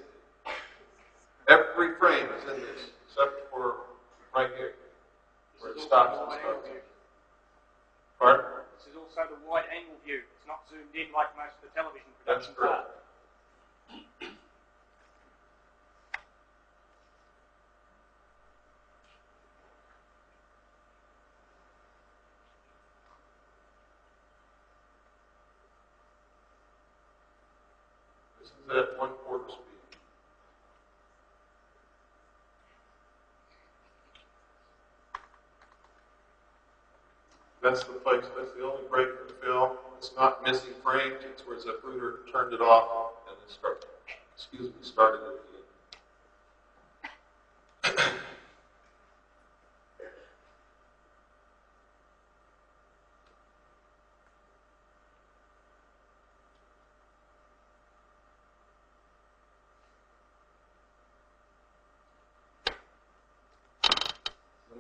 Speaker 1: Every frame is in this, except for right here, where it stops and starts. Pardon?
Speaker 3: This is also the wide-angle view. It's not zoomed in like most of the television productions
Speaker 1: That's
Speaker 3: are.
Speaker 1: This is at 1/4 speed. That's the place, that's the only break in the film. It's not missing frames, it's where Zapruder turned it off and then started it again.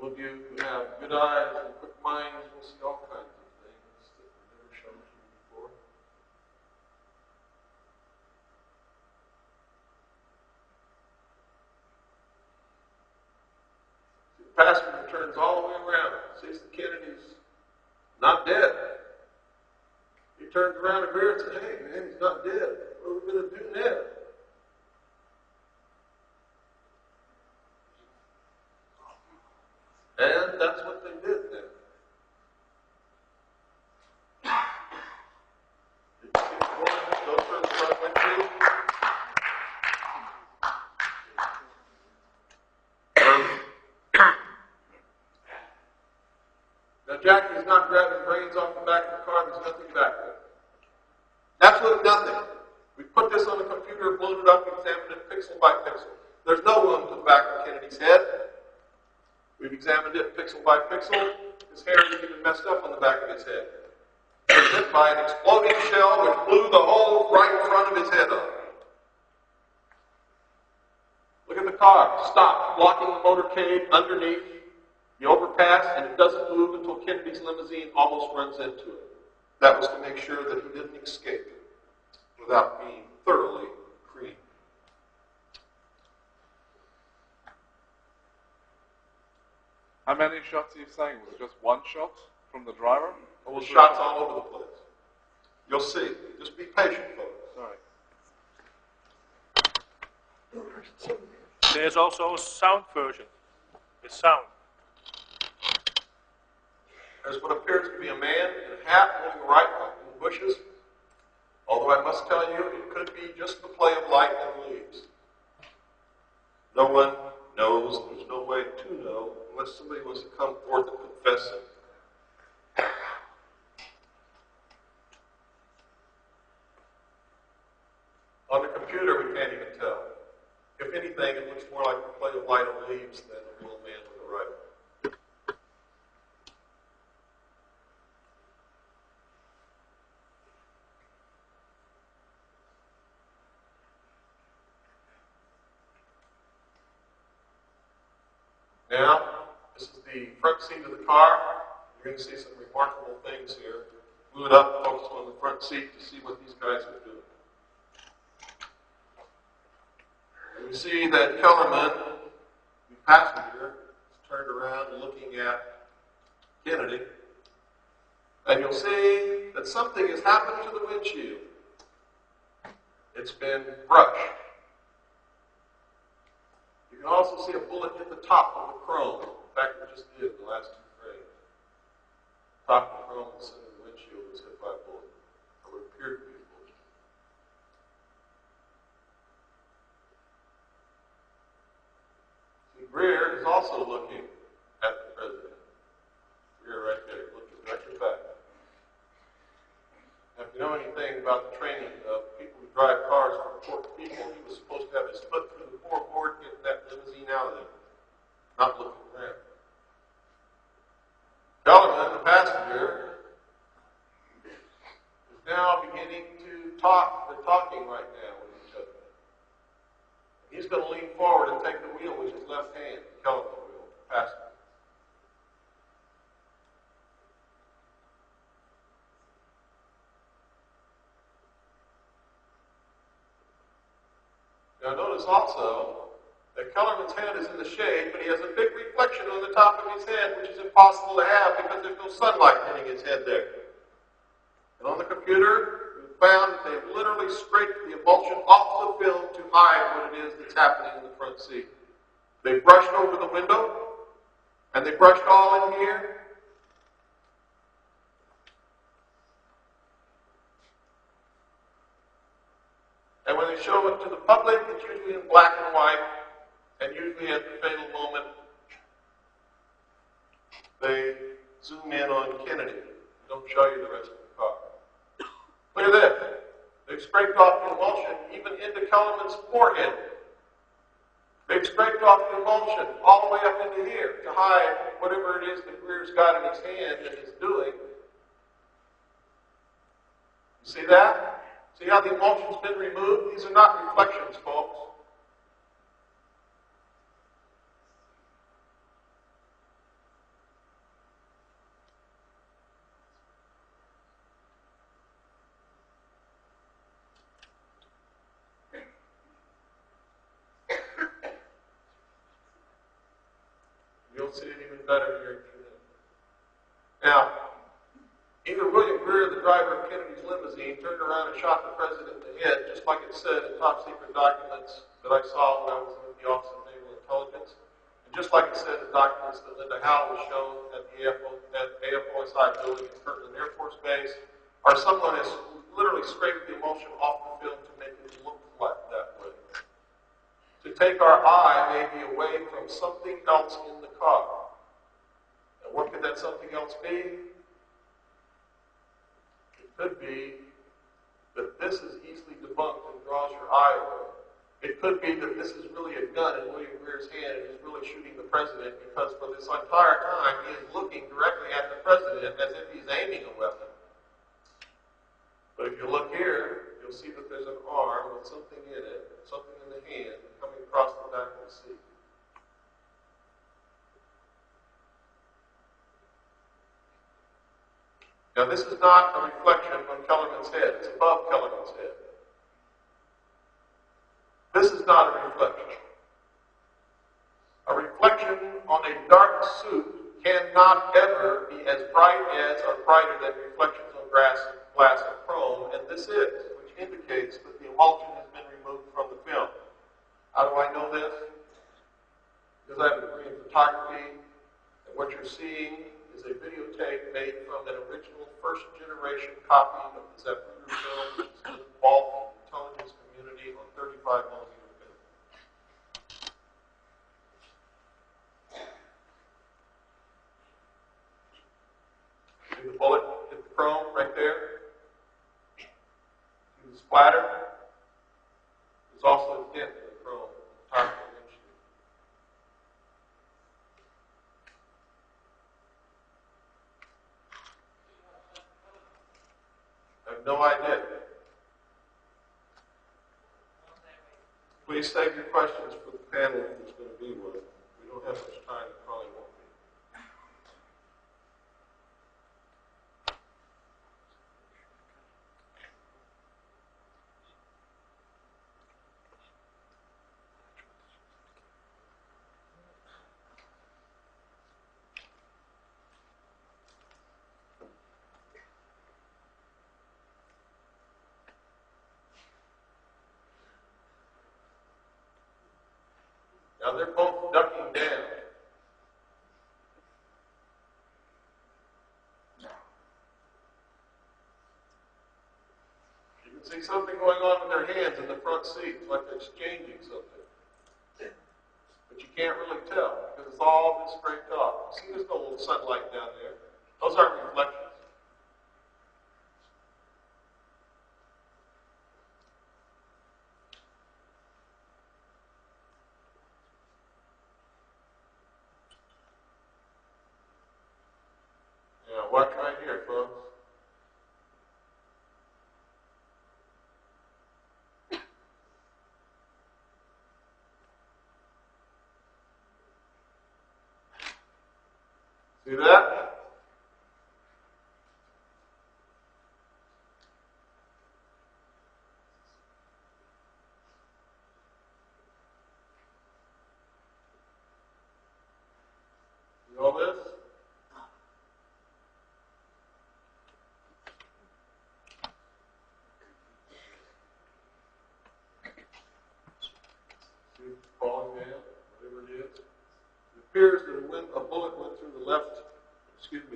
Speaker 1: Some of you who have good eyes and quick minds will see all kinds of things that were never shown to you before. The pastor turns all the way around, sees the Kennedys not dead. He turns around to Greer and says, "Hey, man, he's not dead. What are we going to do now?" And that's what they did then. Go through the front windshield. Now, Jackie is not grabbing brains off the back of the car. There's nothing back there. Absolutely nothing. We put this on the computer, blown it up, examined it pixel by pixel. There's no wound to the back of Kennedy's head. We've examined it pixel by pixel. His hair is even messed up on the back of his head. He was hit by an exploding shell which blew the whole right front of his head up. Look at the car. Stopped, blocking the motorcade underneath the overpass, and it doesn't move until Kennedy's limousine almost runs into it. That was to make sure that he didn't escape without being thoroughly creamed.
Speaker 4: How many shots are you saying? Was it just one shot from the driver?
Speaker 1: Well, shots all over the place. You'll see. Just be patient, folks.
Speaker 4: Sorry.
Speaker 5: There's also a sound version. With sound.
Speaker 1: There's what appears to be a man in a hat holding a rifle in the bushes. Although I must tell you, it could be just the play of light and leaves. No one knows. There's no way to know unless somebody was to come forth and confess it. On the computer, we can't even tell. If anything, it looks more like the play of light and leaves than a real man with a rifle. Now, this is the front seat of the car. You're going to see some remarkable things here. Blew it up, focus on the front seat to see what these guys are doing. And we see that Kellerman, the passenger, is turned around looking at Kennedy. And you'll see that something has happened to the windshield. It's been brushed. You can also see a bullet hit the top of the chrome. In fact, we just did the last two frames. Top of the chrome, the center of the windshield was hit by a bullet. Or it appeared to be a bullet. See, Greer is also looking at the president. Greer right there, looking directly back. Now, if you know anything about the training of people who drive cars for important people, he was supposed to have his foot through the floorboard, getting that limousine out of there, not looking around. Kellerman, the passenger, is now beginning to talk. They're talking right now with each other. He's going to lean forward and take the wheel with his left hand, Kellerman's wheel, passenger. Now notice also that Kellerman's head is in the shade, but he has a big reflection on the top of his head, which is impossible to have because there's no sunlight hitting his head there. And on the computer, we found that they've literally scraped the emulsion off the film to hide what it is that's happening in the front seat. They brushed over the window, and they brushed all in here. And when they show it to the public, it's usually in black and white, and usually at the fatal moment, they zoom in on Kennedy. They don't show you the rest of the car. Look at that. They've scraped off the emulsion even into Kellerman's forehead. They've scraped off the emulsion all the way up into here to hide whatever it is that Greer's got in his hand and is doing. You see that? See how the emulsion's been removed? These are not reflections, folks. you'll see it even better here in a few minutes. Now, either William Greer, the driver of Kennedy's limousine, turned around and shot the president in the head, just like it said in top secret documents that I saw when I was in the Office of Naval Intelligence, and just like it said in documents that Linda Howell was shown at the AFOSI building at Kirtland Air Force Base, or someone has literally scraped the emulsion off the film to make it look like that way. To take our eye maybe away from something else in the car. And what could that something else be? It could be that this is easily debunked and draws your eye away. It could be that this is really a gun in William Greer's hand and he's really shooting the president because for this entire time he is looking directly at the president as if he's aiming a weapon. But if you look here, you'll see that there's an arm with something in it, something in the hand coming across the back of the seat. Now this is not a reflection on Kellerman's head, it's above Kellerman's head. This is not a reflection. A reflection on a dark suit cannot ever be as bright as or brighter than reflections on glass and chrome, and this is, which indicates that the emulsion has been removed from the film. How do I know this? Because I have a degree in photography, and what you're seeing is a videotape made from an original first-generation copy of the Zephyr film, which is in the vault of the intelligence community on 35mm film. See the bullet hit the chrome right there? See the splatter? There's also a dent in the chrome on the top of the windshield. I have no idea. Please save your questions for the panel if there's going to be one. We don't have much time, it probably won't be. Now they're both ducking down. You can see something going on with their hands in the front seats, like they're exchanging something. But you can't really tell because it's all been scraped off. See, there's no little sunlight down there. Those aren't reflections. Watch right here, folks. See that? See all this? Falling down, whatever it is. It appears that a bullet went through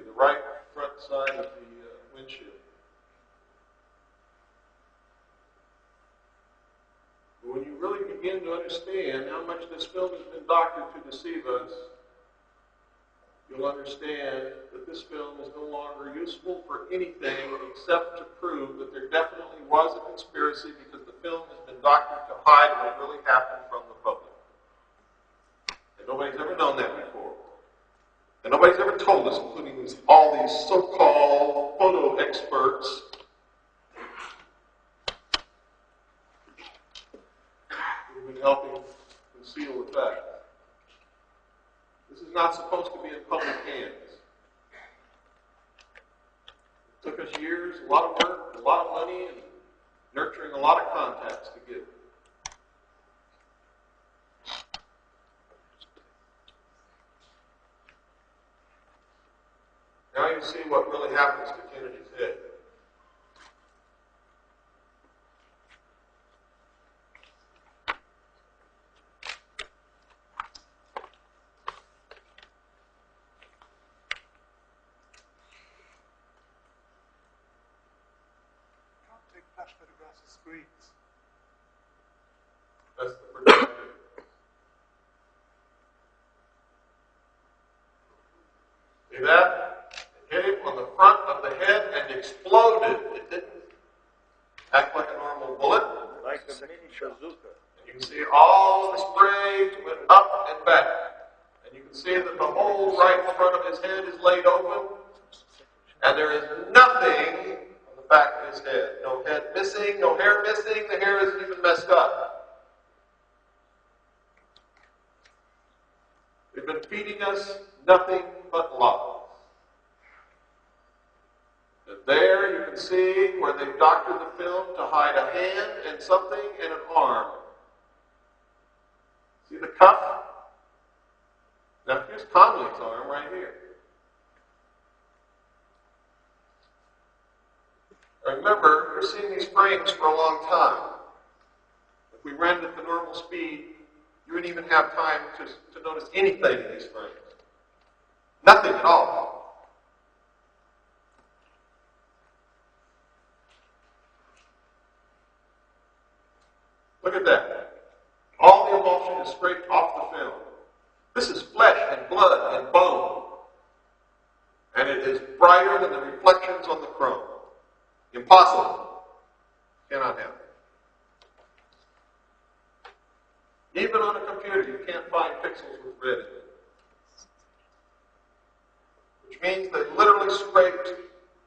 Speaker 1: the right front side of the windshield. But when you really begin to understand how much this film has been doctored to deceive us, you'll understand that this film is no longer useful for anything except to prove that there definitely was a conspiracy because the film has been doctored to hide what really happened from the public. And nobody's ever known that before. And nobody's ever told us, including all these so-called photo experts, who've been helping conceal the fact. This is not supposed to be in public hands. It took us years, a lot of work, a lot of money, and nurturing a lot of contacts to get it. Now you see what really happens to Kennedy's head.
Speaker 4: Can't take flash photographs of screens.
Speaker 1: That's the projector. See that? It hit him on the front of the head and exploded. It didn't act like a normal bullet.
Speaker 6: Like a mini bazooka.
Speaker 1: And you can see all the sprays went up and back. And you can see that the whole right front of his head is laid open. And there is nothing on the back of his head. No head missing, no hair missing. The hair isn't even messed up. They've been feeding us nothing but lies. And there you can see where they've doctored the film to hide a hand and something and an arm. See the cuff? Now here's Conley's arm right here. Remember, you're seeing these frames for a long time. If we ran at the normal speed, you wouldn't even have time to notice anything in these frames. Nothing at all. Look at that. All the emulsion is scraped off the film. This is flesh and blood and bone. And it is brighter than the reflections on the chrome. Impossible. Cannot happen. Even on a computer, you can't find pixels with red in it. Which means they literally scraped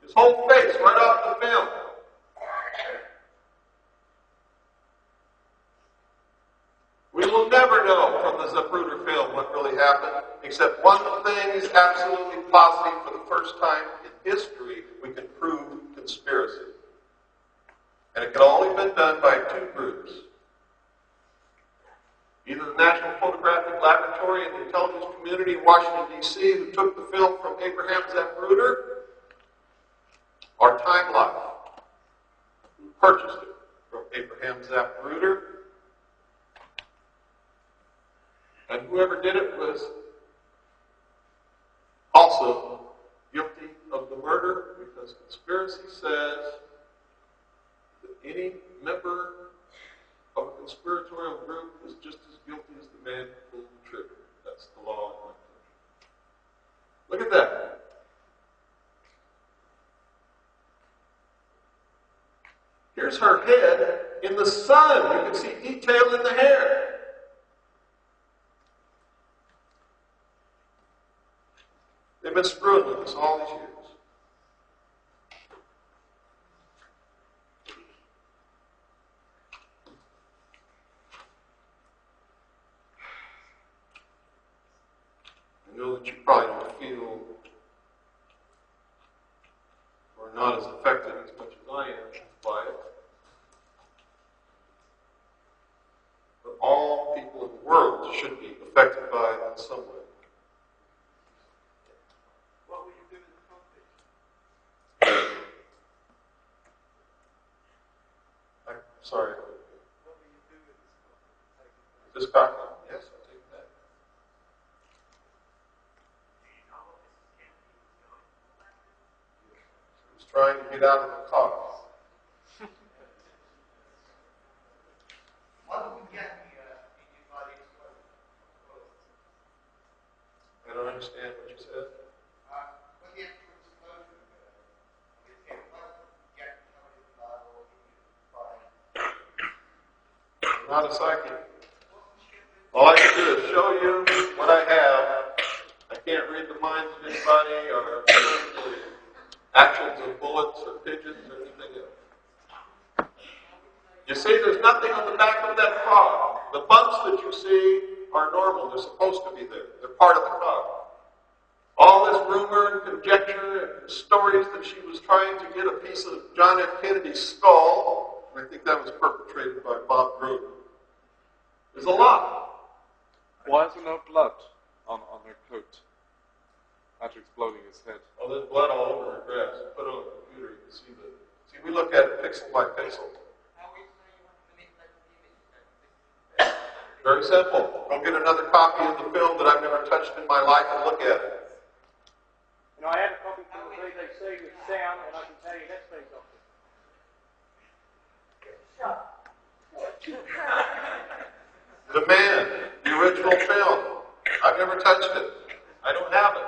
Speaker 1: his whole face right off the film. We will never know from the Zapruder film what really happened, except one thing is absolutely positive. For the first time in history, we can prove conspiracy. And it can only been done by two groups. Either the National Photographic Laboratory and the intelligence community in Washington, D.C., who took the film from Abraham Zapruder, or Time Life, who purchased it from Abraham Zapruder. And whoever did it was also guilty of the murder, because conspiracy says that any member of a conspiratorial group is just as guilty as the man who pulled the trigger. That's the law in my country. Look at that. Here's her head in the sun. You can see detail in the hair. They've been screwing with us all these years. I know that you probably don't feel or not as affected as much as I am by it. But all people in the world should be affected by it in some way.
Speaker 2: What will you do with the cockpit?
Speaker 1: I'm sorry.
Speaker 2: What will you do with this cockpit?
Speaker 1: This copy? Yes, I'll take that. He was trying to get out of the car.
Speaker 2: What do we get here in body explosion?
Speaker 1: I don't understand what you said.
Speaker 2: When the actual explosion occurred, what do we get covered in blood or in fire?
Speaker 1: Not a psychic. All I can do is show you what I have. I can't read the minds of anybody or the actions of bullets or pigeons or anything else. You see, there's nothing on the back of that car. The bumps that you see are normal. They're supposed to be there. They're part of the car. All this rumor and conjecture and stories that she was trying to get a piece of John F. Kennedy's skull, and I think that was perpetrated by Bob Grover, is a lie.
Speaker 4: Why is there no blood on her coat? after exploding his head.
Speaker 1: Oh, there's blood all over her dress. Put it on the computer, you can see the. See, we look at it pixel by pixel. Very simple. Go get another copy of the film that I've never touched in my life and look at it.
Speaker 3: And I have a copy from the BBC with sound, and I can tell you that's been doctored.
Speaker 1: The Man, the original film. I've never touched it. I don't have it.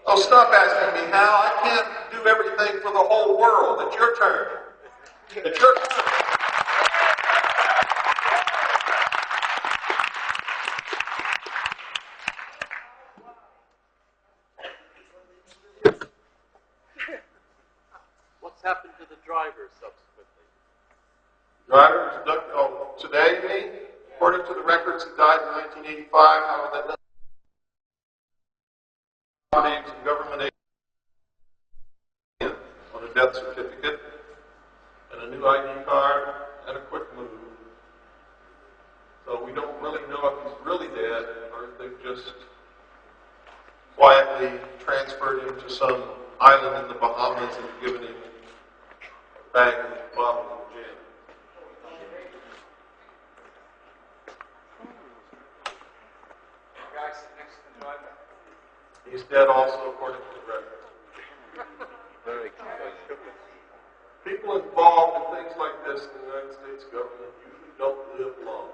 Speaker 1: Oh, stop asking me how. I can't do everything for the whole world. It's your turn. It's your turn.
Speaker 6: What's happened to the driver subsequently?
Speaker 1: Driver was abducted today, you mean? According to the records, he died in 1985. However, that names and government aid on a death certificate and a new ID card and a quick move. So we don't really know if he's really dead or if they've just quietly transferred him to some island in the Bahamas and given him a bag of bottles of gin. He's dead also, according to the record.
Speaker 6: Very expensive.
Speaker 1: People involved in things like this in the United States government usually don't live long.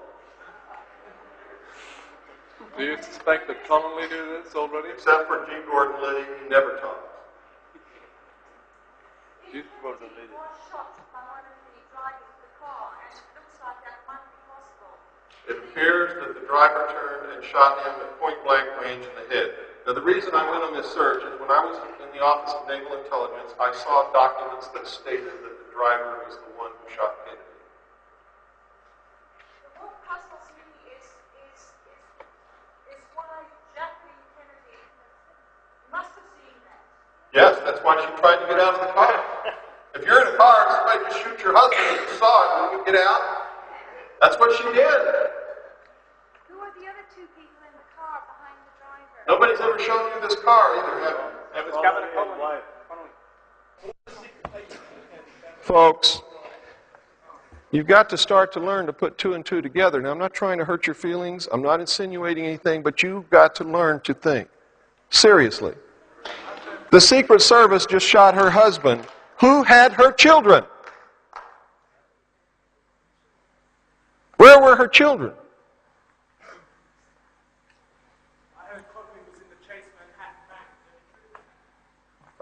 Speaker 4: Do you suspect that Connolly knew this already?
Speaker 1: Except for G. Gordon Liddy, he never talked.
Speaker 4: G. Gordon Liddy.
Speaker 1: It appears that the driver turned and shot him at point-blank range in the head. Now, the reason I went on this search is when I was in the Office of Naval Intelligence, I saw documents that stated that the driver was the one who shot Kennedy.
Speaker 7: What puzzles me is why Jacqueline Kennedy must have seen that.
Speaker 1: Yes, that's why she tried to get out of the car. If you're in a car and somebody just shoots your husband and you saw it, will you get out? That's what she did.
Speaker 7: Who are the other two people in the car behind the driver?
Speaker 1: Nobody's ever shown you this car either, have you?
Speaker 3: It was Governor Connolly.
Speaker 1: Folks, you've got to start to learn to put two and two together. Now, I'm not trying to hurt your feelings. I'm not insinuating anything, but you've got to learn to think. Seriously. The Secret Service just shot her husband, who had her children. Where were her children?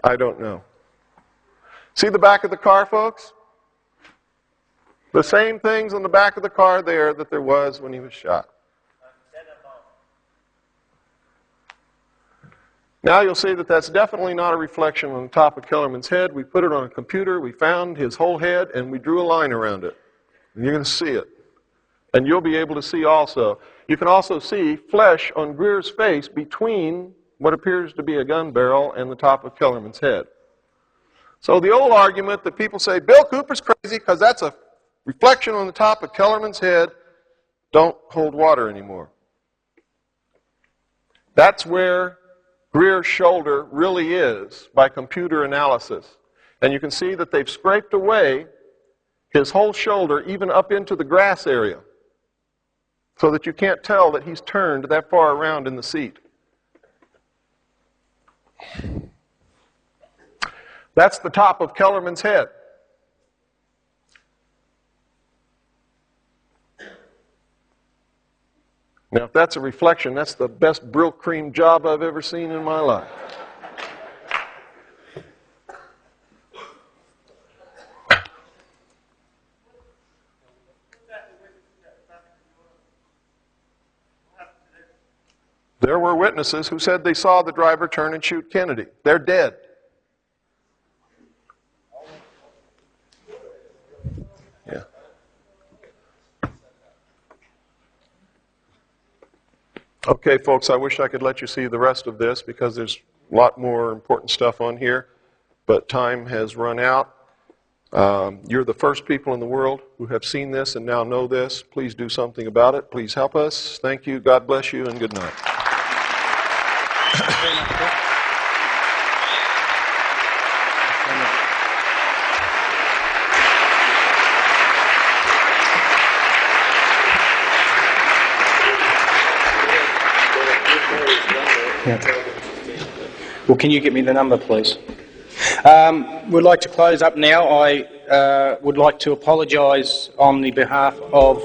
Speaker 1: I don't know. See the back of the car, folks? The same things on the back of the car there that there was when he was shot. Now you'll see that that's definitely not a reflection on the top of Kellerman's head. We put it on a computer, we found his whole head, and we drew a line around it. And you're going to see it. And you'll be able to see also. You can also see flesh on Greer's face between what appears to be a gun barrel and the top of Kellerman's head. So the old argument that people say, Bill Cooper's crazy because that's a reflection on the top of Kellerman's head, don't hold water anymore. That's where Greer's shoulder really is by computer analysis. And you can see that they've scraped away his whole shoulder even up into the grass area so that you can't tell that he's turned that far around in the seat. That's the top of Kellerman's head. Now, if that's a reflection, that's the best Brill cream job I've ever seen in my life. There were witnesses who said they saw the driver turn and shoot Kennedy. They're dead. Yeah. Okay, folks, I wish I could let you see the rest of this because there's a lot more important stuff on here, but time has run out. You're the first people in the world who have seen this and now know this. Please do something about it. Please help us. Thank you. God bless you, and good night.
Speaker 8: Well, can you get me the number, please? We'd like to close up now. I would like to apologise on the behalf of...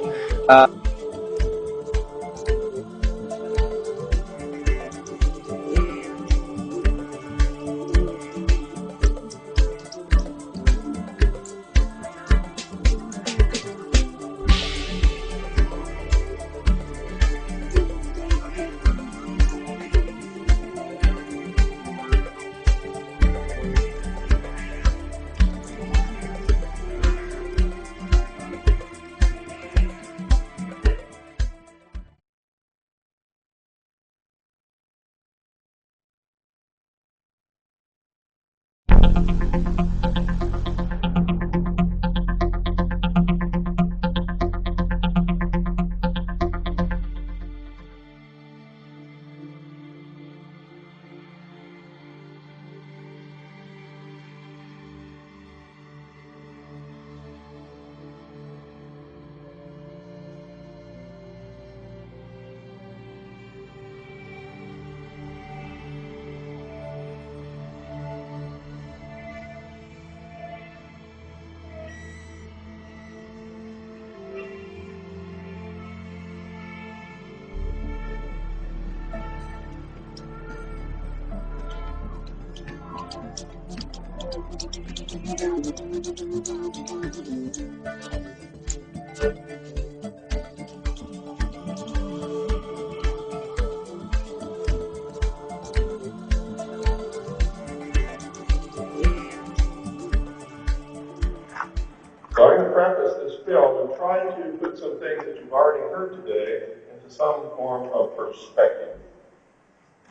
Speaker 1: So I'm going to preface this film and try to put some things that you've already heard today into some form of perspective.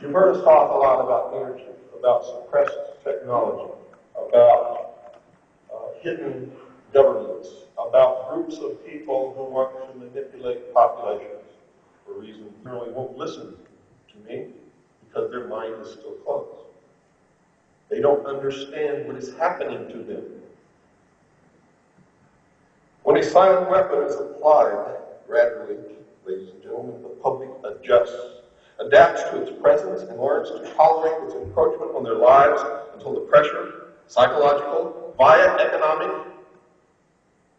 Speaker 1: You've heard us talk a lot about energy, about suppressed technology, about hidden governments, about groups of people who want to manipulate populations for reasons they really won't listen to me because their mind is still closed. They don't understand what is happening to them. When a silent weapon is applied, gradually, ladies and gentlemen, the public adjusts, adapts to its presence, and learns to tolerate its encroachment on their lives until the pressure, psychological, via economic,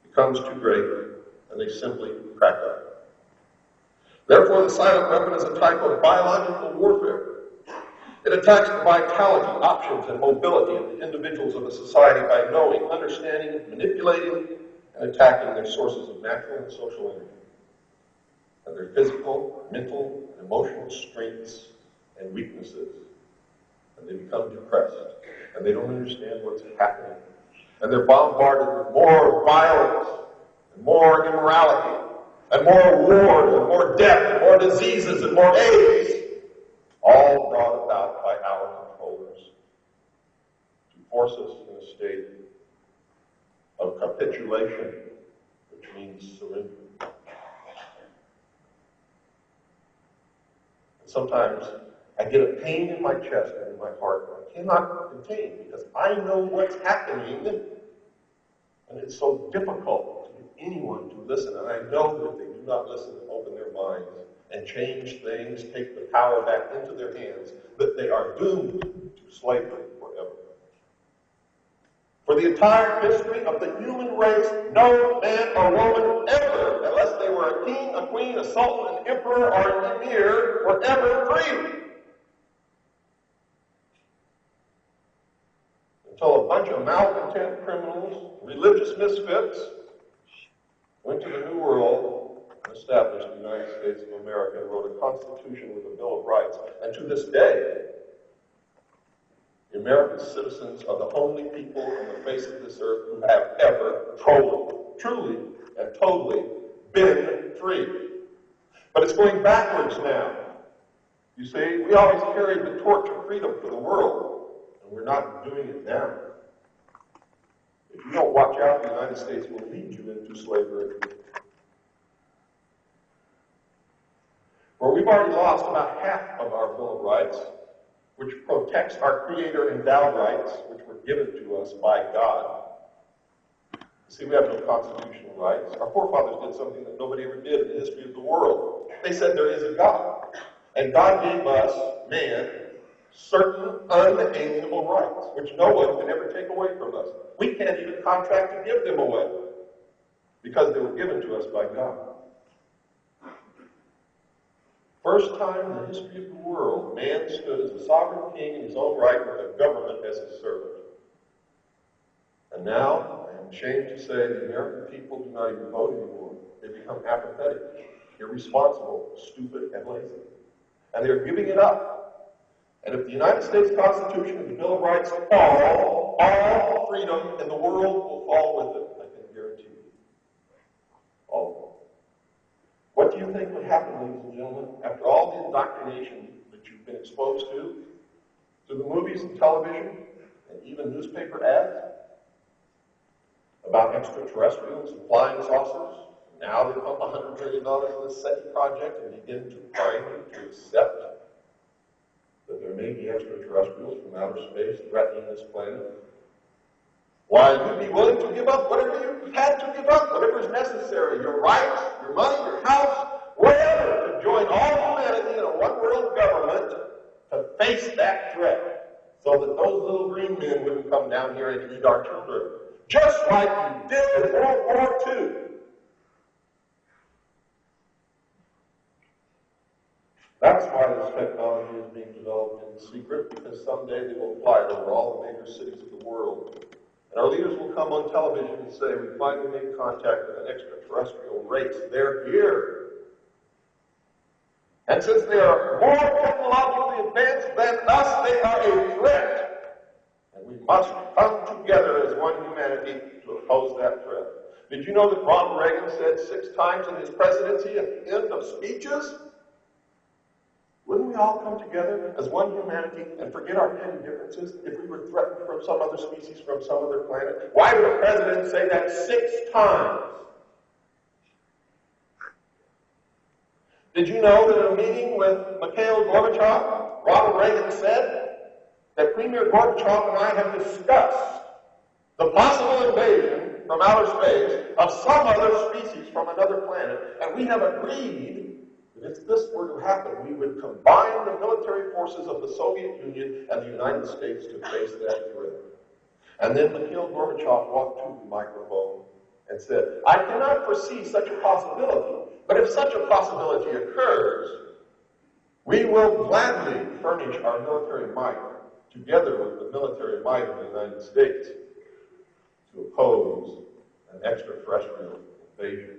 Speaker 1: becomes too great, and they simply crack up. Therefore, the silent weapon is a type of biological warfare. It attacks the vitality, options, and mobility of the individuals of a society by knowing, understanding, manipulating, and attacking their sources of natural and social energy, and their physical, mental, and emotional strengths and weaknesses. And they become depressed, and they don't understand what's happening. And they're bombarded with more violence, and more immorality, and more wars, and more death, and more diseases, and more AIDS, all brought about by our controllers to force us in a state of capitulation, which means surrender. And sometimes I get a pain in my chest and in my heart that I cannot contain because I know what's happening, and it's so difficult to get anyone to listen. And I know that if they do not listen and open their minds and change things, take the power back into their hands, that they are doomed to slavery forever. For the entire history of the human race, no man or woman ever, unless they were a king, a queen, a sultan, an emperor, or an emir, were ever free. Until a bunch of malcontent criminals, religious misfits, went to the New World and established the United States of America and wrote a constitution with a Bill of Rights. And to this day, the American citizens are the only people on the face of this earth who have ever truly and totally been free. But it's going backwards now. You see, we always carried the torch of freedom for the world, and we're not doing it now. If you don't watch out, the United States will lead you into slavery. For we've already lost about half of our Bill of Rights, which protects our Creator endowed rights, which were given to us by God. See, we have no constitutional rights. Our forefathers did something that nobody ever did in the history of the world. They said there is a God. And God gave us, man, certain unalienable rights, which no one can ever take away from us. We can't even contract to give them away because they were given to us by God. First time in the history of the world, man stood as a sovereign king in his own right with a government as his servant. And now, I am ashamed to say, the American people do not even vote anymore. They become apathetic, irresponsible, stupid, and lazy. And they're giving it up. And if the United States Constitution and the Bill of Rights fall, all freedom in the world will fall with it. I can guarantee you. All of them. What do you think would happen, ladies and gentlemen, after all the indoctrination that you've been exposed to the movies and television, and even newspaper ads, about extraterrestrials and flying saucers? Now they pump $100 billion in the SETI project and begin to find you to accept that there may be extraterrestrials from outer space threatening this planet. Why, you'd be willing to give up whatever you had to give up, whatever is necessary, your rights, your money, your house, whatever, to join all humanity in a one-world government to face that threat, so that those little green men wouldn't come down here and eat our children. Just like you did in World War II. That's why this technology is being developed in secret, because someday they will fly it over all the major cities of the world. And our leaders will come on television and say, we finally made contact with an extraterrestrial race. They're here. And since they are more technologically advanced than us, they are a threat. And we must come together as one humanity to oppose that threat. Did you know that Ronald Reagan said 6 times in his presidency at the end of speeches? Wouldn't we all come together as one humanity and forget our petty differences if we were threatened from some other species, from some other planet? Why would a president say that 6 times? Did you know that in a meeting with Mikhail Gorbachev, Ronald Reagan said that Premier Gorbachev and I have discussed the possible invasion from outer space of some other species from another planet, and we have agreed that if this were to happen, we would combine the military forces of the Soviet Union and the United States to face that threat. And then Mikhail Gorbachev walked to the microphone and said, I cannot foresee such a possibility, but if such a possibility occurs, we will gladly furnish our military might, together with the military might of the United States, to oppose an extraterrestrial invasion.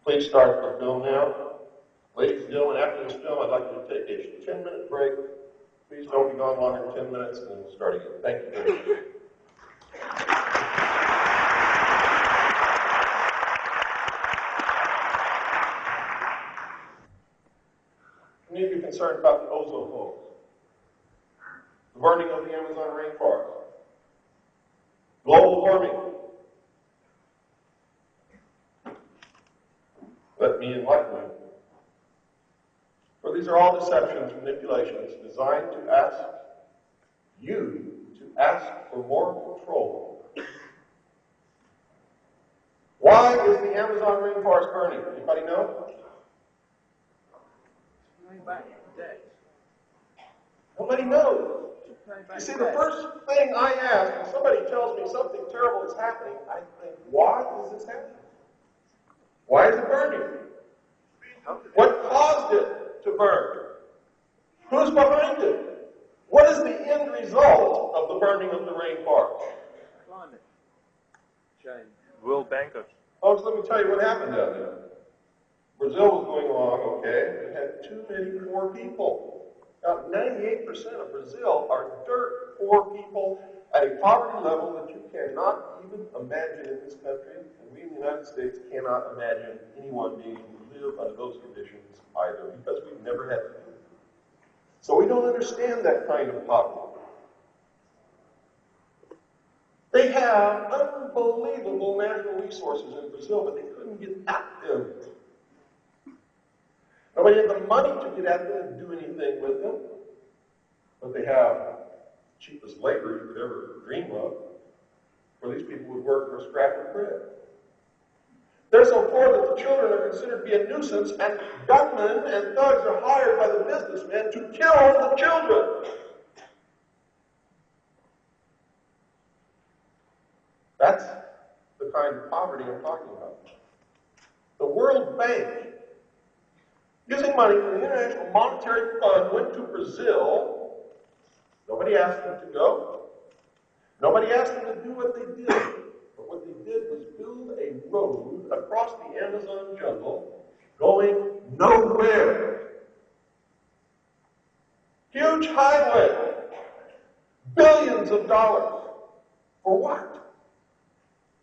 Speaker 1: Please start the film now. Ladies and gentlemen, after this film, I'd like you to take a 10-minute break. Please don't be gone longer than 10 minutes, and then we'll start again. Thank you very much. You need to be concerned about the ozone hole, the burning of the Amazon rainforest, global warming. Let me enlighten you. For these are all deceptions, manipulations, designed to ask you to ask for more control. Why is the Amazon rainforest burning? Anybody know? Nobody knows. You see, the first thing I ask when somebody tells me something terrible is happening, I think, why is this happening? Why is it burning? What caused it to burn? Who's behind it? What is the end result of the burning of the rainforest?
Speaker 6: Climate change.
Speaker 5: World bankers.
Speaker 1: Folks, let me tell you what happened down there. Brazil was going along okay. It had too many poor people. About 98% of Brazil are dirt poor people at a poverty level that you cannot even imagine in this country. And we in the United States cannot imagine anyone being able to live under those conditions either, because we've never had to do it. don't understand that kind of poverty. They have unbelievable natural resources in Brazil, but they couldn't get at them. Nobody had the money to get at them and do anything with them. But they have the cheapest labor you could ever dream of, where these people would work for a scrap of bread. They're so poor that the children are considered to be a nuisance, and gunmen and thugs are hired by the businessmen to kill the children. That's the kind of poverty I'm talking about. The World Bank, using money from the International Monetary Fund, went to Brazil. Nobody asked them to go. Nobody asked them to do what they did. But what they did was build a road across the Amazon jungle going nowhere. Huge highway. Billions of dollars. For what?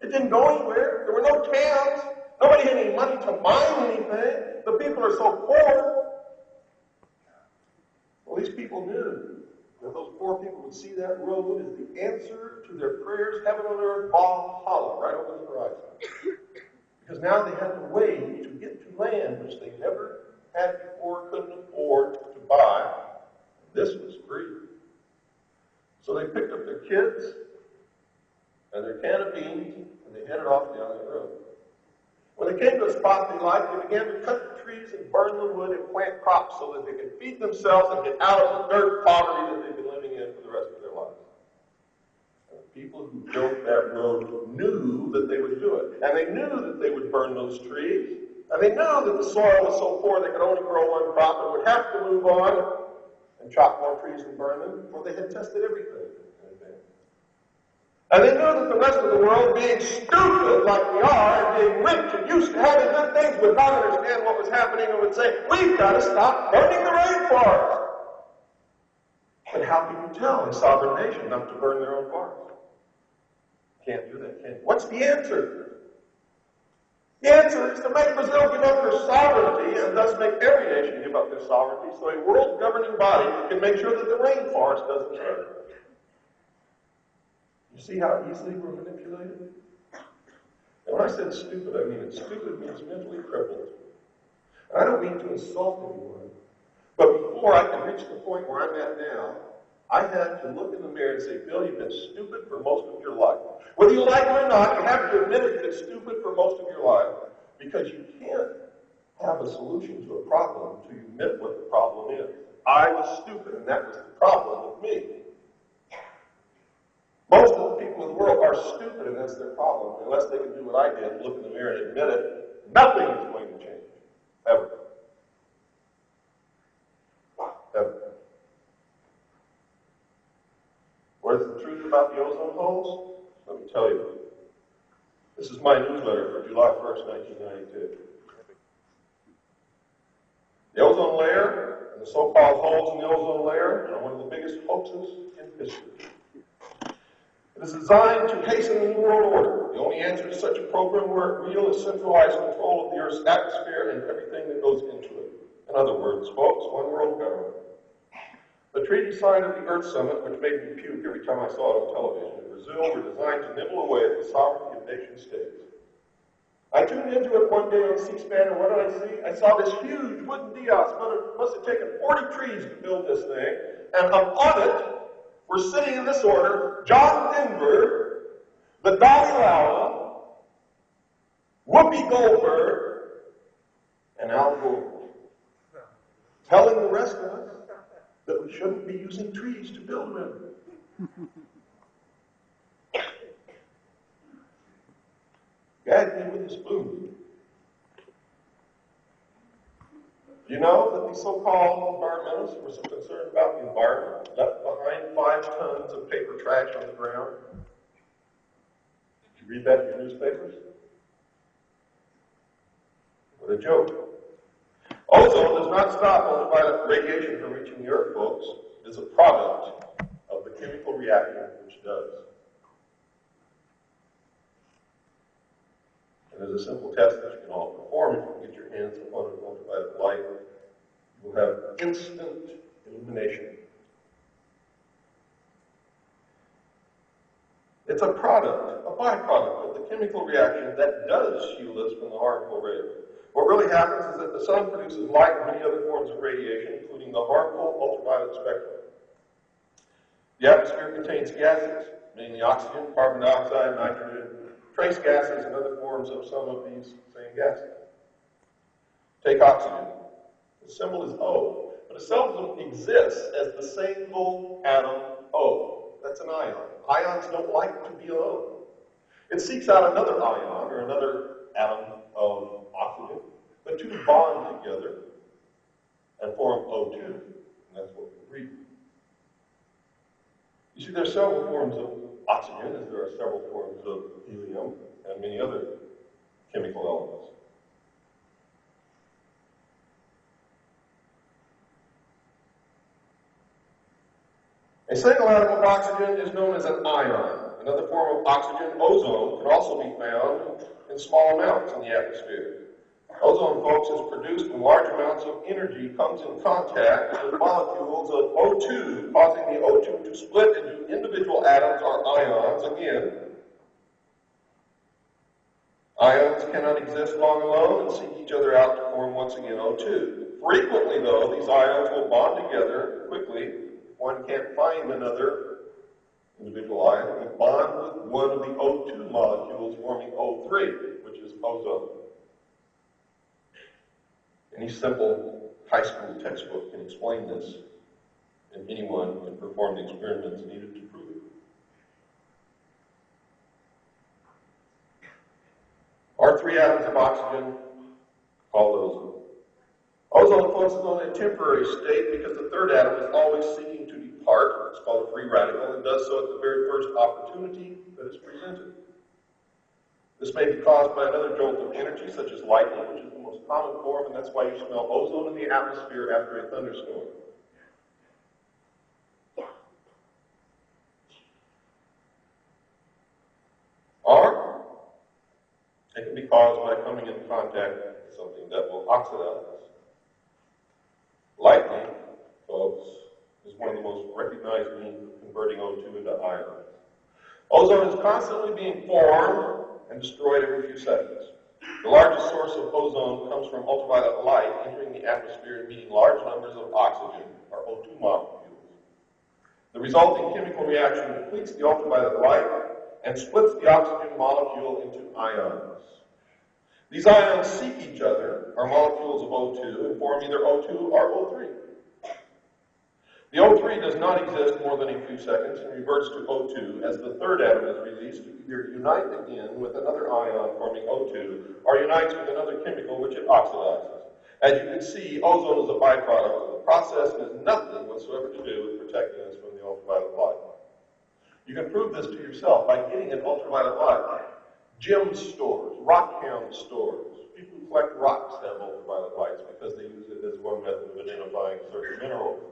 Speaker 1: It didn't go anywhere. There were no towns. Nobody had any money to mine anything. The people are so poor. Well, these people knew that those poor people would see that road as the answer to their prayers, heaven on earth, Valhalla, right over the horizon. Because now they had a way to get to land which they never had before, couldn't afford to buy. This was free. So they picked up their kids and their can of beans, and they headed off down the road. When they came to a spot they liked, they began to cut the trees and burn the wood and plant crops so that they could feed themselves and get out of the dirt poverty that they've been living in for the rest of their lives. And the people who built that road knew that they would do it. And they knew that they would burn those trees. And they knew that the soil was so poor they could only grow one crop and would have to move on and chop more trees and burn them, for they had tested everything. And they knew that the rest of the world, being stupid like we are, and being rich and used to having good things, would not understand what was happening and would say, we've got to stop burning the rainforest. But how can you tell a sovereign nation not to burn their own forests? Can't do that, can you? What's the answer? The answer is to make Brazil give up their sovereignty and thus make every nation give up their sovereignty so a world governing body can make sure that the rainforest doesn't burn. You see how easily we're manipulated? And when I said stupid, I mean it. Stupid means mentally crippled. And I don't mean to insult anyone, but before I could reach the point where I'm at now, I had to look in the mirror and say, Bill, you've been stupid for most of your life. Whether you like it or not, you have to admit it, you've been stupid for most of your life, because you can't have a solution to a problem until you admit what the problem is. I was stupid, and that was the problem with me. Most of the people in the world are stupid, and that's their problem. Unless they can do what I did, look in the mirror and admit it, nothing is going to change. Ever. Ever. What is the truth about the ozone holes? Let me tell you. This is my newsletter for July 1st, 1992. The ozone layer and the so-called holes in the ozone layer are one of the biggest hoaxes in history. It is designed to hasten the New World Order. The only answer to such a program, were it real, is centralized control of the Earth's atmosphere and everything that goes into it. In other words, folks, one world government. The treaty signed at the Earth Summit, which made me puke every time I saw it on television in Brazil, were designed to nibble away at the sovereignty of nation states. I tuned into it one day on C-SPAN, and what did I see? I saw this huge wooden dais. Must have taken 40 trees to build this thing, and up on it, we're sitting in this order: John Denver, the Dalai Lama, Whoopi Goldberg, and Al Gore, telling the rest of us that we shouldn't be using trees to build with. Guide me with a spoon. Do you know that these so-called environmentalists were so concerned about the environment, left behind 5 tons of paper trash on the ground? Did you read that in your newspapers? What a joke. Ozone does not stop ultraviolet radiation from reaching the Earth, folks. It is a product of the chemical reaction which does. And there's a simple test that you can all perform. If you can get your hands upon an ultraviolet light, you will have instant illumination It's a product, a byproduct of the chemical reaction that does shield us from the harmful rays. What really happens is that the sun produces light and many other forms of radiation, including the harmful ultraviolet spectrum. The atmosphere contains gases, mainly oxygen, carbon dioxide, nitrogen, trace gases, and other forms of some of these same gases. Take oxygen. The symbol is O, but it seldom exists as the single atom O. That's an ion. Ions don't like to be alone. It seeks out another ion or another atom of oxygen. The two bond together and form O2, and that's what we breathe. You see, there are several forms of oxygen, as there are several forms of helium and many other chemical elements. A single atom of oxygen is known as an ion. Another form of oxygen, ozone, can also be found in small amounts in the atmosphere. Ozone, folks, is produced when large amounts of energy comes in contact with molecules of O2, causing the O2 to split into individual atoms or ions. Again, ions cannot exist long alone and seek each other out to form once again O2. Frequently, though, these ions will bond together quickly. One can't find another individual ion. It will bond with one of the O2 molecules, forming O3, which is ozone. Any simple high school textbook can explain this, and anyone can perform the experiments needed to prove it. Our three atoms of oxygen called ozone. Ozone, folks, is only a temporary state because the third atom is always seeking to depart. It's called a free radical, and does so at the very first opportunity that is presented. This may be caused by another jolt of energy, such as lightning, which is the most common form, and that's why you smell ozone in the atmosphere after a thunderstorm. Or it can be caused by coming into contact with something that will oxidize. Lightning, folks, is one of the most recognized means of converting O2 into ions. Ozone is constantly being formed and destroyed every few seconds. The largest source of ozone comes from ultraviolet light entering the atmosphere and meeting large numbers of oxygen, or O2 molecules. The resulting chemical reaction depletes the ultraviolet light and splits the oxygen molecule into ions. These ions seek each other, or molecules of O2, and form either O2 or O3. The O3 does not exist more than a few seconds and reverts to O2 as the third atom is released to either unite again with another ion forming O2 or unites with another chemical which it oxidizes. As you can see, ozone is a byproduct of the process and has nothing whatsoever to do with protecting us from the ultraviolet light. You can prove this to yourself by getting an ultraviolet light. Gem stores, rock hound stores, people who collect rocks have ultraviolet lights because they use it as one method of identifying certain minerals.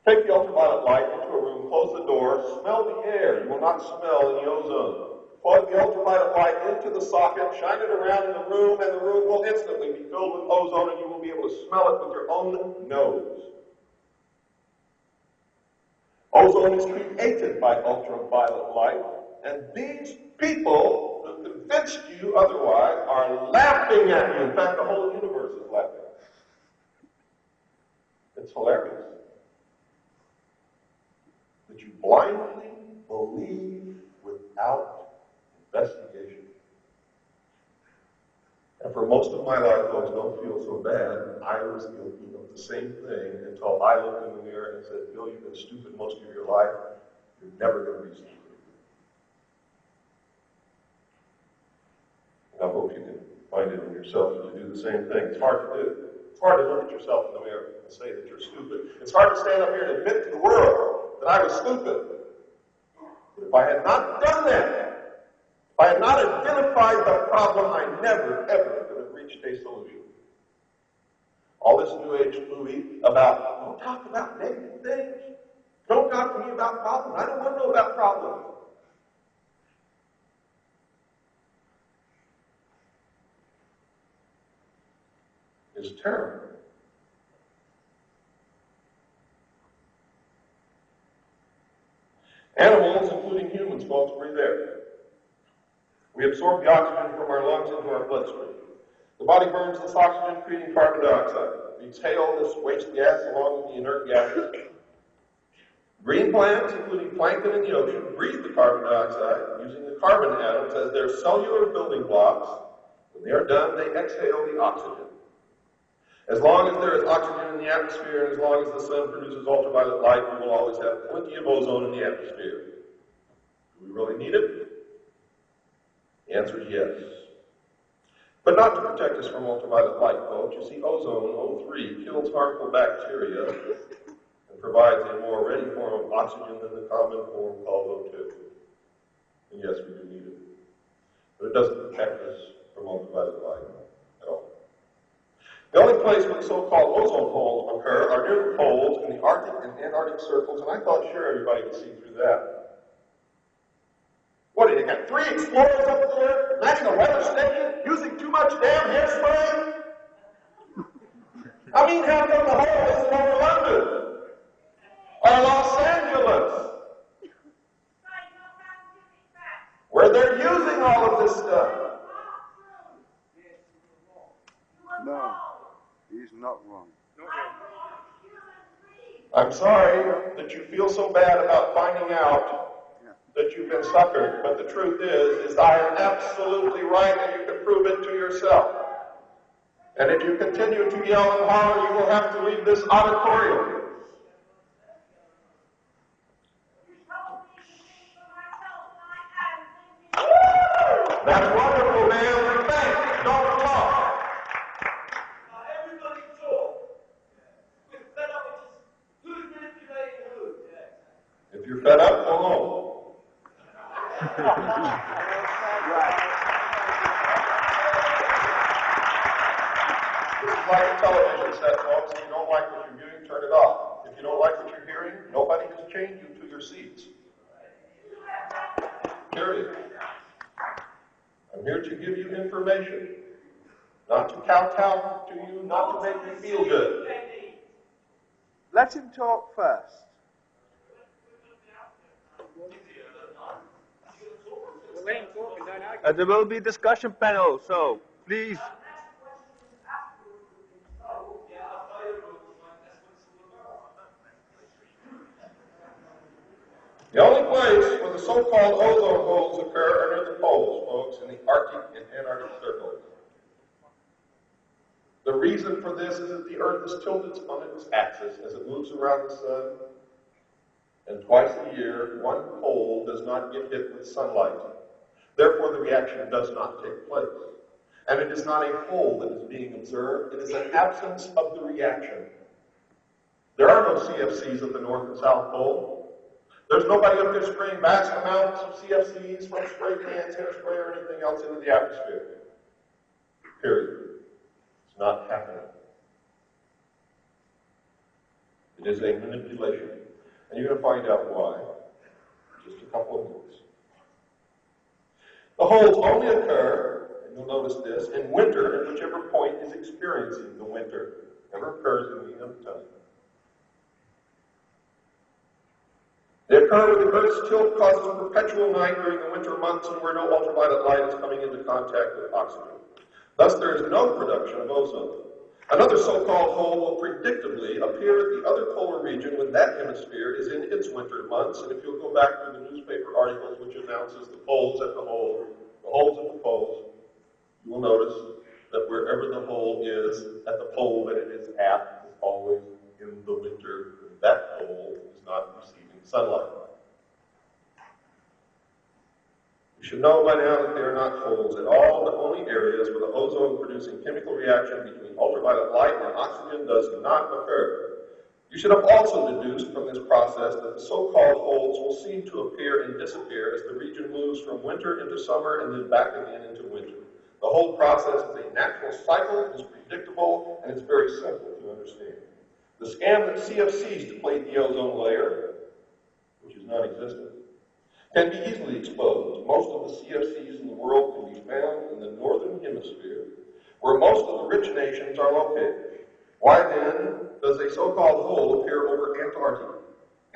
Speaker 1: Take the ultraviolet light into a room, close the door, smell the air. You will not smell any ozone. Plug the ultraviolet light into the socket, shine it around in the room, and the room will instantly be filled with ozone, and you will be able to smell it with your own nose. Ozone is created by ultraviolet light, and these people who convinced you otherwise are laughing at you. In fact, the whole universe is laughing. It's hilarious that you blindly believe without investigation. And for most of my life, folks, don't feel so bad. I was guilty of the same thing until I looked in the mirror and said, Bill, you've been stupid most of your life. You're never going to be stupid. And I hope you can find it in yourself to do the same thing. It's hard to do. It's hard to look at yourself in the mirror and say that you're stupid. It's hard to stand up here and admit to the world that I was stupid. But if I had not done that, if I had not identified the problem, I never, ever would have reached a solution. All this New Age movie about, don't talk about negative things. Don't talk to me about problems. I don't want to know about problems. It's terrible. Animals, including humans, folks, breathe air. We absorb the oxygen from our lungs into our bloodstream. The body burns this oxygen, creating carbon dioxide. We exhale this waste gas along with the inert gases. Green plants, including plankton in the ocean, breathe the carbon dioxide using the carbon atoms as their cellular building blocks. When they are done, they exhale the oxygen. As long as there is oxygen in the atmosphere and as long as the sun produces ultraviolet light, we will always have plenty of ozone in the atmosphere. Do we really need it? The answer is yes. But not to protect us from ultraviolet light, folks. You see, ozone, O3, kills harmful bacteria and provides a more ready form of oxygen than the common form called O2. And yes, we do need it. But it doesn't protect us from ultraviolet light at all. The only place where the so-called ozone holes occur are near the poles in the Arctic and Antarctic circles, and I thought sure everybody could see through that. What, you got 3 explorers up there, matching a weather station, using too much damn hairspray? I mean, how come the hole isn't over London? Or Los Angeles? Where they're using all of this stuff.
Speaker 9: No, he's not wrong.
Speaker 1: I'm sorry that you feel so bad about finding out that you've been suckered, but the truth is I am absolutely right, and you can prove it to yourself. And if you continue to yell and holler, you will have to leave this auditorium. That's wonderful, man. Thanks. Don't talk.
Speaker 2: Everybody talk. We're fed up with this. Who's manipulating who?
Speaker 1: If you're fed up, go home. This is like a television set, folks. If you don't like what you're viewing, turn it off. If you don't like what you're hearing, nobody has chained you to your seats. Period. I'm here to give you information, not to kowtow to you, not to make you feel good.
Speaker 6: Let him talk first. There will be discussion panel, so please.
Speaker 1: The only place where the so-called ozone holes occur are near the poles, folks, in the Arctic and Antarctic circles. The reason for this is that the Earth is tilted on its axis as it moves around the sun, and twice a year, one pole does not get hit with sunlight. Therefore, the reaction does not take place. And it is not a hole that is being observed, it is an absence of the reaction. There are no CFCs at the North and South Pole. There's nobody up there spraying vast amounts of CFCs from spray cans, hairspray, or anything else into the atmosphere. Period. It's not happening. It is a manipulation. And you're going to find out why in just a couple of minutes. The holes only occur, and you'll notice this, in winter, at whichever point is experiencing the winter. Never occurs in the other time. They occur where the Earth's tilt causes a perpetual night during the winter months and where no ultraviolet light is coming into contact with oxygen. Thus, there is no production of ozone. Another so-called hole will predictably appear at the other polar region when that hemisphere is in its winter months. And if you'll go back to the newspaper articles which announces the holes at the holes at the poles, you will notice that wherever the hole is at the pole that it is at is always in the winter. That pole is not receiving sunlight. You should know by now that they are not holes at all, but only areas where the ozone-producing chemical reaction between ultraviolet light and oxygen does not occur. You should have also deduced from this process that the so-called holes will seem to appear and disappear as the region moves from winter into summer and then back again into winter. The whole process is a natural cycle, it is predictable, and it's very simple to understand. The scam that CFCs deplete the ozone layer, which is non-existent, can be easily exposed. Most of the CFCs in the world can be found in the northern hemisphere, where most of the rich nations are located. Why then does a so-called hole appear over Antarctica?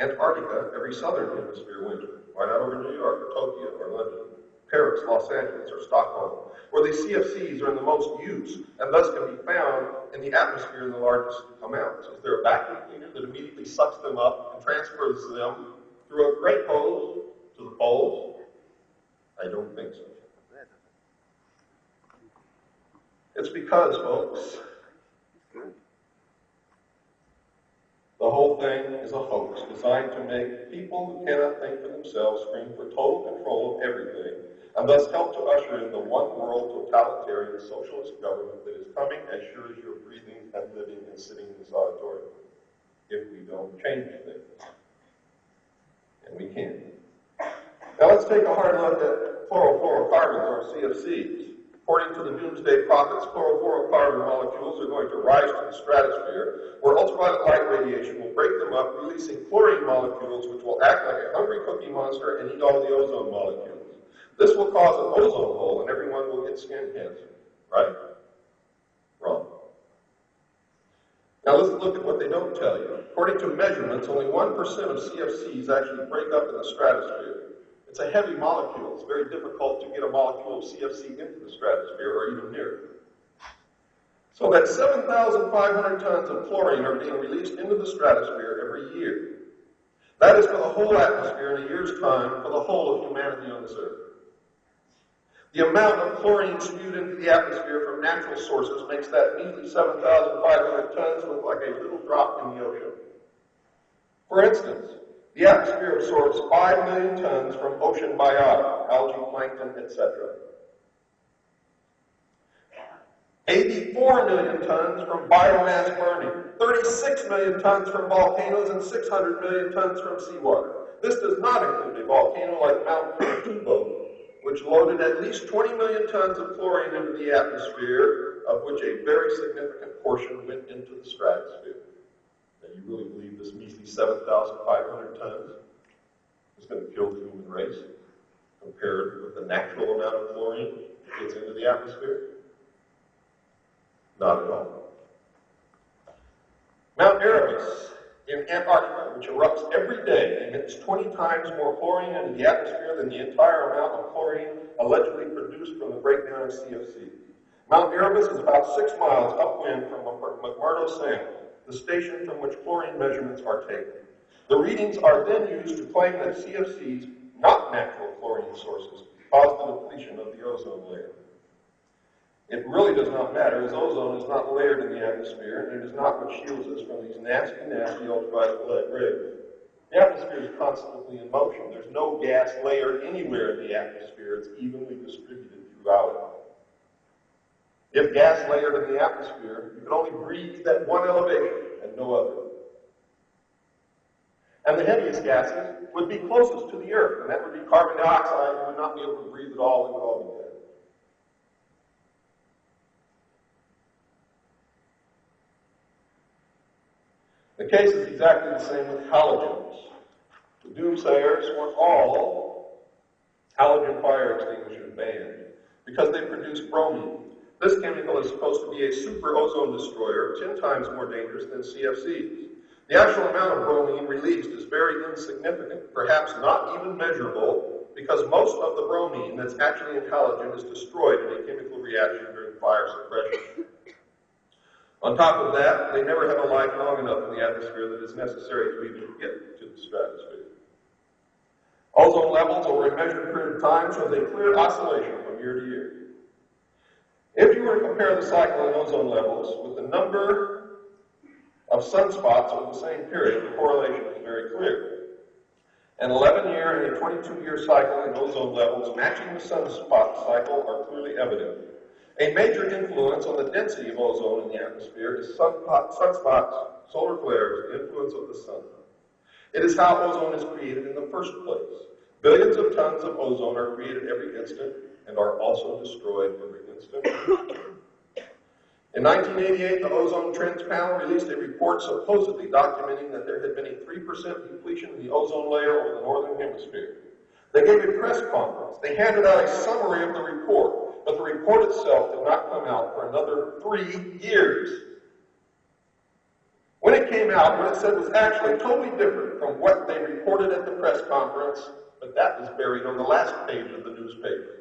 Speaker 1: Antarctica every southern hemisphere winter? Why not over New York or Tokyo or London, Paris, Los Angeles, or Stockholm, where the CFCs are in the most use and thus can be found in the atmosphere in the largest amounts? Is there a vacuum cleaner that immediately sucks them up and transfers them through a great hose to the poles? I don't think so. It's because, folks, the whole thing is a hoax designed to make people who cannot think for themselves scream for total control of everything, and thus help to usher in the one-world totalitarian socialist government that is coming as sure as you're breathing and living and sitting in this auditorium, if we don't change things. And we can. Now let's take a hard look at chlorofluorocarbons, or CFCs. According to the doomsday prophets, chlorofluorocarbon molecules are going to rise to the stratosphere, where ultraviolet light radiation will break them up, releasing chlorine molecules which will act like a hungry cookie monster and eat all the ozone molecules. This will cause an ozone hole and everyone will get skin cancer. Right? Wrong. Now let's look at what they don't tell you. According to measurements, only 1% of CFCs actually break up in the stratosphere. It's a heavy molecule. It's very difficult to get a molecule of CFC into the stratosphere or even near it. So that 7,500 tons of chlorine are being released into the stratosphere every year. That is for the whole atmosphere in a year's time for the whole of humanity on this earth. The amount of chlorine spewed into the atmosphere from natural sources makes that measly 7,500 tons look like a little drop in the ocean. For instance, the atmosphere absorbs 5 million tons from ocean biota, algae, plankton, etc. 84 million tons from biomass burning, 36 million tons from volcanoes, and 600 million tons from seawater. This does not include a volcano like Mount Pinatubo, which loaded at least 20 million tons of chlorine into the atmosphere, of which a very significant portion went into the stratosphere. Now, you really believe this measly 7,500 tons is going to kill the human race compared with the natural amount of chlorine that gets into the atmosphere? Not at all. Mount Erebus in Antarctica, which erupts every day, emits 20 times more chlorine into the atmosphere than the entire amount of chlorine allegedly produced from the breakdown of CFC. Mount Erebus is about 6 miles upwind from McMurdo Sound, the station from which chlorine measurements are taken. The readings are then used to claim that CFCs, not natural chlorine sources, cause the depletion of the ozone layer. It really does not matter, as ozone is not layered in the atmosphere, and it is not what shields us from these nasty, nasty ultraviolet rays. The atmosphere is constantly in motion. There's no gas layer anywhere in the atmosphere. It's evenly distributed throughout it. If gas layered in the atmosphere, you could only breathe at one elevation and no other. And the heaviest gases would be closest to the Earth, and that would be carbon dioxide. You would not be able to breathe at all. It would all be dead. The case is exactly the same with halogens. The doomsayers want all halogen fire extinguishers banned because they produce bromine. This chemical is supposed to be a super ozone destroyer, 10 times more dangerous than CFCs. The actual amount of bromine released is very insignificant, perhaps not even measurable, because most of the bromine that's actually in halogen is destroyed in a chemical reaction during fire suppression. On top of that, they never have a life long enough in the atmosphere that is necessary to even get to the stratosphere. Ozone levels over a measured period of time shows a clear oscillation from year to year. If you were to compare the cycle in ozone levels with the number of sunspots over the same period, the correlation is very clear. An 11-year and a 22-year cycle in ozone levels matching the sunspot cycle are clearly evident. A major influence on the density of ozone in the atmosphere is sunspots, solar flares, the influence of the sun. It is how ozone is created in the first place. Billions of tons of ozone are created every instant and are also destroyed every instant. In 1988, the Ozone Trends Panel released a report supposedly documenting that there had been a 3% depletion in the ozone layer over the northern hemisphere. They gave a press conference. They handed out a summary of the report, but the report itself did not come out for another 3 years. When it came out, what it said was actually totally different from what they reported at the press conference, but that was buried on the last page of the newspaper.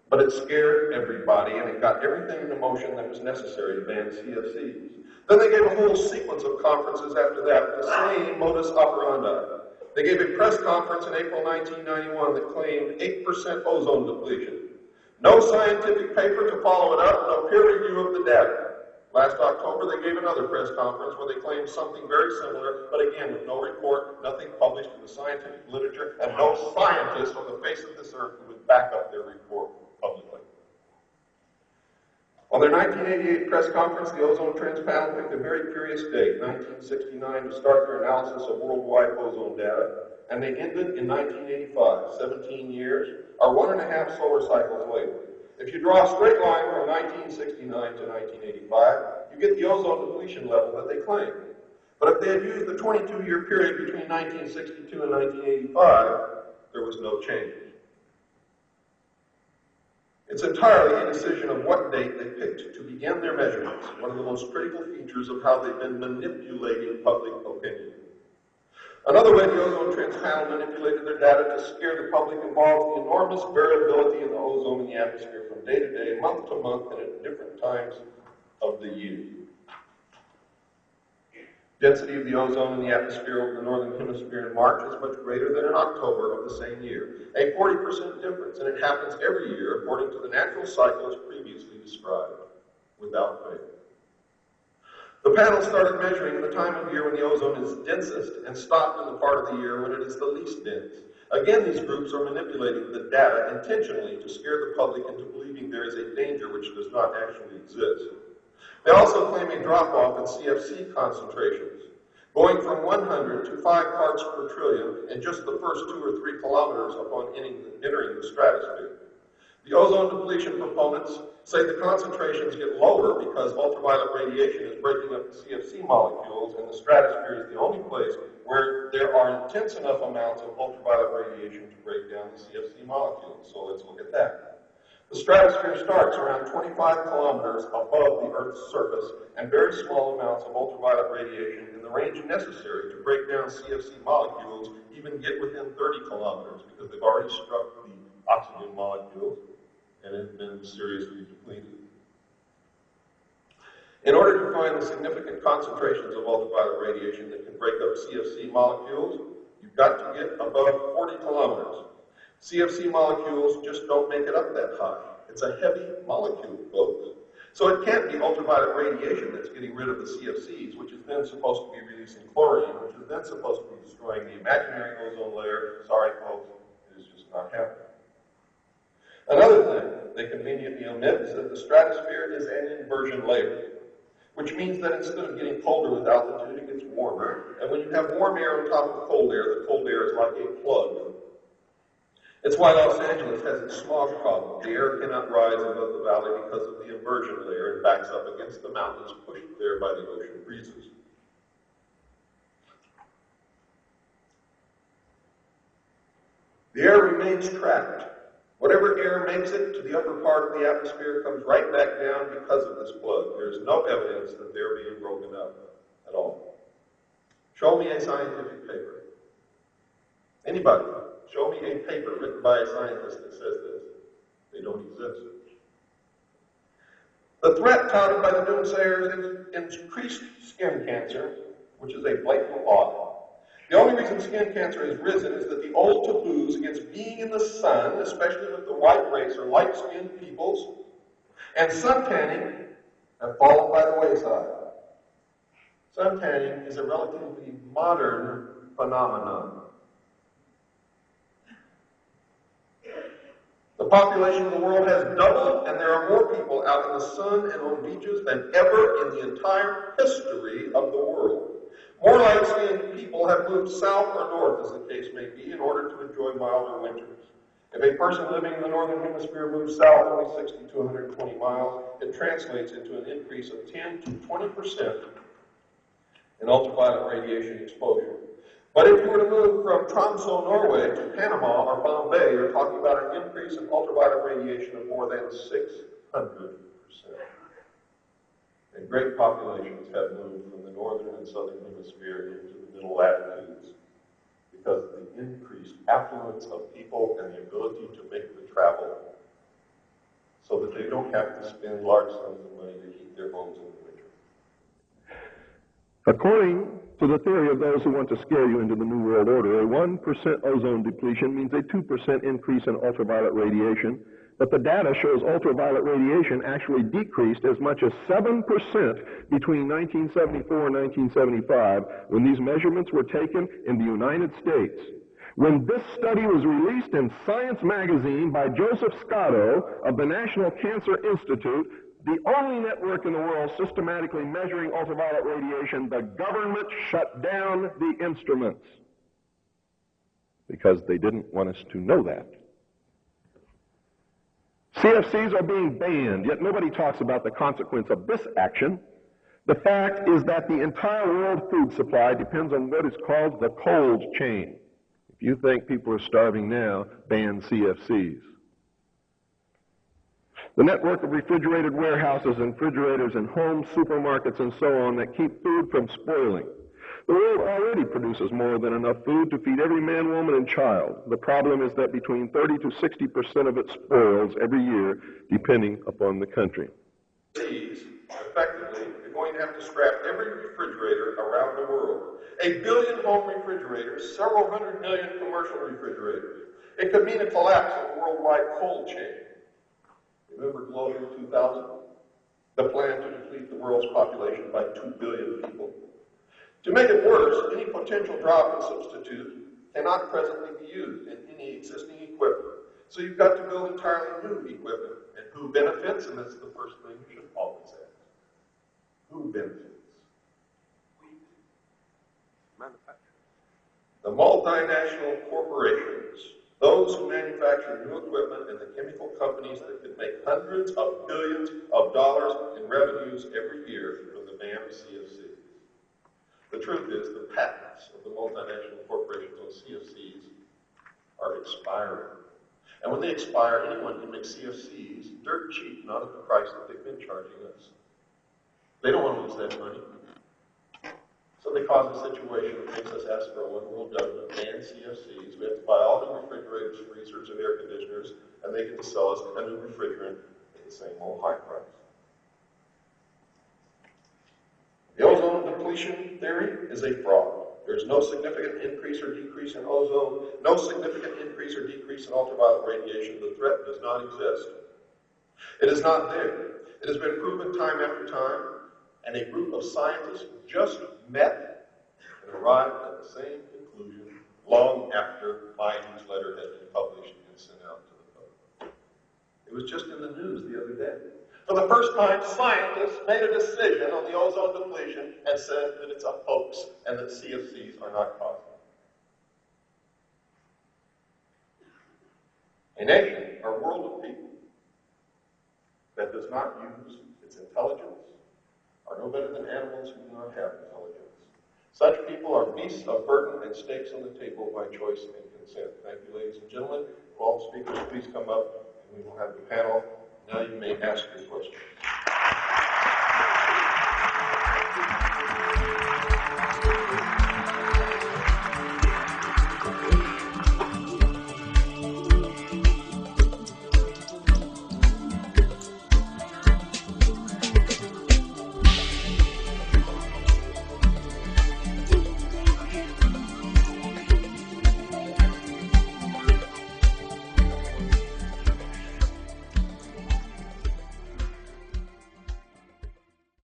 Speaker 1: But it scared everybody, and it got everything into motion that was necessary to ban CFCs. Then they gave a whole sequence of conferences after that with the same modus operandi. They gave a press conference in April 1991 that claimed 8% ozone depletion. No scientific paper to follow it up, no peer review of the data. Last October, they gave another press conference where they claimed something very similar, but again with no report, nothing published in the scientific literature, and no scientist on the face of this earth who would back up their report publicly. On their 1988 press conference, the Ozone Trends panel picked a very curious date, 1969, to start their analysis of worldwide ozone data, and they ended in 1985, 17 years, or 1.5 solar cycles later. If you draw a straight line from 1969 to 1985, you get the ozone depletion level that they claim. But if they had used the 22-year period between 1962 and 1985, there was no change. It's entirely a decision of what date they picked to begin their measurements, one of the most critical features of how they've been manipulating public opinion. Another way the Ozone Trends panel manipulated their data to scare the public involves the enormous variability in the ozone in the atmosphere from day to day, month to month, and at different times of the year. Density of the ozone in the atmosphere over the northern hemisphere in March is much greater than in October of the same year, a 40% difference, and it happens every year according to the natural cycles previously described, without fail. The panel started measuring the time of year when the ozone is densest and stopped in the part of the year when it is the least dense. Again, these groups are manipulating the data intentionally to scare the public into believing there is a danger which does not actually exist. They also claim a drop-off in CFC concentrations, going from 100 to 5 parts per trillion in just the first 2 or 3 kilometers upon entering the stratosphere. The ozone depletion proponents say the concentrations get lower because ultraviolet radiation is breaking up the CFC molecules, and the stratosphere is the only place where there are intense enough amounts of ultraviolet radiation to break down the CFC molecules. So let's look at that. The stratosphere starts around 25 kilometers above the Earth's surface, and very small amounts of ultraviolet radiation in the range necessary to break down CFC molecules even get within 30 kilometers because they've already struck the oxygen molecules and have been seriously depleted. In order to find the significant concentrations of ultraviolet radiation that can break up CFC molecules, you've got to get above 40 kilometers. CFC molecules just don't make it up that high. It's a heavy molecule, folks. So it can't be ultraviolet radiation that's getting rid of the CFCs, which is then supposed to be releasing chlorine, which is then supposed to be destroying the imaginary ozone layer. Sorry, folks, it is just not happening. Another thing they conveniently omit is that the stratosphere is an inversion layer, which means that instead of getting colder with altitude, it gets warmer. And when you have warm air on top of cold air, the cold air is like a plug. It's why Los Angeles has its smog problem. The air cannot rise above the valley because of the inversion layer and backs up against the mountains pushed there by the ocean breezes. The air remains trapped. Whatever air makes it to the upper part of the atmosphere comes right back down because of this plug. There's no evidence that they're being broken up at all. Show me a scientific paper. Anybody, show me a paper written by a scientist that says this. They don't exist. The threat touted by the doomsayers is increased skin cancer, which is a blatant lie. The only reason skin cancer has risen is that the old taboos against being in the sun, especially with the white race or light-skinned peoples, and sun tanning have fallen by the wayside. Sun tanning is a relatively modern phenomenon. The population of the world has doubled, and there are more people out in the sun and on beaches than ever in the entire history of the world. More light-skinned people have moved south or north, as the case may be, in order to enjoy milder winters. If a person living in the northern hemisphere moves south only 60 to 120 miles, it translates into an increase of 10 to 20% in ultraviolet radiation exposure. But if you were to move from Tromsø, Norway to Panama or Bombay, you're talking about an increase in ultraviolet radiation of more than 600%. And great populations have moved from the northern and southern hemisphere into the middle latitudes because of the increased affluence of people and the ability to make the travel so that they don't have to spend large sums of money to heat their homes in the winter.
Speaker 10: According to the theory of those who want to scare you into the New World Order, a 1% ozone depletion means a 2% increase in ultraviolet radiation, but the data shows ultraviolet radiation actually decreased as much as 7% between 1974 and 1975 when these measurements were taken in the United States. When this study was released in Science magazine by Joseph Scotto of the National Cancer Institute, the only network in the world systematically measuring ultraviolet radiation, the government shut down the instruments because they didn't want us to know that. CFCs are being banned, yet nobody talks about the consequence of this action. The fact is that the entire world food supply depends on what is called the cold chain. If you think people are starving now, ban CFCs. The network of refrigerated warehouses and refrigerators and homes, supermarkets, and so on that keep food from spoiling. The world already produces more than enough food to feed every man, woman, and child. The problem is that between 30 to 60% of it spoils every year, depending upon the country.
Speaker 1: Effectively, you're going to have to scrap every refrigerator around the world. 1 billion home refrigerators, several hundred million commercial refrigerators. It could mean a collapse of the worldwide cold chain. Remember Global 2000? The plan to deplete the world's population by 2 billion people. To make it worse, any potential drop in substitute cannot presently be used in any existing equipment. So you've got to build entirely new equipment. And who benefits? And that's the first thing you should always ask. Who benefits? The multinational corporations, those who manufacture new equipment, and the chemical companies that could make hundreds of billions of dollars in revenues every year from the ban of CFCs. The truth is, the patents of the multinational corporations on CFCs are expiring. And when they expire, anyone can make CFCs dirt cheap, not at the price that they've been charging us. They don't want to lose that money. So they cause a situation that makes us ask for a one world government, ban CFCs. We have to buy all the refrigerators, freezers, and air conditioners, and they get to sell us a new refrigerant at the same old high price. The ozone depletion theory is a fraud. There's no significant increase or decrease in ozone, no significant increase or decrease in ultraviolet radiation. The threat does not exist. It is not there. It has been proven time after time, and a group of scientists just met and arrived at the same conclusion long after my newsletter had been published and sent out to the public. It was just in the news the other day. For the first time, scientists made a decision on the ozone depletion and said that it's a hoax and that CFCs are not causing it. A nation or world of people that does not use its intelligence are no better than animals who do not have intelligence. Such people are beasts of burden and stakes on the table by choice and consent. Thank you, ladies and gentlemen. Will all speakers please come up and we will have the panel. Now you may ask your questions.